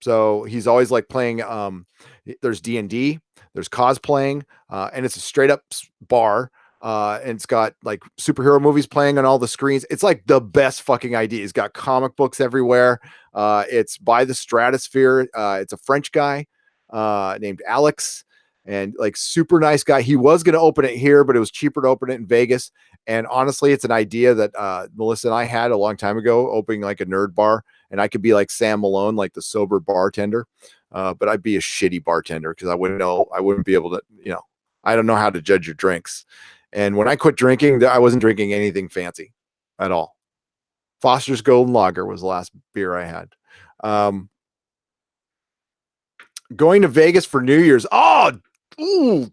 So he's always like playing. There's D&D, there's cosplaying, and it's a straight up bar. And it's got like superhero movies playing on all the screens. It's like the best fucking idea. He's got comic books everywhere. It's by the Stratosphere. It's a French guy named Alex, and like super nice guy. He was going to open it here, but it was cheaper to open it in Vegas. And honestly, it's an idea that Melissa and I had a long time ago, opening like a nerd bar, and I could be like Sam Malone, like the sober bartender. But I'd be a shitty bartender because I wouldn't be able to, I don't know how to judge your drinks. And when I quit drinking, I wasn't drinking anything fancy at all. Foster's Golden Lager was the last beer I had. Going to Vegas for New Year's. Oh,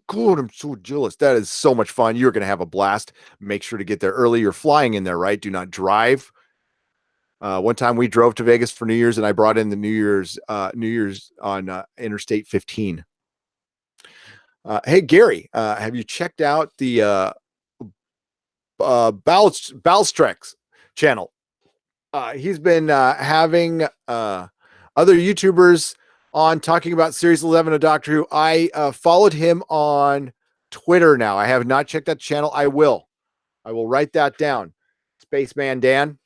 God, I'm so jealous. That is so much fun. You're going to have a blast. Make sure to get there early. You're flying in there, right? Do not drive. One time we drove to Vegas for New Year's, and I brought in the New Year's on Interstate 15. Hey, Gary, have you checked out the Balstrex channel? He's been having other YouTubers on talking about Series 11 of Doctor Who. I followed him on Twitter now. I have not checked that channel. I will write that down. Spaceman Dan.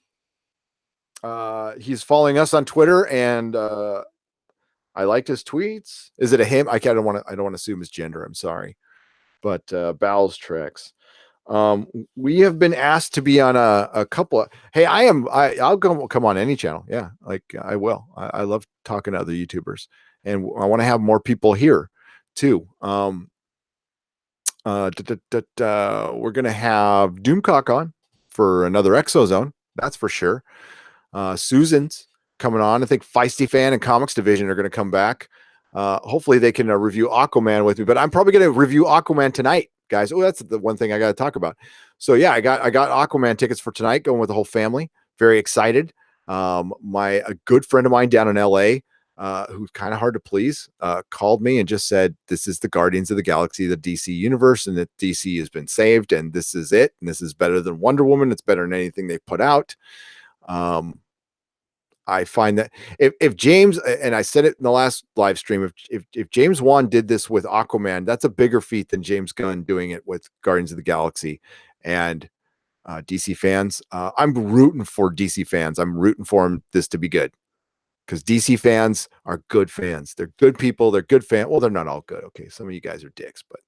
He's following us on Twitter, and I liked his tweets. Is it a him? I don't want to assume his gender. I'm sorry, but Bowles Treks. We have been asked to be on a couple of. Hey, I'll come on any channel. Yeah, like I will. I love talking to other YouTubers, and I want to have more people here too. We're gonna have Doomcock on for another Exozone. That's for sure. Susan's coming on. I think Feisty Fan and Comics Division are going to come back. Hopefully they can review Aquaman with me, but I'm probably going to review Aquaman tonight, guys. Oh, that's the one thing I got to talk about. So yeah, I got Aquaman tickets for tonight, going with the whole family. Very excited. A good friend of mine down in LA, who's kind of hard to please, called me and just said, this is the Guardians of the Galaxy, the DC universe, and that DC has been saved, and this is it. And this is better than Wonder Woman. It's better than anything they put out. I find that if James, and I said it in the last live stream, if James Wan did this with Aquaman, that's a bigger feat than James Gunn doing it with Guardians of the Galaxy. And DC fans, I'm rooting for DC fans. I'm rooting for this to be good, because DC fans are good fans. They're good people. They're good fans. Well, they're not all good. Okay, some of you guys are dicks, but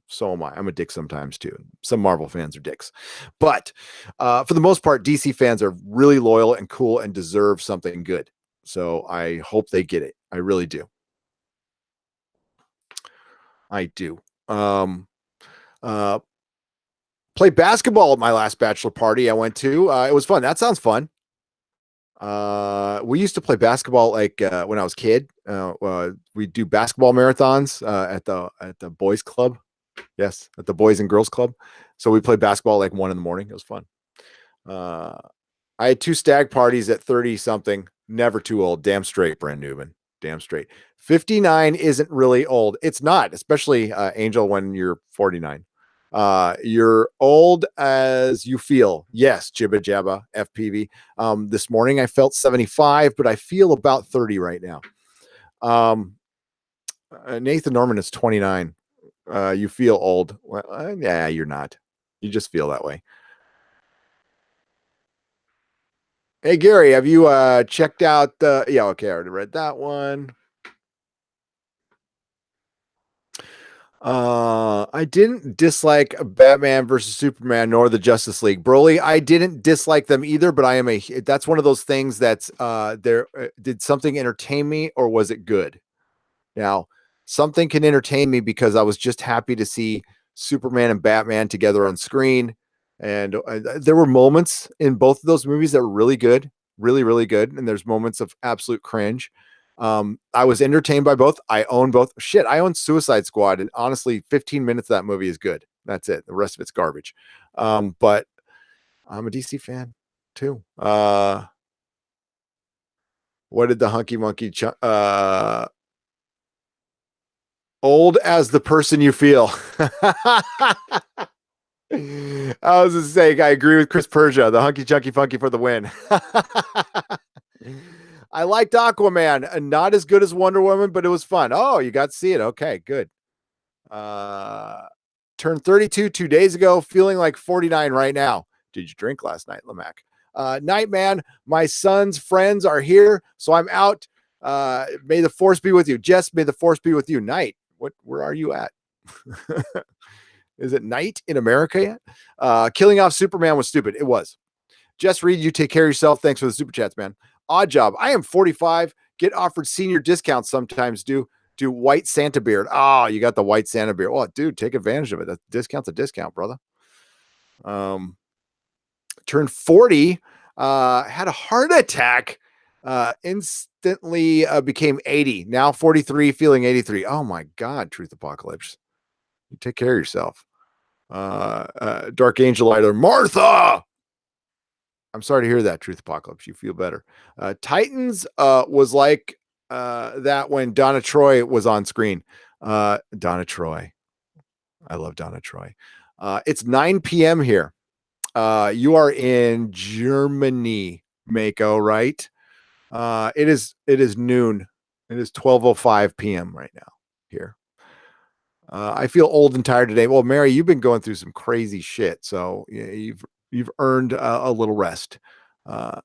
so am I. I'm a dick sometimes too. Some Marvel fans are dicks, but for the most part, DC fans are really loyal and cool and deserve something good. So I hope they get it. I really do. I do. Played basketball at my last bachelor party I went to. It was fun. That sounds fun. We used to play basketball like when I was a kid. We do basketball marathons at the boys club. Yes, at the Boys and Girls Club. So we played basketball like 1 a.m. It was fun. I had 2 stag parties at 30 something. Never too old. Damn straight, Brent Newman. Damn straight. 59 isn't really old. It's not, especially Angel, when you're 49. You're old as you feel. Yes, Jibba Jabba, FPV. This morning I felt 75, but I feel about 30 right now. Nathan Norman is 29. You feel old. Well, yeah, you're not. You just feel that way. Hey, Gary, have you checked out the... Yeah, okay, I already read that one. I didn't dislike Batman versus Superman nor the Justice League. Broly, I didn't dislike them either, but that's one of those things that's did something entertain me, or was it good? Now, something can entertain me because I was just happy to see Superman and Batman together on screen. And there were moments in both of those movies that were really good, really, really good. And there's moments of absolute cringe. I was entertained by both. I own both. Shit, I own Suicide Squad. And honestly, 15 minutes of that movie is good. That's it. The rest of it's garbage. But I'm a DC fan too. What did the Hunky Monkey... old as the person you feel. I was just saying, I agree with Chris Persia. The hunky chunky funky for the win. I liked Aquaman. Not as good as Wonder Woman, but it was fun. Oh, you got to see it. Okay, good. Turned 32 2 days ago, feeling like 49 right now. Did you drink last night, Lamac? Nightman, my son's friends are here, so I'm out. May the force be with you. Jess, may the force be with you. Night. Where are you at? Is it night in America yet? Killing off Superman was stupid. It was. Jess Reed, you take care of yourself. Thanks for the super chats, man. Odd job. I am 45. Get offered senior discounts sometimes. Do white Santa beard. Oh, you got the white Santa beard. Oh, dude, take advantage of it. That discount's a discount, brother. Turned 40. Had a heart attack. Instantly became 80. Now 43, feeling 83. Oh my God, Truth Apocalypse. You take care of yourself. Dark Angel either. Martha! I'm sorry to hear that, Truth Apocalypse. You feel better. Titans was like that when Donna Troy was on screen. Donna Troy. I love Donna Troy. It's 9 p.m. here. You are in Germany, Mako, right? It is noon It is 12:05 p.m. right now here. I feel old and tired today. Well, Mary, you've been going through some crazy shit, so you've earned a little rest. Uh,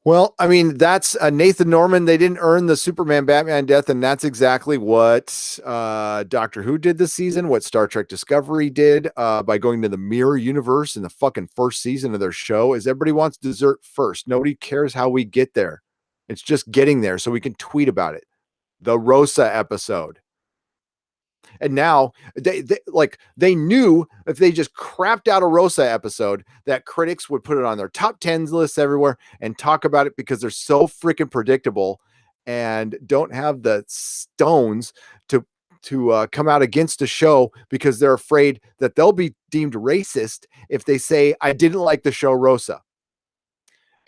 well, I mean, that's Nathan Norman. They didn't earn the Superman Batman death, and that's exactly what Doctor Who did this season, what Star Trek Discovery did by going to the mirror universe in the fucking first season of their show. Is everybody wants dessert first. Nobody cares how we get there. It's just getting there so we can tweet about it. The Rosa episode. And now they knew if they just crapped out a Rosa episode that critics would put it on their top 10s lists everywhere and talk about it because they're so freaking predictable and don't have the stones to come out against a show because they're afraid that they'll be deemed racist if they say, I didn't like the show Rosa.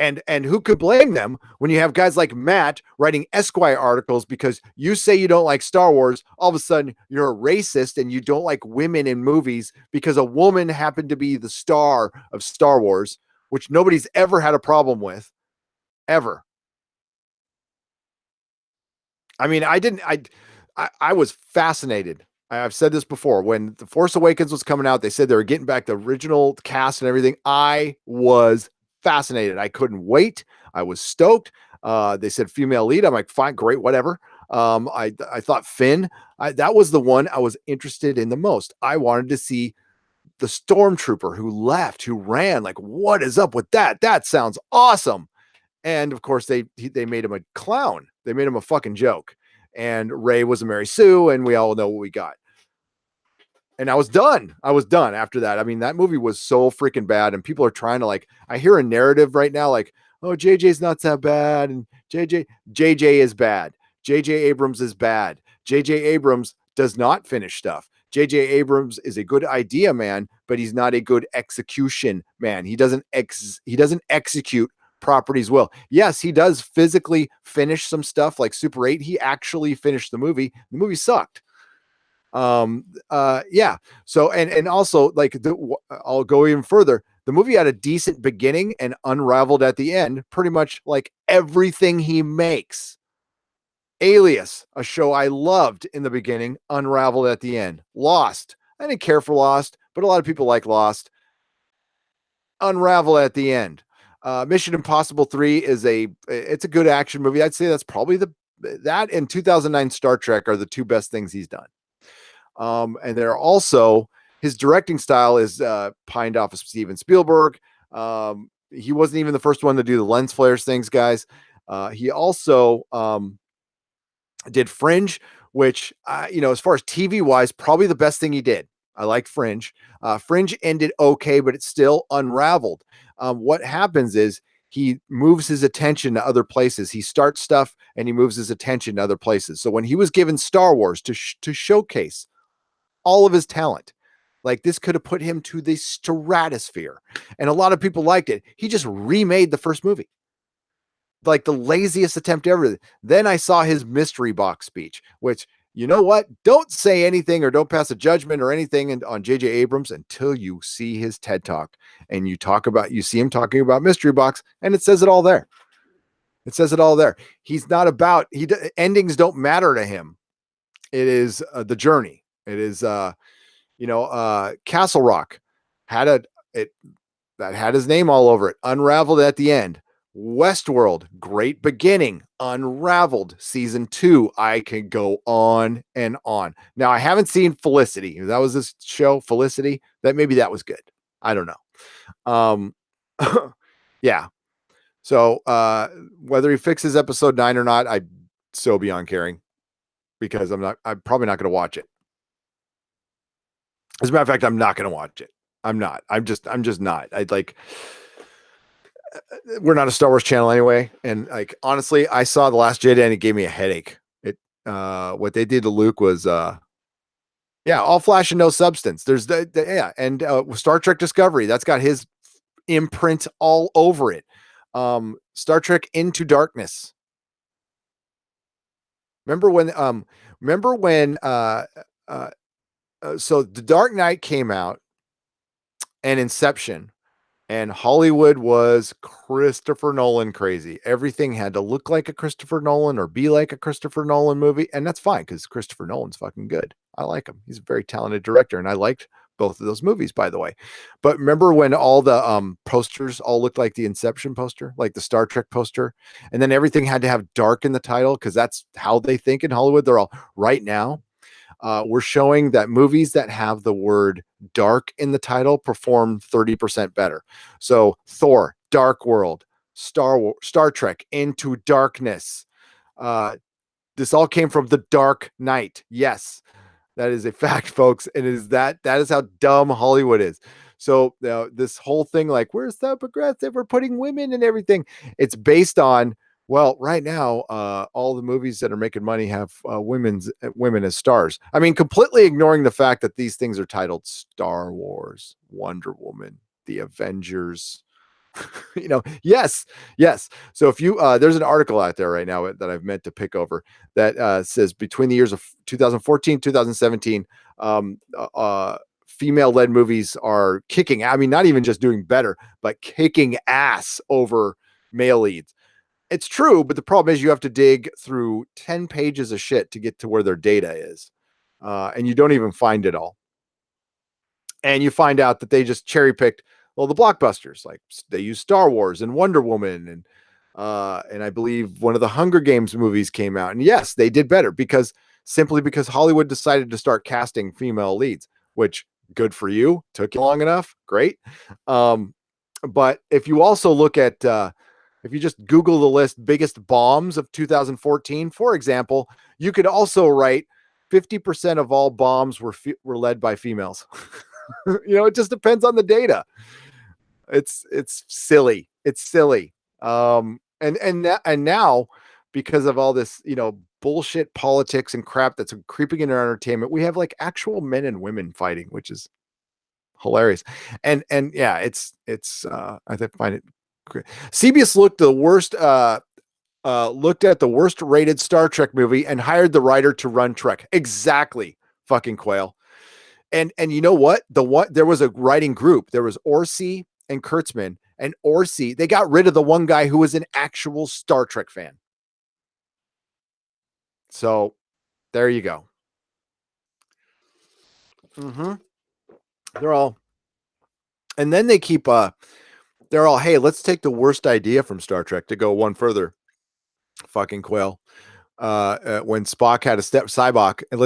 And who could blame them when you have guys like Matt writing Esquire articles because you say you don't like Star Wars, all of a sudden you're a racist and you don't like women in movies because a woman happened to be the star of Star Wars, which nobody's ever had a problem with, ever. I mean, I was fascinated. I've said this before. When The Force Awakens was coming out, they said they were getting back the original cast and everything. I was fascinated. I couldn't wait. I was stoked. They said female lead. I'm like, fine, great, whatever. I thought Finn. That was the one I was interested in the most. I wanted to see the stormtrooper who left, who ran. Like, what is up with that? That sounds awesome. And of course, they made him a clown. They made him a fucking joke. And Rey was a Mary Sue, and we all know what we got. And I was done. I was done after that. I mean, that movie was so freaking bad. And people are trying to I hear a narrative right now, like, oh, JJ's not that bad. And JJ is bad. JJ Abrams is bad. JJ Abrams does not finish stuff. JJ Abrams is a good idea man, but he's not a good execution man. He doesn't execute properties well. Yes, he does physically finish some stuff like Super 8. He actually finished the movie. The movie sucked. Yeah. So and also I'll go even further. The movie had a decent beginning and unraveled at the end, pretty much like everything he makes. Alias, a show I loved in the beginning, unraveled at the end. Lost. I didn't care for Lost, but a lot of people like Lost. Unravel at the end. Mission Impossible 3 it's a good action movie. I'd say that's probably that and 2009 Star Trek are the two best things he's done. And they're also, his directing style is pined off of Steven Spielberg. He wasn't even the first one to do the lens flares things, guys. He also did Fringe, which, as far as TV wise, probably the best thing he did. I liked Fringe. Fringe ended okay, but it's still unraveled. What happens is he moves his attention to other places. He starts stuff and he moves his attention to other places. So when he was given Star Wars to showcase all of his talent, like this could have put him to the stratosphere. And a lot of people liked it. He just remade the first movie. Like the laziest attempt ever. Then I saw his mystery box speech, which, you know what? Don't say anything or don't pass a judgment or anything on J.J. Abrams until you see his TED Talk and you see him talking about mystery box, and it says it all there. It says it all there. He's not about, endings don't matter to him. It is the journey. It is, Castle Rock had that had his name all over it, unraveled at the end. Westworld, great beginning, unraveled. Season 2, I can go on and on. Now, I haven't seen Felicity. That was this show, Felicity. Maybe that was good. I don't know. Yeah. So whether he fixes episode 9 or not, I'm so beyond caring because I'm probably not going to watch it. As a matter of fact, I'm not going to watch it. I'm not. I'm just not. We're not a Star Wars channel anyway. And honestly, I saw The Last Jedi and it gave me a headache. What they did to Luke was, all flash and no substance. There's and Star Trek Discovery, that's got his imprint all over it. Star Trek Into Darkness. Remember when so The Dark Knight came out and Inception. And Hollywood was Christopher Nolan crazy. Everything had to look like a Christopher Nolan or be like a Christopher Nolan movie. And that's fine because Christopher Nolan's fucking good. I like him. He's a very talented director. And I liked both of those movies, by the way. But remember when all the posters all looked like the Inception poster, like the Star Trek poster? And then everything had to have dark in the title because that's how they think in Hollywood. They're all right now. We're showing that movies that have the word dark in the title perform 30% better. So Thor, Dark World, Star Trek, Into Darkness. This all came from The Dark Knight. Yes, that is a fact, folks. And it is that is how dumb Hollywood is. So this whole thing, like, we're so progressive, we're putting women and everything. It's based on, well, right now, all the movies that are making money have women as stars. I mean, completely ignoring the fact that these things are titled Star Wars, Wonder Woman, The Avengers. Yes. So if you there's an article out there right now that I've meant to pick over that says between the years of 2014 2017 female-led movies are kicking, I mean, not even just doing better, but kicking ass over male leads. It's true, but the problem is you have to dig through 10 pages of shit to get to where their data is, and you don't even find it all. And you find out that they just cherry picked, well, the blockbusters, like they use Star Wars and Wonder Woman, and I believe one of the Hunger Games movies came out. And yes, they did better simply because Hollywood decided to start casting female leads, which good for you. Took you long enough. Great. But if you also look at, if you just Google the list biggest bombs of 2014, for example, you could also write 50% of all bombs were led by females. It just depends on the data. It's silly. It's silly. And now, because of all this, bullshit politics and crap that's creeping into our entertainment, we have like actual men and women fighting, which is hilarious. And yeah, it's I find it great. CBS looked at the worst rated Star Trek movie and hired the writer to run Trek. Exactly, fucking Quayle. And you know what? There was a writing group. There was Orsi and Kurtzman, and Orsi, they got rid of the one guy who was an actual Star Trek fan. So there you go. Mm-hmm. They're all, and then they keep they're all, hey, let's take the worst idea from Star Trek to go one further. Fucking Quayle. When Spock had a Cybok, and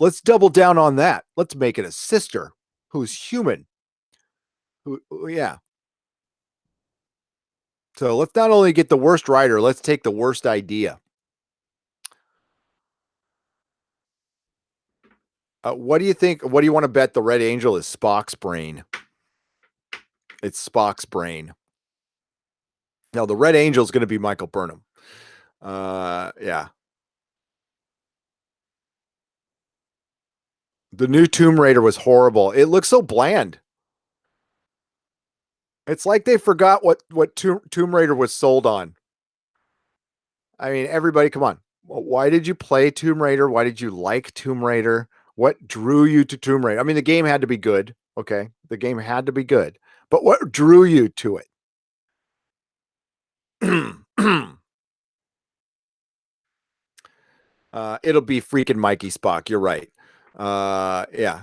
let's double down on that. Let's make it a sister who's human. Yeah. So let's not only get the worst writer, let's take the worst idea. What do you think? What do you want to bet the Red Angel is Spock's brain? It's Spock's brain. Now, the Red Angel is going to be Michael Burnham. Yeah. The new Tomb Raider was horrible. It looks so bland. It's like they forgot what Tomb Raider was sold on. I mean, everybody, come on. Why did you play Tomb Raider? Why did you like Tomb Raider? What drew you to Tomb Raider? I mean, the game had to be good. Okay. The game had to be good. But what drew you to it? It'll be freaking Mikey Spock. You're right. Yeah.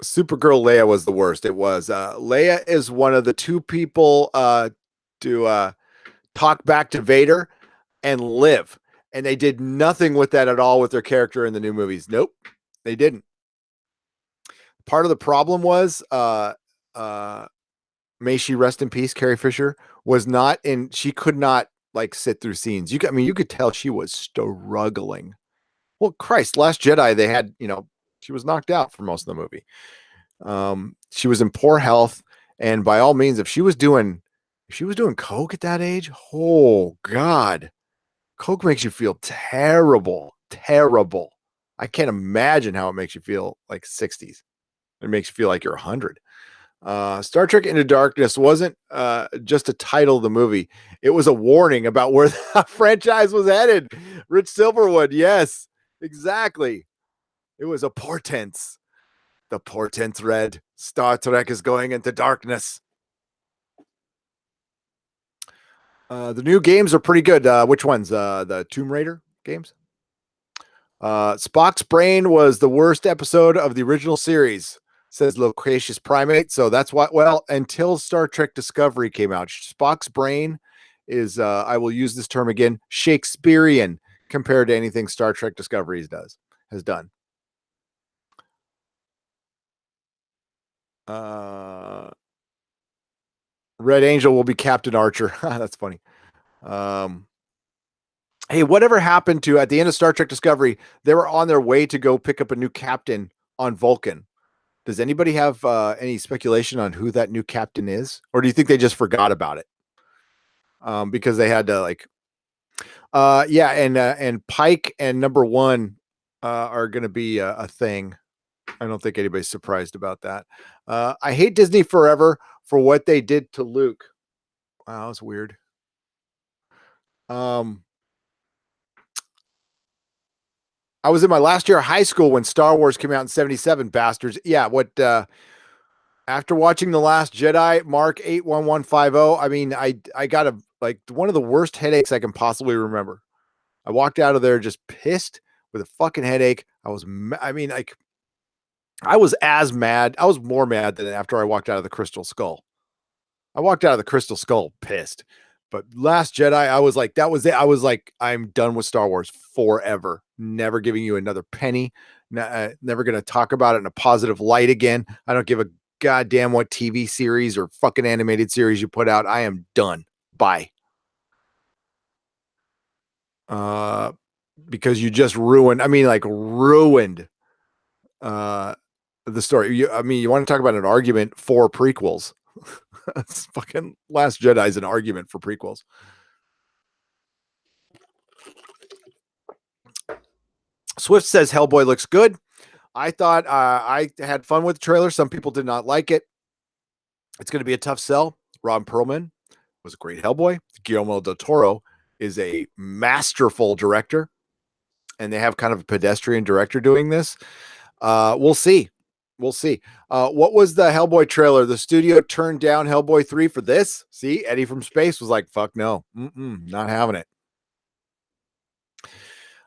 Supergirl Leia was the worst. It was. Leia is one of the two people to talk back to Vader and live. And they did nothing with that at all with their character in the new movies. Nope, they didn't. Part of the problem was, may she rest in peace, Carrie Fisher was not in. She could not like sit through scenes. You could tell she was struggling. Well, Christ, Last Jedi, they had, she was knocked out for most of the movie. She was in poor health, and by all means, if she was doing coke at that age, oh God, coke makes you feel terrible. I can't imagine how it makes you feel like 60s. It makes you feel like you're 100. Star Trek Into Darkness wasn't just a title of the movie. It was a warning about where the franchise was headed. Rich Silverwood, yes, exactly. It was a portent. The portent's red. Star Trek is going into darkness. The new games are pretty good. Which ones? The Tomb Raider games? Spock's brain was the worst episode of the original series, says Loquacious Primate. So that's why, well, until Star Trek Discovery came out, Spock's brain is, I will use this term again, Shakespearean compared to anything Star Trek Discovery has done. Red Angel will be Captain Archer. That's funny. Hey, whatever happened to, at the end of Star Trek Discovery, they were on their way to go pick up a new captain on Vulcan. Does anybody have any speculation on who that new captain is? Or do you think they just forgot about it? Because they had to yeah, and Pike and number 1 are going to be a thing. I don't think anybody's surprised about that. I hate Disney forever for what they did to Luke. Wow, that's weird. I was in my last year of high school when Star Wars came out in 77, bastards. Yeah, after watching The Last Jedi, Mark 81150, I mean, I got one of the worst headaches I can possibly remember. I walked out of there just pissed with a fucking headache. I was as mad. I was more mad than after I walked out of the Crystal Skull. I walked out of the Crystal Skull pissed. But Last Jedi, I was like, that was it. I was like, I'm done with Star Wars forever. Never giving you another penny. Never going to talk about it in a positive light again. I don't give a goddamn what TV series or fucking animated series you put out. I am done. Bye. Because you just ruined the story. You want to talk about an argument for prequels? It's fucking Last Jedi is an argument for prequels. Swift says Hellboy looks good. I thought I had fun with the trailer. Some people did not like it. It's going to be a tough sell. Ron Perlman was a great Hellboy. Guillermo del Toro is a masterful director, and they have kind of a pedestrian director doing this. We'll see. We'll see. What was the Hellboy trailer? The studio turned down Hellboy 3 for this. See, Eddie from Space was like, fuck no. Not having it.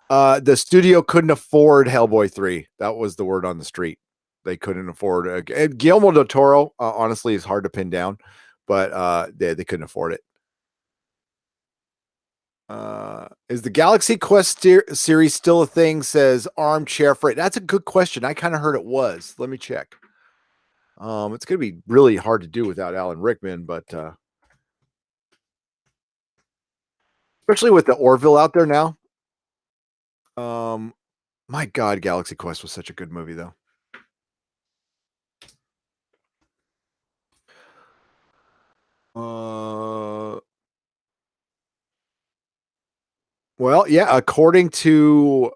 The studio couldn't afford Hellboy 3. That was the word on the street. They couldn't afford it. Guillermo del Toro, honestly, is hard to pin down, but they couldn't afford it. Is the Galaxy Quest series still a thing? Says Armchair Freight. That's a good question. I kind of heard it was. Let me check. It's going to be really hard to do without Alan Rickman, but especially with the Orville out there now. My God, Galaxy Quest was such a good movie, though. Well, yeah, according to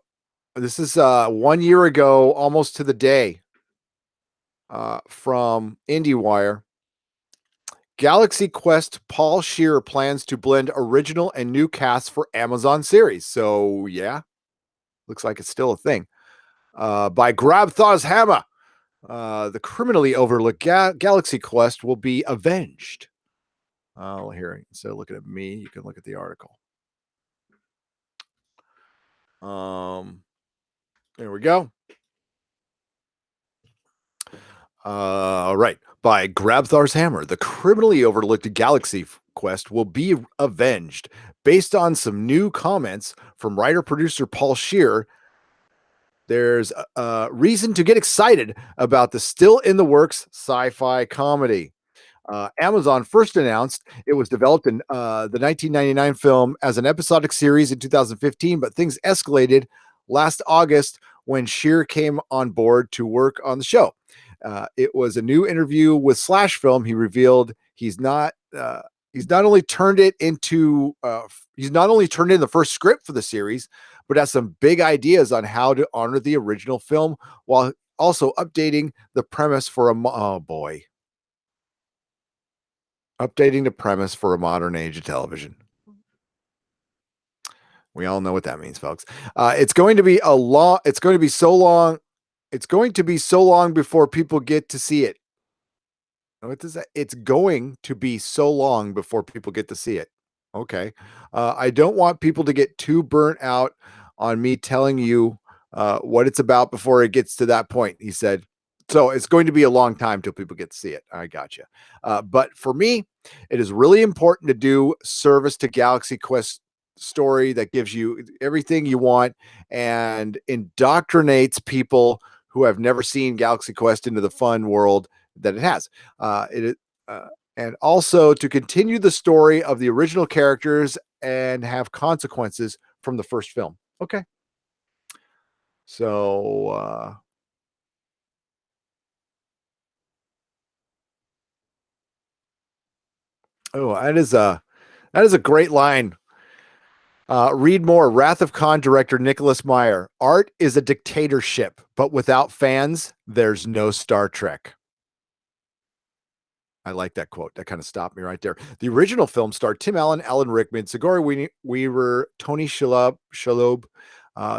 this is 1 year ago, almost to the day, from IndieWire. Galaxy Quest Paul Scheer plans to blend original and new casts for Amazon series. So yeah, looks like it's still a thing. By Grabthar's Hammer, the criminally overlooked Galaxy Quest will be avenged. Here, instead of looking at me, you can look at the article. There we go. All right. By Grabthar's Hammer, the criminally overlooked Galaxy Quest will be avenged. Based on some new comments from writer-producer Paul Scheer, there's a reason to get excited about the still-in-the-works sci-fi comedy. Amazon first announced it was developed in the 1999 film as an episodic series in 2015, but things escalated last August when Scheer came on board to work on the show. It was a new interview with Slash Film. He revealed he's not only turned in the first script for the series, but has some big ideas on how to honor the original film while also updating the premise for updating the premise for a modern age of television. We all know what that means, folks. It's going to be so long. It's going to be so long before people get to see it. What does that? It's going to be so long before people get to see it. Okay. I don't want people to get too burnt out on me telling you what it's about before it gets to that point, he said. So it's going to be a long time till people get to see it. I got you. But for me, it is really important to do service to Galaxy Quest story that gives you everything you want and indoctrinates people who have never seen Galaxy Quest into the fun world that it has. It and also to continue the story of the original characters and have consequences from the first film. Okay. So, oh, that is a great line. Read more. Wrath of Khan director Nicholas Meyer. Art is a dictatorship, but without fans, there's no Star Trek. I like that quote. That kind of stopped me right there. The original film starred Tim Allen, Alan Rickman, Sigourney Weaver, Tony Shalhoub,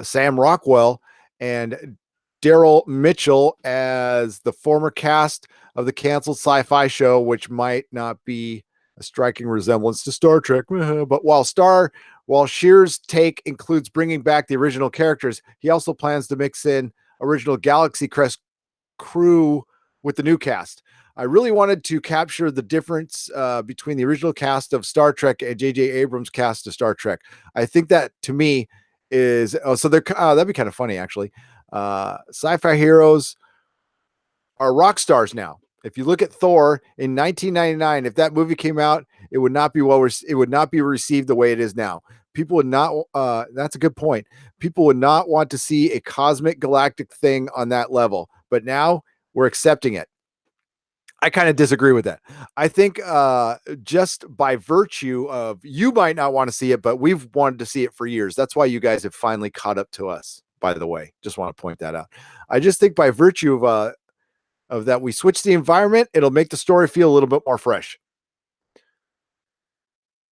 Sam Rockwell, and Daryl Mitchell as the former cast of the canceled sci-fi show, which might not be a striking resemblance to Star Trek. But while Shear's take includes bringing back the original characters, he also plans to mix in original Galaxy Crest crew with the new cast. I really wanted to capture the difference between the original cast of Star Trek and J.J. Abrams' cast of Star Trek. I think that to me is so they're that'd be kind of funny actually. Sci-fi heroes are rock stars now. If you look at Thor in 1999, if that movie came out, it would not be it would not be received the way it is now. People would not. That's a good point. People would not want to see a cosmic galactic thing on that level, but now we're accepting it. I kind of disagree with that. I think just by virtue of you might not want to see it, but we've wanted to see it for years. That's why you guys have finally caught up to us. By the way, just want to point that out. I just think by virtue of that, we switch the environment. It'll make the story feel a little bit more fresh.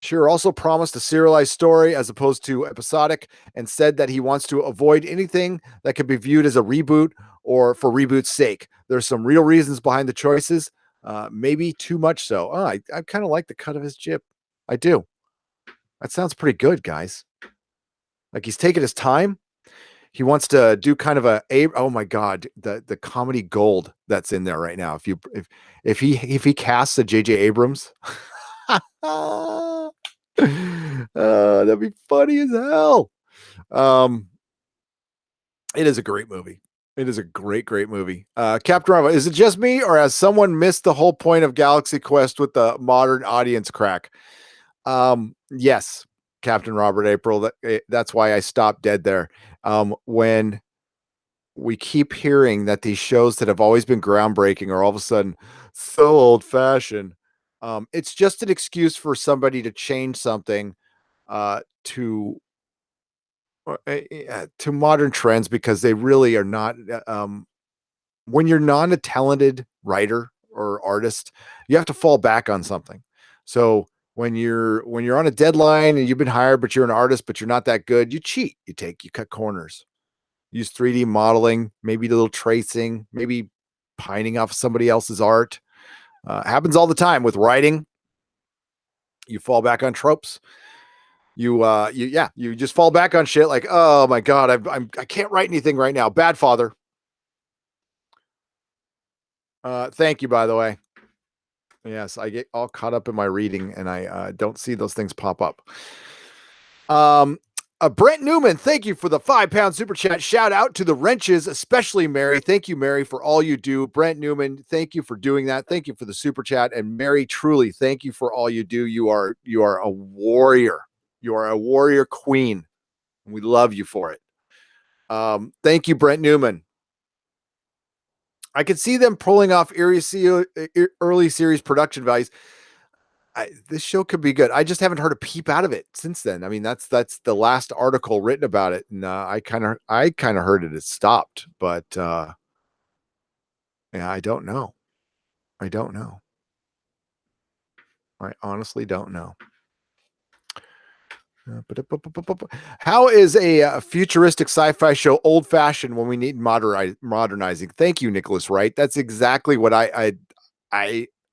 Shearer also promised a serialized story as opposed to episodic and said that he wants to avoid anything that could be viewed as a reboot or for reboot's sake. There's some real reasons behind the choices, maybe too much so. Oh, I kind of like the cut of his jib. I do. That sounds pretty good, guys. Like he's taking his time. He wants to do kind of oh my god, the comedy gold that's in there right now. If he casts a J.J. Abrams, that'd be funny as hell. Um, it is a great movie. It is a great movie. Captain Marvel, is it just me or has someone missed the whole point of Galaxy Quest with the modern audience crack? Yes, Captain Robert April. That's why I stopped dead there. When we keep hearing that these shows that have always been groundbreaking are all of a sudden so old fashioned. It's just an excuse for somebody to change something to modern trends because they really are not. When you're not a talented writer or artist, you have to fall back on something. So when you're on a deadline and you've been hired, but you're an artist, but you're not that good, you cheat. You cut corners. Use 3D modeling, maybe a little tracing, maybe pining off somebody else's art. Happens all the time with writing. You fall back on tropes. You just fall back on shit like, oh my god, I can't write anything right now. Bad father. Thank you, by the way. Yes, I get all caught up in my reading and I don't see those things pop up. Brent Newman, thank you for the £5 super chat. Shout out to the wrenches, especially Mary. Thank you, Mary, for all you do. Brent Newman, thank you for doing that. Thank you for the super chat. And Mary, truly, thank you for all you do. You are a warrior. You are a warrior queen. And we love you for it. Thank you, Brent Newman. I could see them pulling off early series production values. This show could be good. I just haven't heard a peep out of it since then. I mean, that's the last article written about it, and I kind of heard it has stopped, but yeah, I don't know. I don't know. I honestly don't know. How is a futuristic sci-fi show old-fashioned when we need modernizing? Thank you, Nicholas Wright. That's exactly what I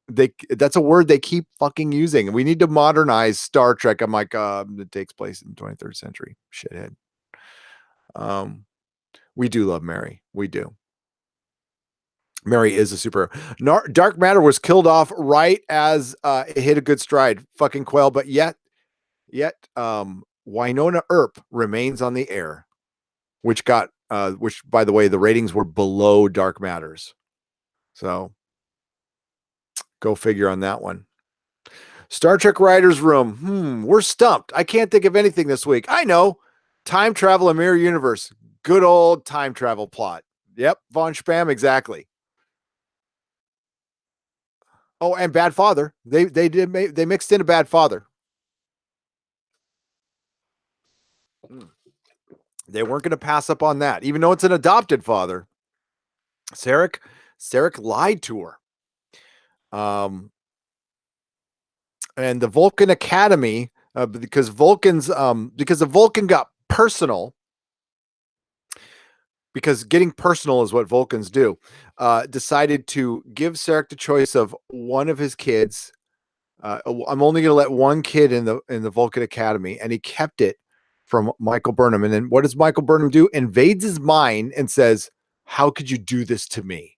that's a word they keep fucking using. We need to modernize Star Trek. I'm like, it takes place in the 23rd century. Shithead. Um, we do love Mary. We do. Mary is a super. Dark Matter was killed off right as it hit a good stride. Fucking quail, but yet, Winona Earp remains on the air, which by the way, the ratings were below Dark Matters. So go figure on that one. Star Trek Writers Room. We're stumped. I can't think of anything this week. I know. Time travel and mirror universe. Good old time travel plot. Yep. Von Spam. Exactly. Oh, and Bad Father. They mixed in a Bad Father. They weren't going to pass up on that, even though it's an adopted father. Sarek lied to her. And the Vulcan Academy, because the Vulcan got personal, because getting personal is what Vulcans do, decided to give Sarek the choice of one of his kids. I'm only going to let one kid in the Vulcan Academy, and he kept it from Michael Burnham. And then what does Michael Burnham do? Invades his mind and says, "How could you do this to me?"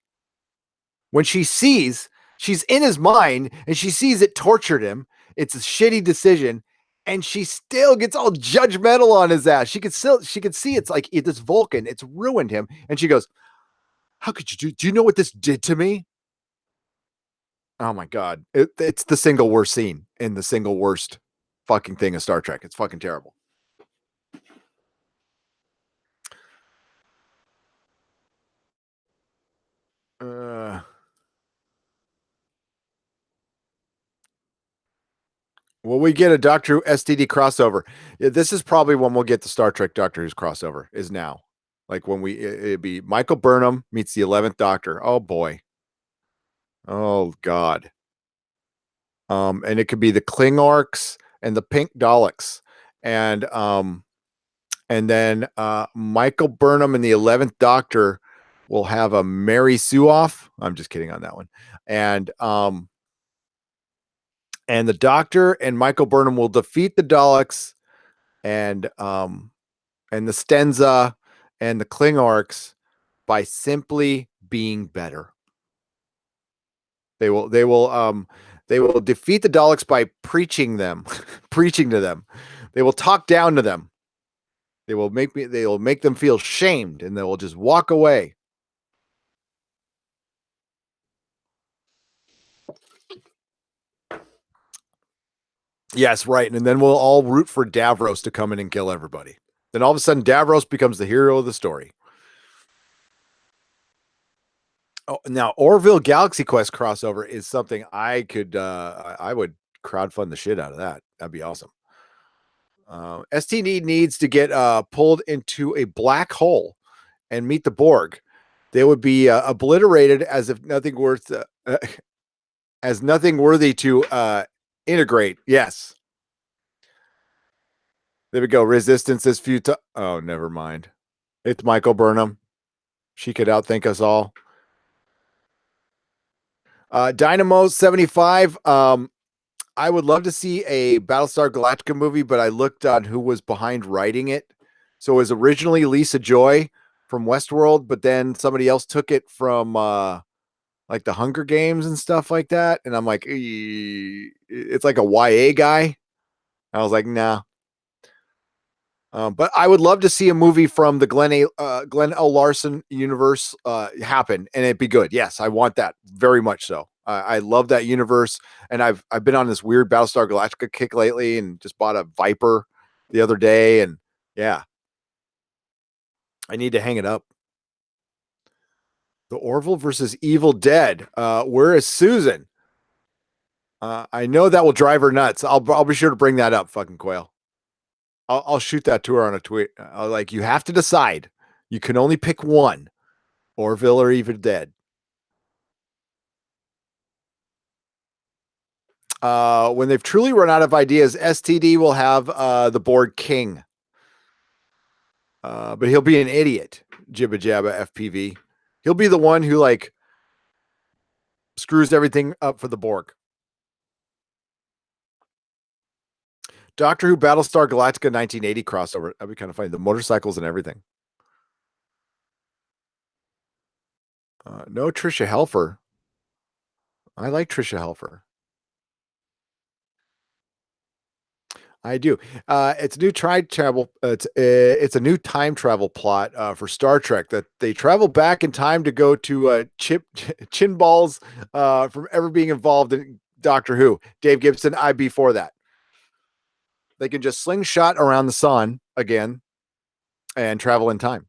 When she's in his mind and she sees it tortured him, it's a shitty decision, and she still gets all judgmental on his ass. She could see it's like this Vulcan, it's ruined him. And she goes, "How could you do you know what this did to me?" Oh my God. It's the single worst scene in the single worst fucking thing of Star Trek. It's fucking terrible. Will we get a Doctor Who STD crossover? Yeah, this is probably when we'll get the Star Trek Doctor Who's crossover, is now. Like when it'd be Michael Burnham meets the 11th Doctor. Oh boy. Oh God. And it could be the Klingorks and the Pink Daleks. And then Michael Burnham and the 11th Doctor will have a Mary Sue off. I'm just kidding on that one. And the Doctor and Michael Burnham will defeat the Daleks and the Stenza and the Klingorks by simply being better. They will defeat the Daleks by preaching to them. They will talk down to them. They will make them feel shamed, and they will just walk away. Yes, right. And then we'll all root for Davros to come in and kill everybody. Then all of a sudden, Davros becomes the hero of the story. Oh, now Orville Galaxy Quest crossover is something I would crowdfund the shit out of that. That'd be awesome. STD needs to get pulled into a black hole and meet the Borg. They would be obliterated as if nothing worthy to integrate. Yes. There we go. Resistance is futile. Oh, never mind. It's Michael Burnham. She could outthink us all. Dynamo 75. I would love to see a Battlestar Galactica movie, but I looked on who was behind writing it. So it was originally Lisa Joy from Westworld, but then somebody else took it from like the Hunger Games and stuff like that. And I'm like, it's like a YA guy. I was like, nah. But I would love to see a movie from the Glenn L. Larson universe happen, and it'd be good. Yes, I want that very much so. I love that universe, and I've been on this weird Battlestar Galactica kick lately, and just bought a Viper the other day, and yeah, I need to hang it up. The Orville versus Evil Dead. Where is Susan? I know that will drive her nuts. I'll be sure to bring that up. Fucking quail. I'll shoot that to her on a tweet. Like, you have to decide. You can only pick one, Orville or Evil Dead. When they've truly run out of ideas, STD will have the board king. But he'll be an idiot. Jibba Jabba FPV. He'll be the one who like screws everything up for the Borg. Doctor Who Battlestar Galactica 1980 crossover. That'd be kind of funny. The motorcycles and everything. No Trisha Helfer. I like Trisha Helfer. I do. It's a new time travel. It's a new time travel plot for Star Trek that they travel back in time to go to chin balls from ever being involved in Doctor Who. Dave Gibson, I'd be for that. They can just slingshot around the sun again and travel in time.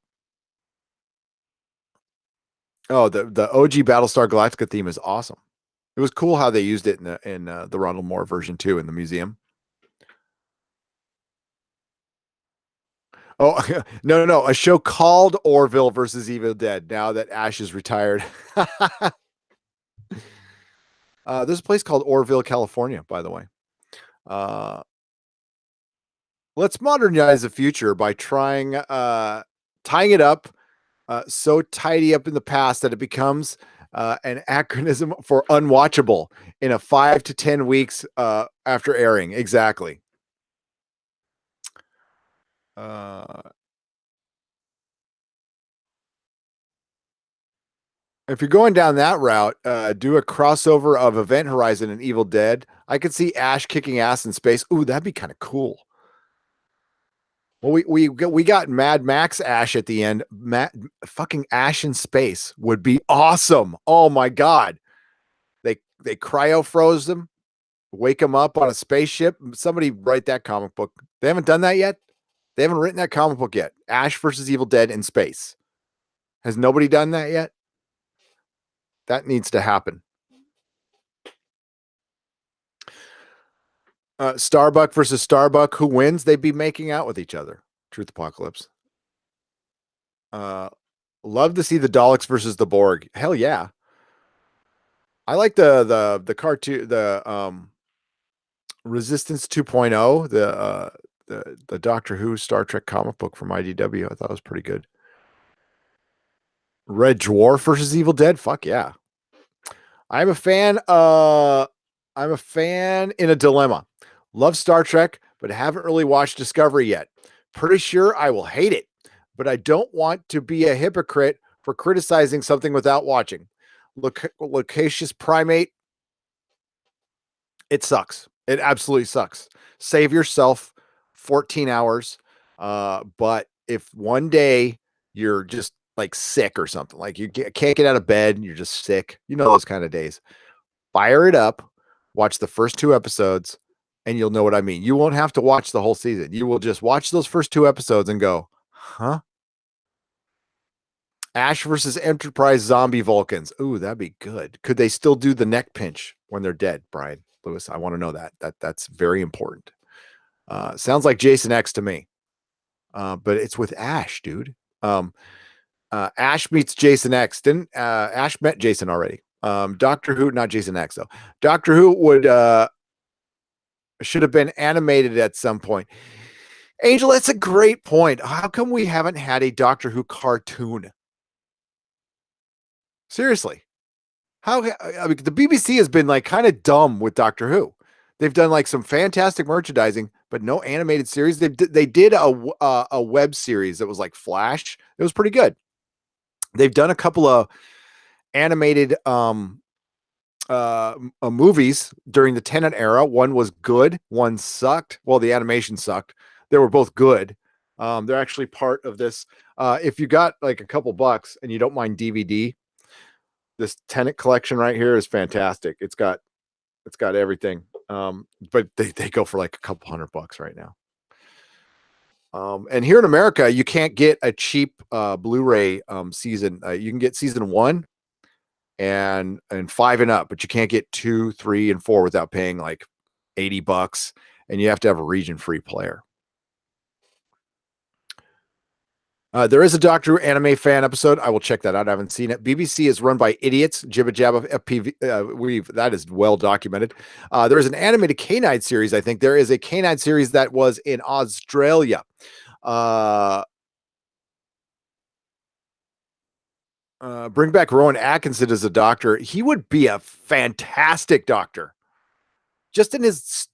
Oh, the OG Battlestar Galactica theme is awesome. It was cool how they used it in the Ronald Moore version too in the museum. Oh, no. A show called Orville versus Evil Dead now that Ash is retired. There's a place called Orville, California, by the way. Let's modernize the future by tying it up so tidy up in the past that it becomes an acronym for unwatchable in a 5 to 10 weeks after airing. Exactly. If you're going down that route, do a crossover of Event Horizon and Evil Dead. I could see Ash kicking ass in space. Ooh, that'd be kind of cool. Well, we got Mad Max Ash at the end. Fucking Ash in space would be awesome. Oh my god, they cryo froze him, wake him up on a spaceship. Somebody write that comic book. They haven't done that yet. They haven't written that comic book yet. Ash versus Evil Dead in space. Has nobody done that yet? That needs to happen. Starbuck versus Starbuck. Who wins? They'd be making out with each other. Truth Apocalypse. Love to see the Daleks versus the Borg. Hell yeah. I like the cartoon, the Resistance 2.0, the Doctor Who Star Trek comic book from IDW. I thought it was pretty good. Red Dwarf versus Evil Dead. Fuck yeah. I'm a fan in a dilemma. Love Star Trek, but haven't really watched Discovery yet. Pretty sure I will hate it, but I don't want to be a hypocrite for criticizing something without watching. Loquacious Primate. It sucks. It absolutely sucks. Save yourself 14 hours. But if one day you're just like sick or something, like you can't get out of bed and you're just sick, you know, those kind of days, fire it up, watch the first 2 episodes, and you'll know what I mean. You won't have to watch the whole season. You will just watch those first 2 episodes and go, huh? Ash versus Enterprise zombie Vulcans. Ooh, that'd be good. Could they still do the neck pinch when they're dead, Brian Lewis? I want to know that. That's very important. Sounds like Jason X to me. But it's with Ash, dude. Ash meets Jason X. Didn't Ash met Jason already? Doctor Who, not Jason X though. Doctor Who would should have been animated at some point. Angel, that's a great point. How come we haven't had a Doctor Who cartoon? Seriously. How I mean, the BBC has been like kind of dumb with Doctor Who. They've done like some fantastic merchandising, but no animated series. They did a web series that was like Flash. It was pretty good. They've done a couple of animated movies during the Tennant era. One was good, one sucked. Well, the animation sucked. They were both good. They're actually part of this. If you got like a couple bucks and you don't mind DVD, this Tennant collection right here is fantastic. It's got everything. But they go for like a couple $100 right now. And here in America, you can't get a cheap Blu-ray season. You can get season 1 and 5 and up, but you can't get 2, 3, and 4 without paying like $80, and you have to have a region-free player. There is a Doctor Who anime fan episode. I will check that out. I haven't seen it. BBC is run by idiots. Jibba Jabba FPV. That is well documented. There is an animated canine series. I think there is a canine series that was in Australia. Bring back Rowan Atkinson as a doctor. He would be a fantastic doctor. Just in his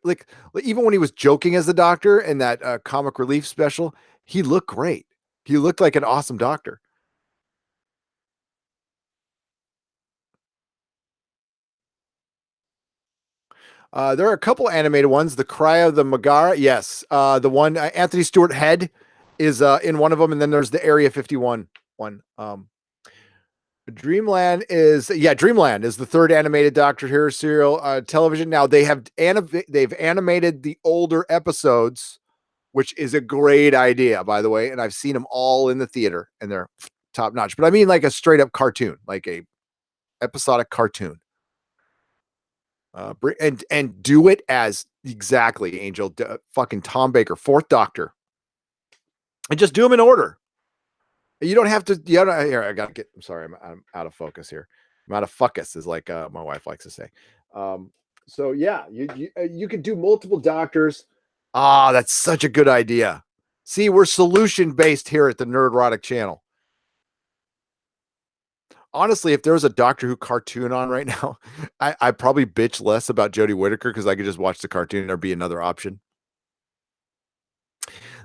like even when he was joking as the doctor in that comic relief special, he looked great. He looked like an awesome doctor. There are a couple animated ones. The Cry of the Megara, yes. The one Anthony Stewart Head is in one of them, and then there's the Area 51 one. Dreamland is the third animated Doctor Who serial television. Now they've animated the older episodes, which is a great idea, by the way. And I've seen them all in the theater, and they're top notch. But I mean, like a straight up cartoon, like a episodic cartoon. And do it as exactly Angel, fucking Tom Baker, Fourth Doctor, and just do them in order. You don't have to. Yeah, here I gotta get. I'm sorry, I'm out of focus here. I'm out of focus, is like my wife likes to say. So yeah, you could do multiple doctors. Ah, that's such a good idea. See, we're solution based here at the Nerdrotic channel. Honestly, if there was a Doctor Who cartoon on right now, I probably bitch less about Jodie Whittaker because I could just watch the cartoon and there'd be another option.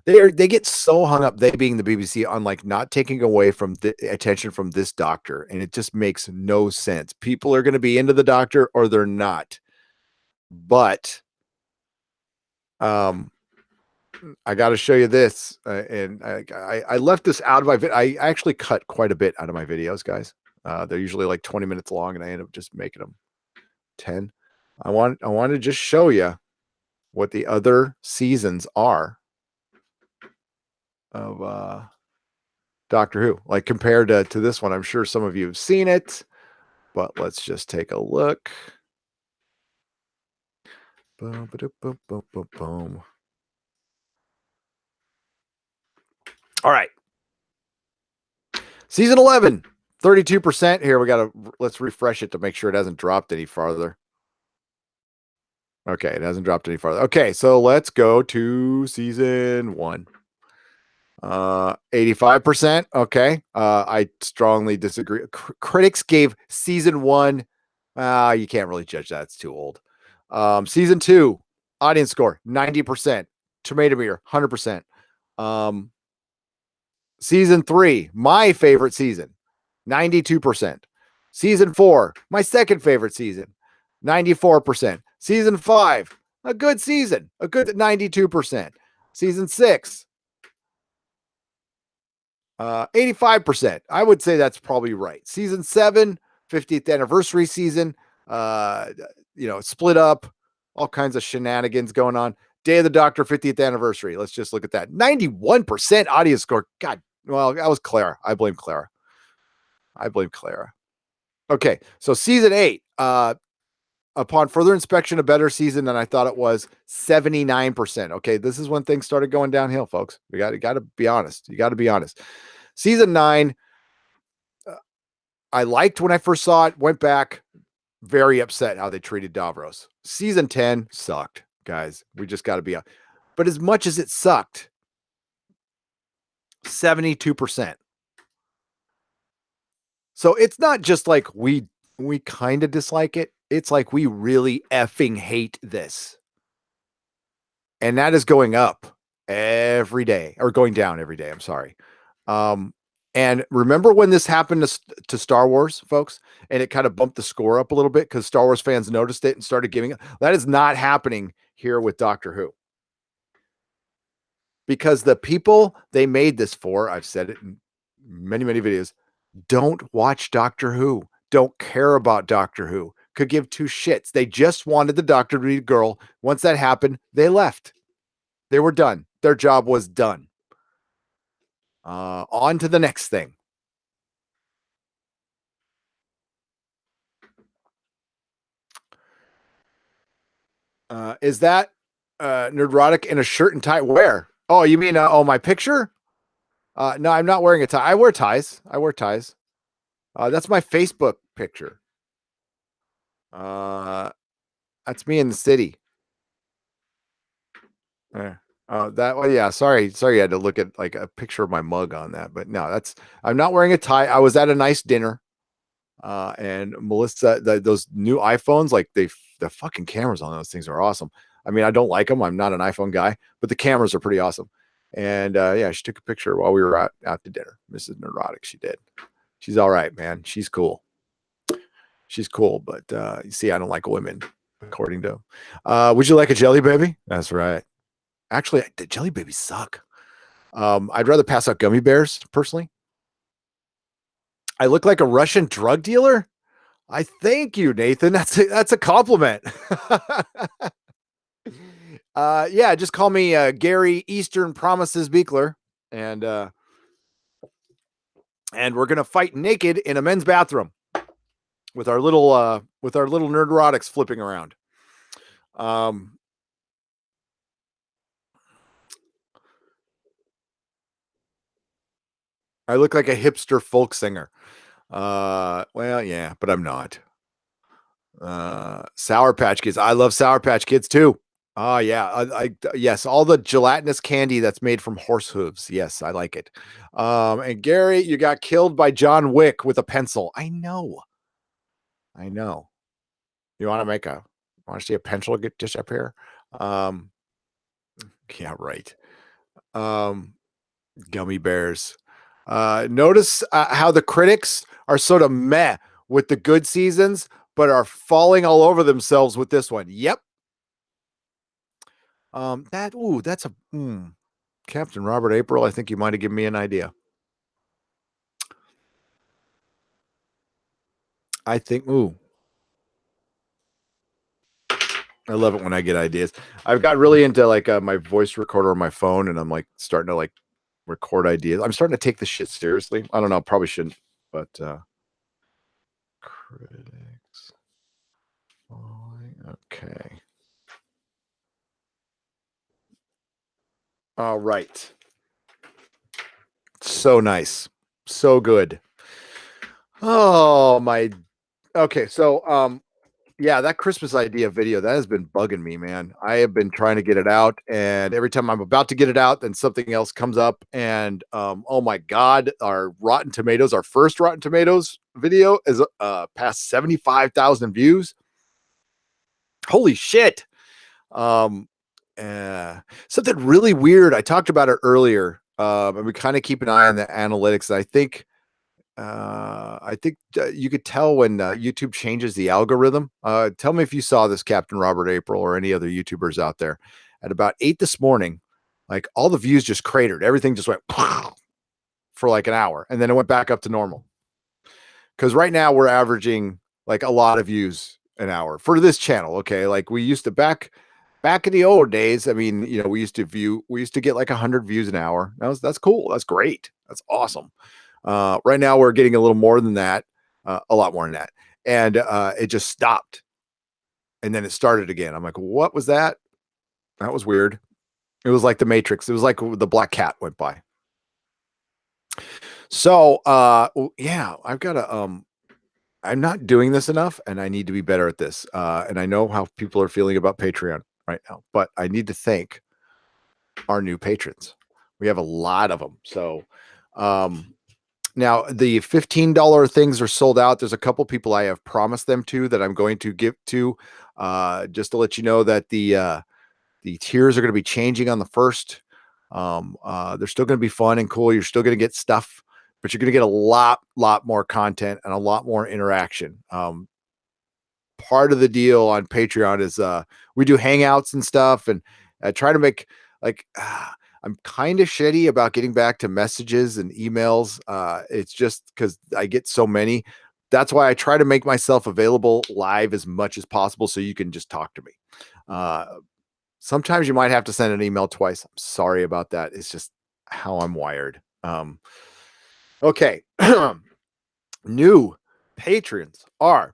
They get so hung up, they being the BBC, on like not taking away from the attention from this doctor, and it just makes no sense. People are going to be into the doctor or they're not. But I got to show you this, and I left this out of my video. I actually cut quite a bit out of my videos, guys. They're usually like 20 minutes long, and I end up just making them 10. I want to just show you what the other seasons are of Doctor Who, like compared to this one. I'm sure some of you have seen it, but let's just take a look. Boom, boom, boom, boom, boom. All right. Season 11, 32%. Here, let's refresh it to make sure it hasn't dropped any farther. Okay, it hasn't dropped any farther. Okay, so let's go to season 1. 85%. Okay. I strongly disagree. Critics gave season 1. You can't really judge that. It's too old. Season 2, audience score 90%. Tomato meter 100%. Season 3, my favorite season, 92%. Season 4, my second favorite season, 94%. Season 5, a good season, a good 92%. Season 6, 85%. I would say that's probably right. Season 7, 50th anniversary season, split up, all kinds of shenanigans going on. Day of the Doctor, 50th anniversary. Let's just look at that. 91% audience score. God, well, that was Clara. I blame Clara. Okay, so season 8, upon further inspection, a better season than I thought it was, 79%. Okay, this is when things started going downhill, folks. You got to be honest. You got to be honest. Season 9, I liked when I first saw it, went back, very upset how they treated Davros. Season 10 sucked, guys. We just got to be honest. But as much as it sucked, 72%. So it's not just like we kind of dislike it. It's like we really effing hate this. And that is going up every day, or going down every day. I'm sorry. And remember when this happened to Star Wars, folks, and it kind of bumped the score up a little bit because Star Wars fans noticed it and started giving it. That is not happening here with Doctor Who. Because the people they made this for, I've said it in many, many videos, don't watch Doctor Who, don't care about Doctor Who, could give two shits. They just wanted the Doctor to be a girl. Once that happened, they left. They were done. Their job was done. On to the next thing. Is that Nerdrotic in a shirt and tie? Where? Oh, you mean my picture? No, I'm not wearing a tie. I wear ties. That's my Facebook picture. That's me in the city. That well, yeah. Sorry, you had to look at like a picture of my mug on that, but no, I'm not wearing a tie. I was at a nice dinner, and Melissa, those new iPhones, like the fucking cameras on those things are awesome. I mean, I don't like them. I'm not an iPhone guy, but the cameras are pretty awesome. And yeah, she took a picture while we were out to dinner. Mrs. Nerdrotic, she did. She's all right, man. She's cool. But you see, I don't like women, according to. Would you like a jelly baby? That's right. Actually, the jelly babies suck. I'd rather pass out gummy bears personally. I look like a Russian drug dealer. I thank you, Nathan. That's a compliment. Yeah, just call me Gary Eastern Promises Beekler, and we're gonna fight naked in a men's bathroom with our little nerdrotics flipping around. I look like a hipster folk singer. Well, yeah, but I'm not. Sour Patch Kids. I love Sour Patch Kids too. Oh yeah, yes, all the gelatinous candy that's made from horse hooves. Yes, I like it. And Gary, you got killed by John Wick with a pencil. I know. You want to see a pencil get just up here? Um, yeah, right. Um, Gummy bears. Notice how the critics are sort of meh with the good seasons, but are falling all over themselves with this one. Yep. That's a Captain Robert April. I think you might have given me an idea. I think I love it when I get ideas. I've got really into like my voice recorder on my phone, and I'm like starting to like record ideas. I'm starting to take this shit seriously. I don't know, probably shouldn't, but critics. Okay. All right. So nice. So good. Oh my. Okay, so yeah, that Christmas idea video that has been bugging me, man. I have been trying to get it out, and every time I'm about to get it out, then something else comes up. And oh my god, our first Rotten Tomatoes video is past 75,000 views. Holy shit. Um Something really weird. I talked about it earlier. And we kind of keep an eye on the analytics. I think you could tell when YouTube changes the algorithm. Tell me if you saw this, Captain Robert April, or any other YouTubers out there. At about 8 this morning, like all the views just cratered. Everything just went for like an hour, and then it went back up to normal. Because right now we're averaging like a lot of views an hour for this channel. Okay, like we used to back in the old days. I mean, we used to get like 100 views an hour. That's cool. That's great. That's awesome. Right now we're getting a little more than that, a lot more than that. And it just stopped. And then it started again. I'm like, what was that? That was weird. It was like the Matrix. It was like the black cat went by. So yeah, I'm not doing this enough, and I need to be better at this. And I know how people are feeling about Patreon right now, but I need to thank our new patrons. We have a lot of them. So now the $15 things are sold out. There's a couple people I have promised them to that I'm going to give to, just to let you know that the tiers are going to be changing on the first. They're still going to be fun and cool. You're still going to get stuff, but you're going to get a lot more content and a lot more interaction. Part of the deal on Patreon is we do hangouts and stuff, and try to make like I'm kind of shitty about getting back to messages and emails. It's just because I get so many. That's why I try to make myself available live as much as possible so you can just talk to me. Sometimes you might have to send an email twice. I'm sorry about that. It's just how I'm wired. Okay. New patrons are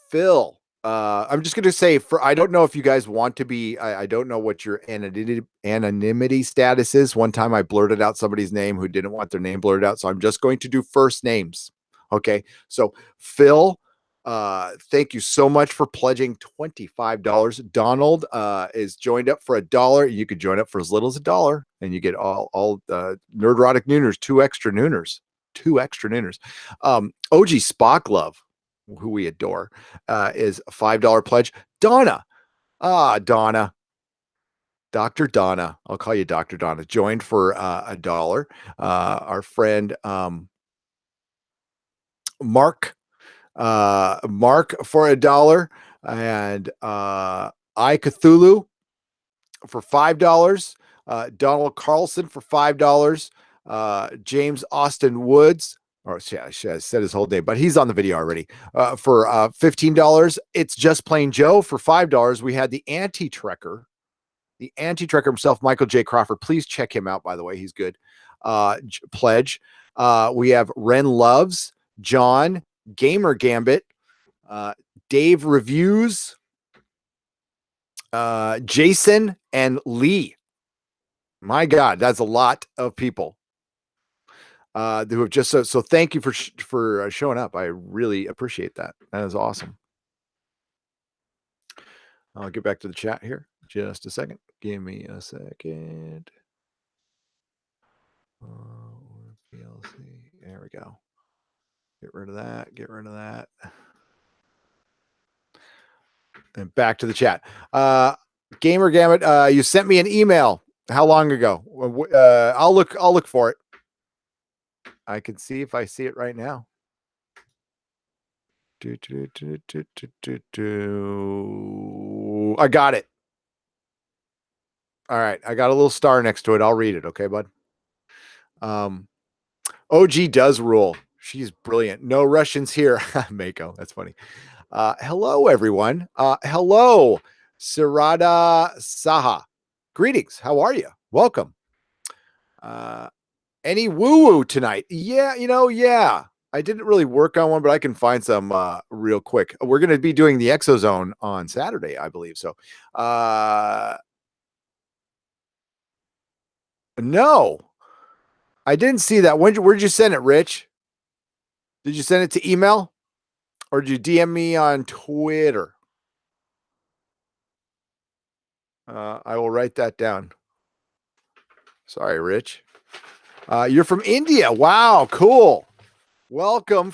Phil, I'm just going to say I don't know if you guys want to be, I don't know what your anonymity status is. One time I blurted out somebody's name who didn't want their name blurted out. So I'm just going to do first names. Okay. So Phil, thank you so much for pledging $25. Donald is joined up for $1. You could join up for as little as $1 and you get all Nerdrotic Nooners, two extra Nooners. OG Spock Love, who we adore, is a $5 pledge. Donna, Donna, Dr. Donna, I'll call you Dr. Donna, joined for $1. Our friend Mark for $1, and I Cthulhu for $5. Donald Carlson for $5. James Austin Woods, or I said his whole name, but he's on the video already, for $15. It's Just Plain Joe for $5. We had the anti-trekker himself, Michael J. Crawford. Please check him out, by the way. He's good. Pledge. We have Ren Loves, John, Gamer Gambit, Dave Reviews, Jason, and Lee. My God, that's a lot of people who have just so thank you for showing up. I really appreciate that. That is awesome. I'll get back to the chat here just a second. Give me a second. There we go. Get rid of that. And back to the chat. Gamer Gamut, you sent me an email. How long ago? I'll look for it. I can see if I see it right now. I got it. All right. I got a little star next to it. I'll read it. Okay, bud. OG does rule. She's brilliant. No Russians here. Mako. That's funny. Hello, everyone. Hello, Sirada Saha. Greetings. How are you? Welcome. Any woo-woo tonight? Yeah, yeah. I didn't really work on one, but I can find some real quick. We're going to be doing the Exozone on Saturday, I believe. So, no, I didn't see that. Where'd you send it, Rich? Did you send it to email or did you DM me on Twitter? I will write that down. Sorry, Rich. You're from India. Wow, cool. Welcome.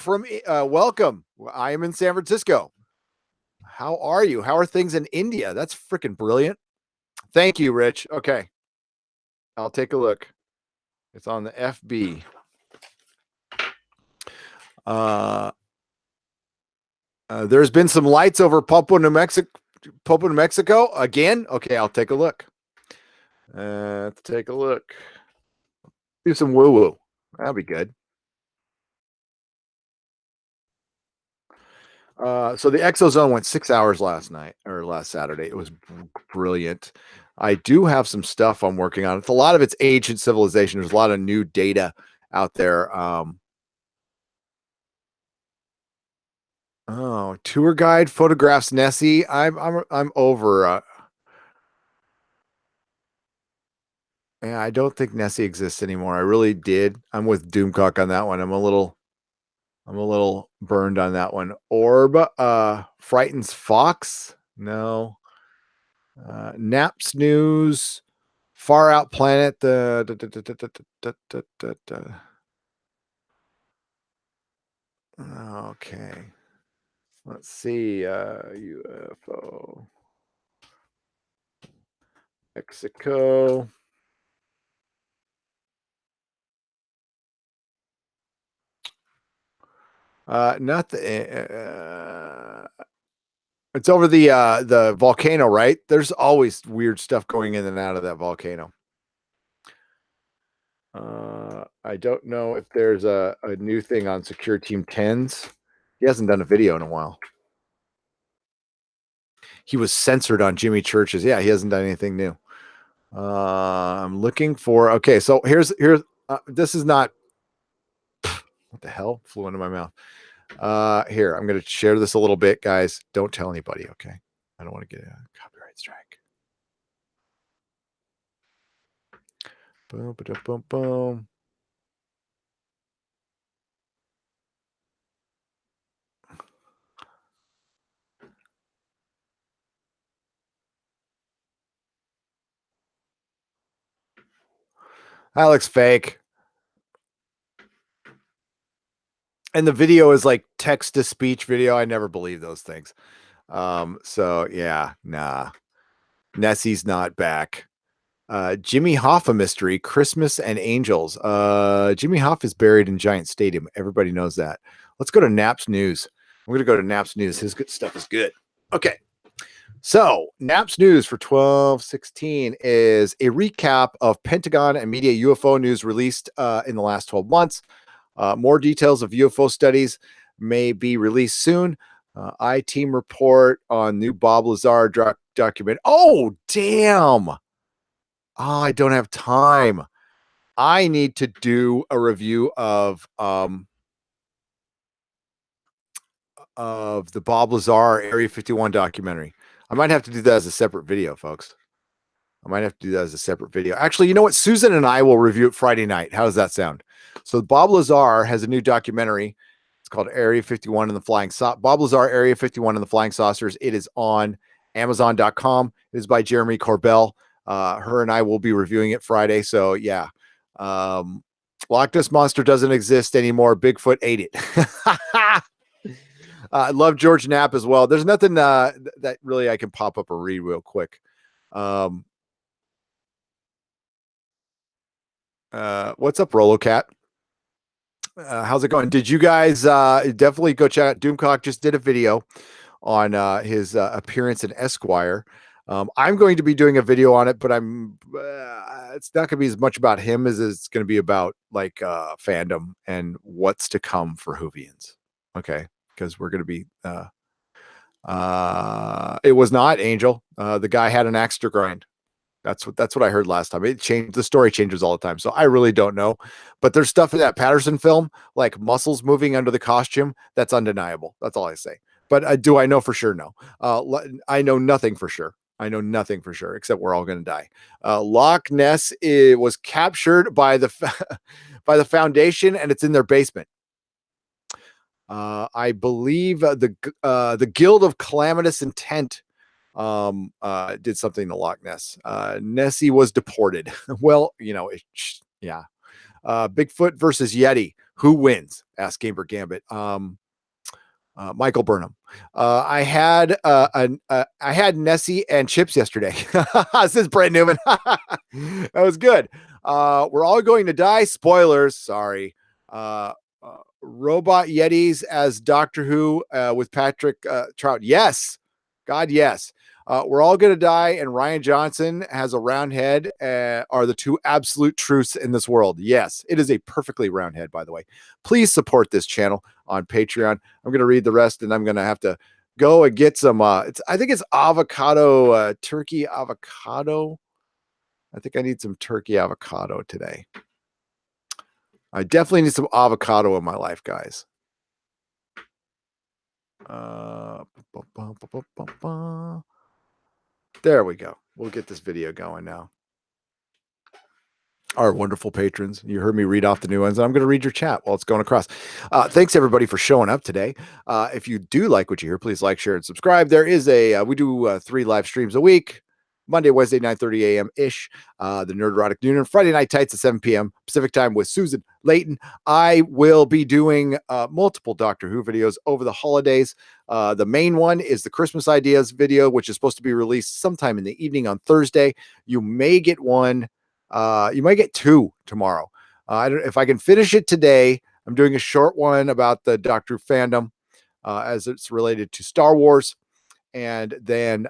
I am in San Francisco. How are you? How are things in India? That's freaking brilliant. Thank you, Rich. Okay. I'll take a look. It's on the FB. There's been some lights over Papua, New Mexico again. Okay, I'll take a look. Let's take a look. Do some woo-woo. That'll be good. So the Exozone went 6 hours last Saturday. It was brilliant. I do have some stuff I'm working on. It's a lot of it's ancient civilization. There's a lot of new data out there. Tour guide photographs Nessie. I'm over. Yeah, I don't think Nessie exists anymore. I really did. I'm with Doomcock on that one. I'm a little burned on that one. Orb frightens Fox. No. Naps News. Far Out Planet. Okay. Let's see. UFO. Mexico. Nothing. It's over the volcano, right? There's always weird stuff going in and out of that volcano. I don't know if there's a new thing on Secure Team 10s. He hasn't done a video in a while. He was censored on Jimmy Church's. Yeah, he hasn't done anything new. I'm looking for. Okay, so here's this is not. What the hell flew into my mouth? Here, I'm going to share this a little bit, guys. Don't tell anybody, okay? I don't want to get a copyright strike. Boom, boom, boom, boom. That looks fake. And the video is like text to speech video. I never believe those things. So yeah, nah. Nessie's not back. Jimmy Hoffa mystery, Christmas and Angels. Jimmy Hoffa is buried in Giant Stadium. Everybody knows that. Let's go to Nap's News. I'm going to go to Nap's News. His good stuff is good. Okay. So Nap's News for 12/16 is a recap of Pentagon and media UFO news released in the last 12 months. More details of UFO studies may be released soon. I-Team report on new Bob Lazar document. Oh, damn. Oh, I don't have time. I need to do a review of the Bob Lazar Area 51 documentary. I might have to do that as a separate video, folks. I might have to do that as a separate video. Actually, you know what? Susan and I will review it Friday night. How does that sound? So Bob Lazar has a new documentary. It's called Area 51 and the Flying Saucers. Bob Lazar, Area 51 and the Flying Saucers. It is on Amazon.com. It is by Jeremy Corbell. Her and I will be reviewing it Friday. So yeah. Loch Ness Monster doesn't exist anymore. Bigfoot ate it. I love George Knapp as well. There's nothing that really I can pop up or read real quick. What's up, Rolocat? How's it going? Did you guys definitely go check out Doomcock? Just did a video on his appearance in Esquire. I'm going to be doing a video on it, but it's not going to be as much about him as it's going to be about like fandom and what's to come for Whovians. Okay, because we're going to be it was not Angel. The guy had an axe to grind. That's what I heard last time. It changed. The story changes all the time. So I really don't know, but there's stuff in that Patterson film, like muscles moving under the costume. That's undeniable. That's all I say. But do I know for sure? No. I know nothing for sure. I know nothing for sure, except we're all going to die. Loch Ness was captured by the by the Foundation, and it's in their basement. I believe the Guild of Calamitous Intent did something to Loch Ness. Nessie was deported. Well, you know, yeah. Bigfoot versus Yeti. Who wins? Asked Gamer Gambit. Michael Burnham. I had Nessie and chips yesterday. This is Brent Newman. That was good. We're all going to die. Spoilers. Sorry. Robot Yetis as Doctor Who with Patrick Trout. Yes. God, yes. We're all going to die, and Rian Johnson has a round head. Are the two absolute truths in this world? Yes, it is a perfectly round head, by the way. Please support this channel on Patreon. I'm going to read the rest, and I'm going to have to go and get some. I think it's avocado, turkey avocado. I think I need some turkey avocado today. I definitely need some avocado in my life, guys. There we go. We'll get this video going now. Our wonderful patrons. You heard me read off the new ones. I'm going to read your chat while it's going across. Thanks everybody for showing up today. If you do like what you hear, please like, share, and subscribe. There is we do 3 live streams a week. Monday, Wednesday, 9:30 a.m. ish. The Nerdrotic Nooner. Friday Night Tights at 7 p.m. Pacific time with Susan Layton. I will be doing multiple Doctor Who videos over the holidays. The main one is the Christmas Ideas video, which is supposed to be released sometime in the evening on Thursday. You may get one. You might get 2 tomorrow. I don't if I can finish it today. I'm doing a short one about the Doctor Who fandom as it's related to Star Wars. And then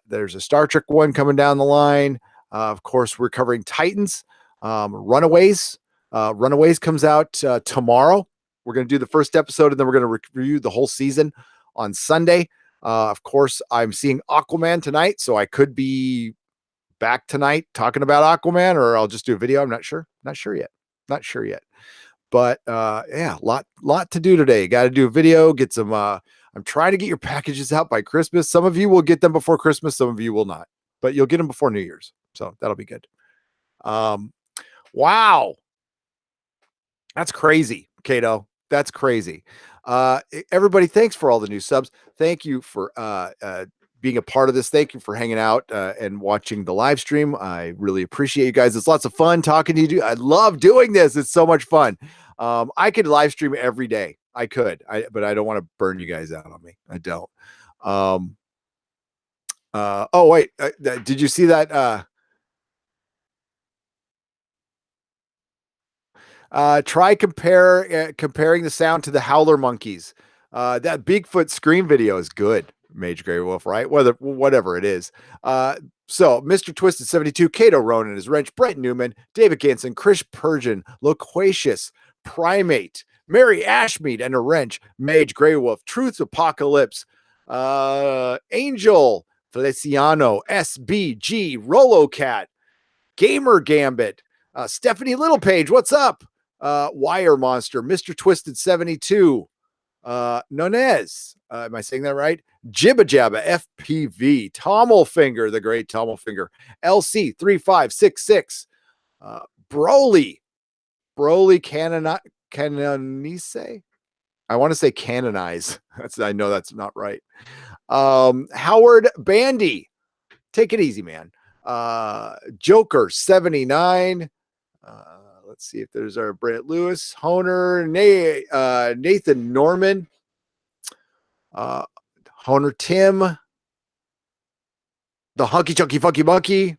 there's a Star Trek one coming down the line. Of course, we're covering Titans. Runaways. Runaways comes out tomorrow. We're going to do the first episode, and then we're going to review the whole season on Sunday. Of course, I'm seeing Aquaman tonight, so I could be back tonight talking about Aquaman, or I'll just do a video. I'm not sure. Not sure yet. But yeah, lot to do today. Got to do a video, get some I'm trying to get your packages out by Christmas. Some of you will get them before Christmas, some of you will not. But you'll get them before New Year's. So that'll be good. Um wow. That's crazy, Kato. That's crazy. Everybody, thanks for all the new subs. Thank you for being a part of this. Thank you for hanging out and watching the live stream. I really appreciate you guys. It's lots of fun talking to you. I love doing this. It's so much fun. I could live stream every day. I could, but I don't want to burn you guys out on me. I don't. Oh wait, did you see that? Try comparing the sound to the howler monkeys. That Bigfoot scream video is good. Mage Grey Wolf, right? Whatever it is. So Mr. Twisted 72, Kato Ronan is Wrench, Brett Newman, David Ganson, Chris Persian, Loquacious, Primate, Mary Ashmead and a Wrench, Mage Grey Wolf, Truth Apocalypse, Angel Feliciano, SBG, Rolocat, Gamer Gambit, Stephanie Littlepage, what's up? Wire Monster, Mr. Twisted 72, Nonez, am I saying that right? Jibba Jabba, FPV, Tommelfinger, the great Tommelfinger, LC 3566, Broly Canonize. I want to say canonize. I know that's not right. Howard Bandy, take it easy, man. Joker 79. Let's see if there's our Brett Lewis, Honer, Nathan Norman, Honer Tim, the Hunky Chunky Funky Monkey.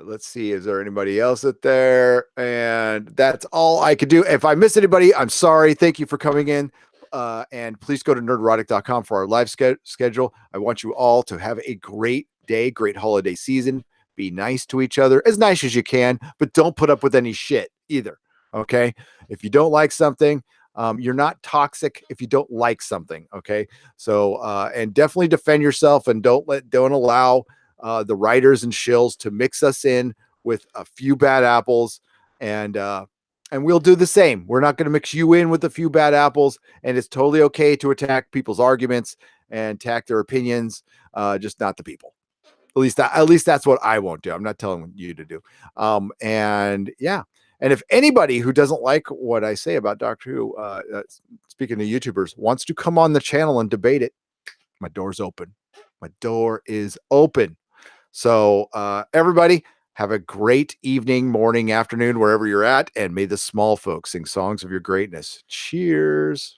Let's see, is there anybody else out there? And that's all I could do. If I miss anybody, I'm sorry. Thank you for coming in. And please go to nerdrotic.com for our live schedule. I want you all to have a great day, great holiday season. Be nice to each other, as nice as you can, but don't put up with any shit either. Okay. If you don't like something, you're not toxic if you don't like something. Okay. So, and definitely defend yourself and don't allow the writers and shills to mix us in with a few bad apples, and we'll do the same. We're not going to mix you in with a few bad apples, and it's totally okay to attack people's arguments and attack their opinions, just not the people. At least that's what I won't do. I'm not telling you to do. And yeah. And if anybody who doesn't like what I say about Doctor Who, speaking to YouTubers, wants to come on the channel and debate it, my door's open. My door is open. So everybody, have a great evening, morning, afternoon, wherever you're at, and may the small folks sing songs of your greatness. Cheers.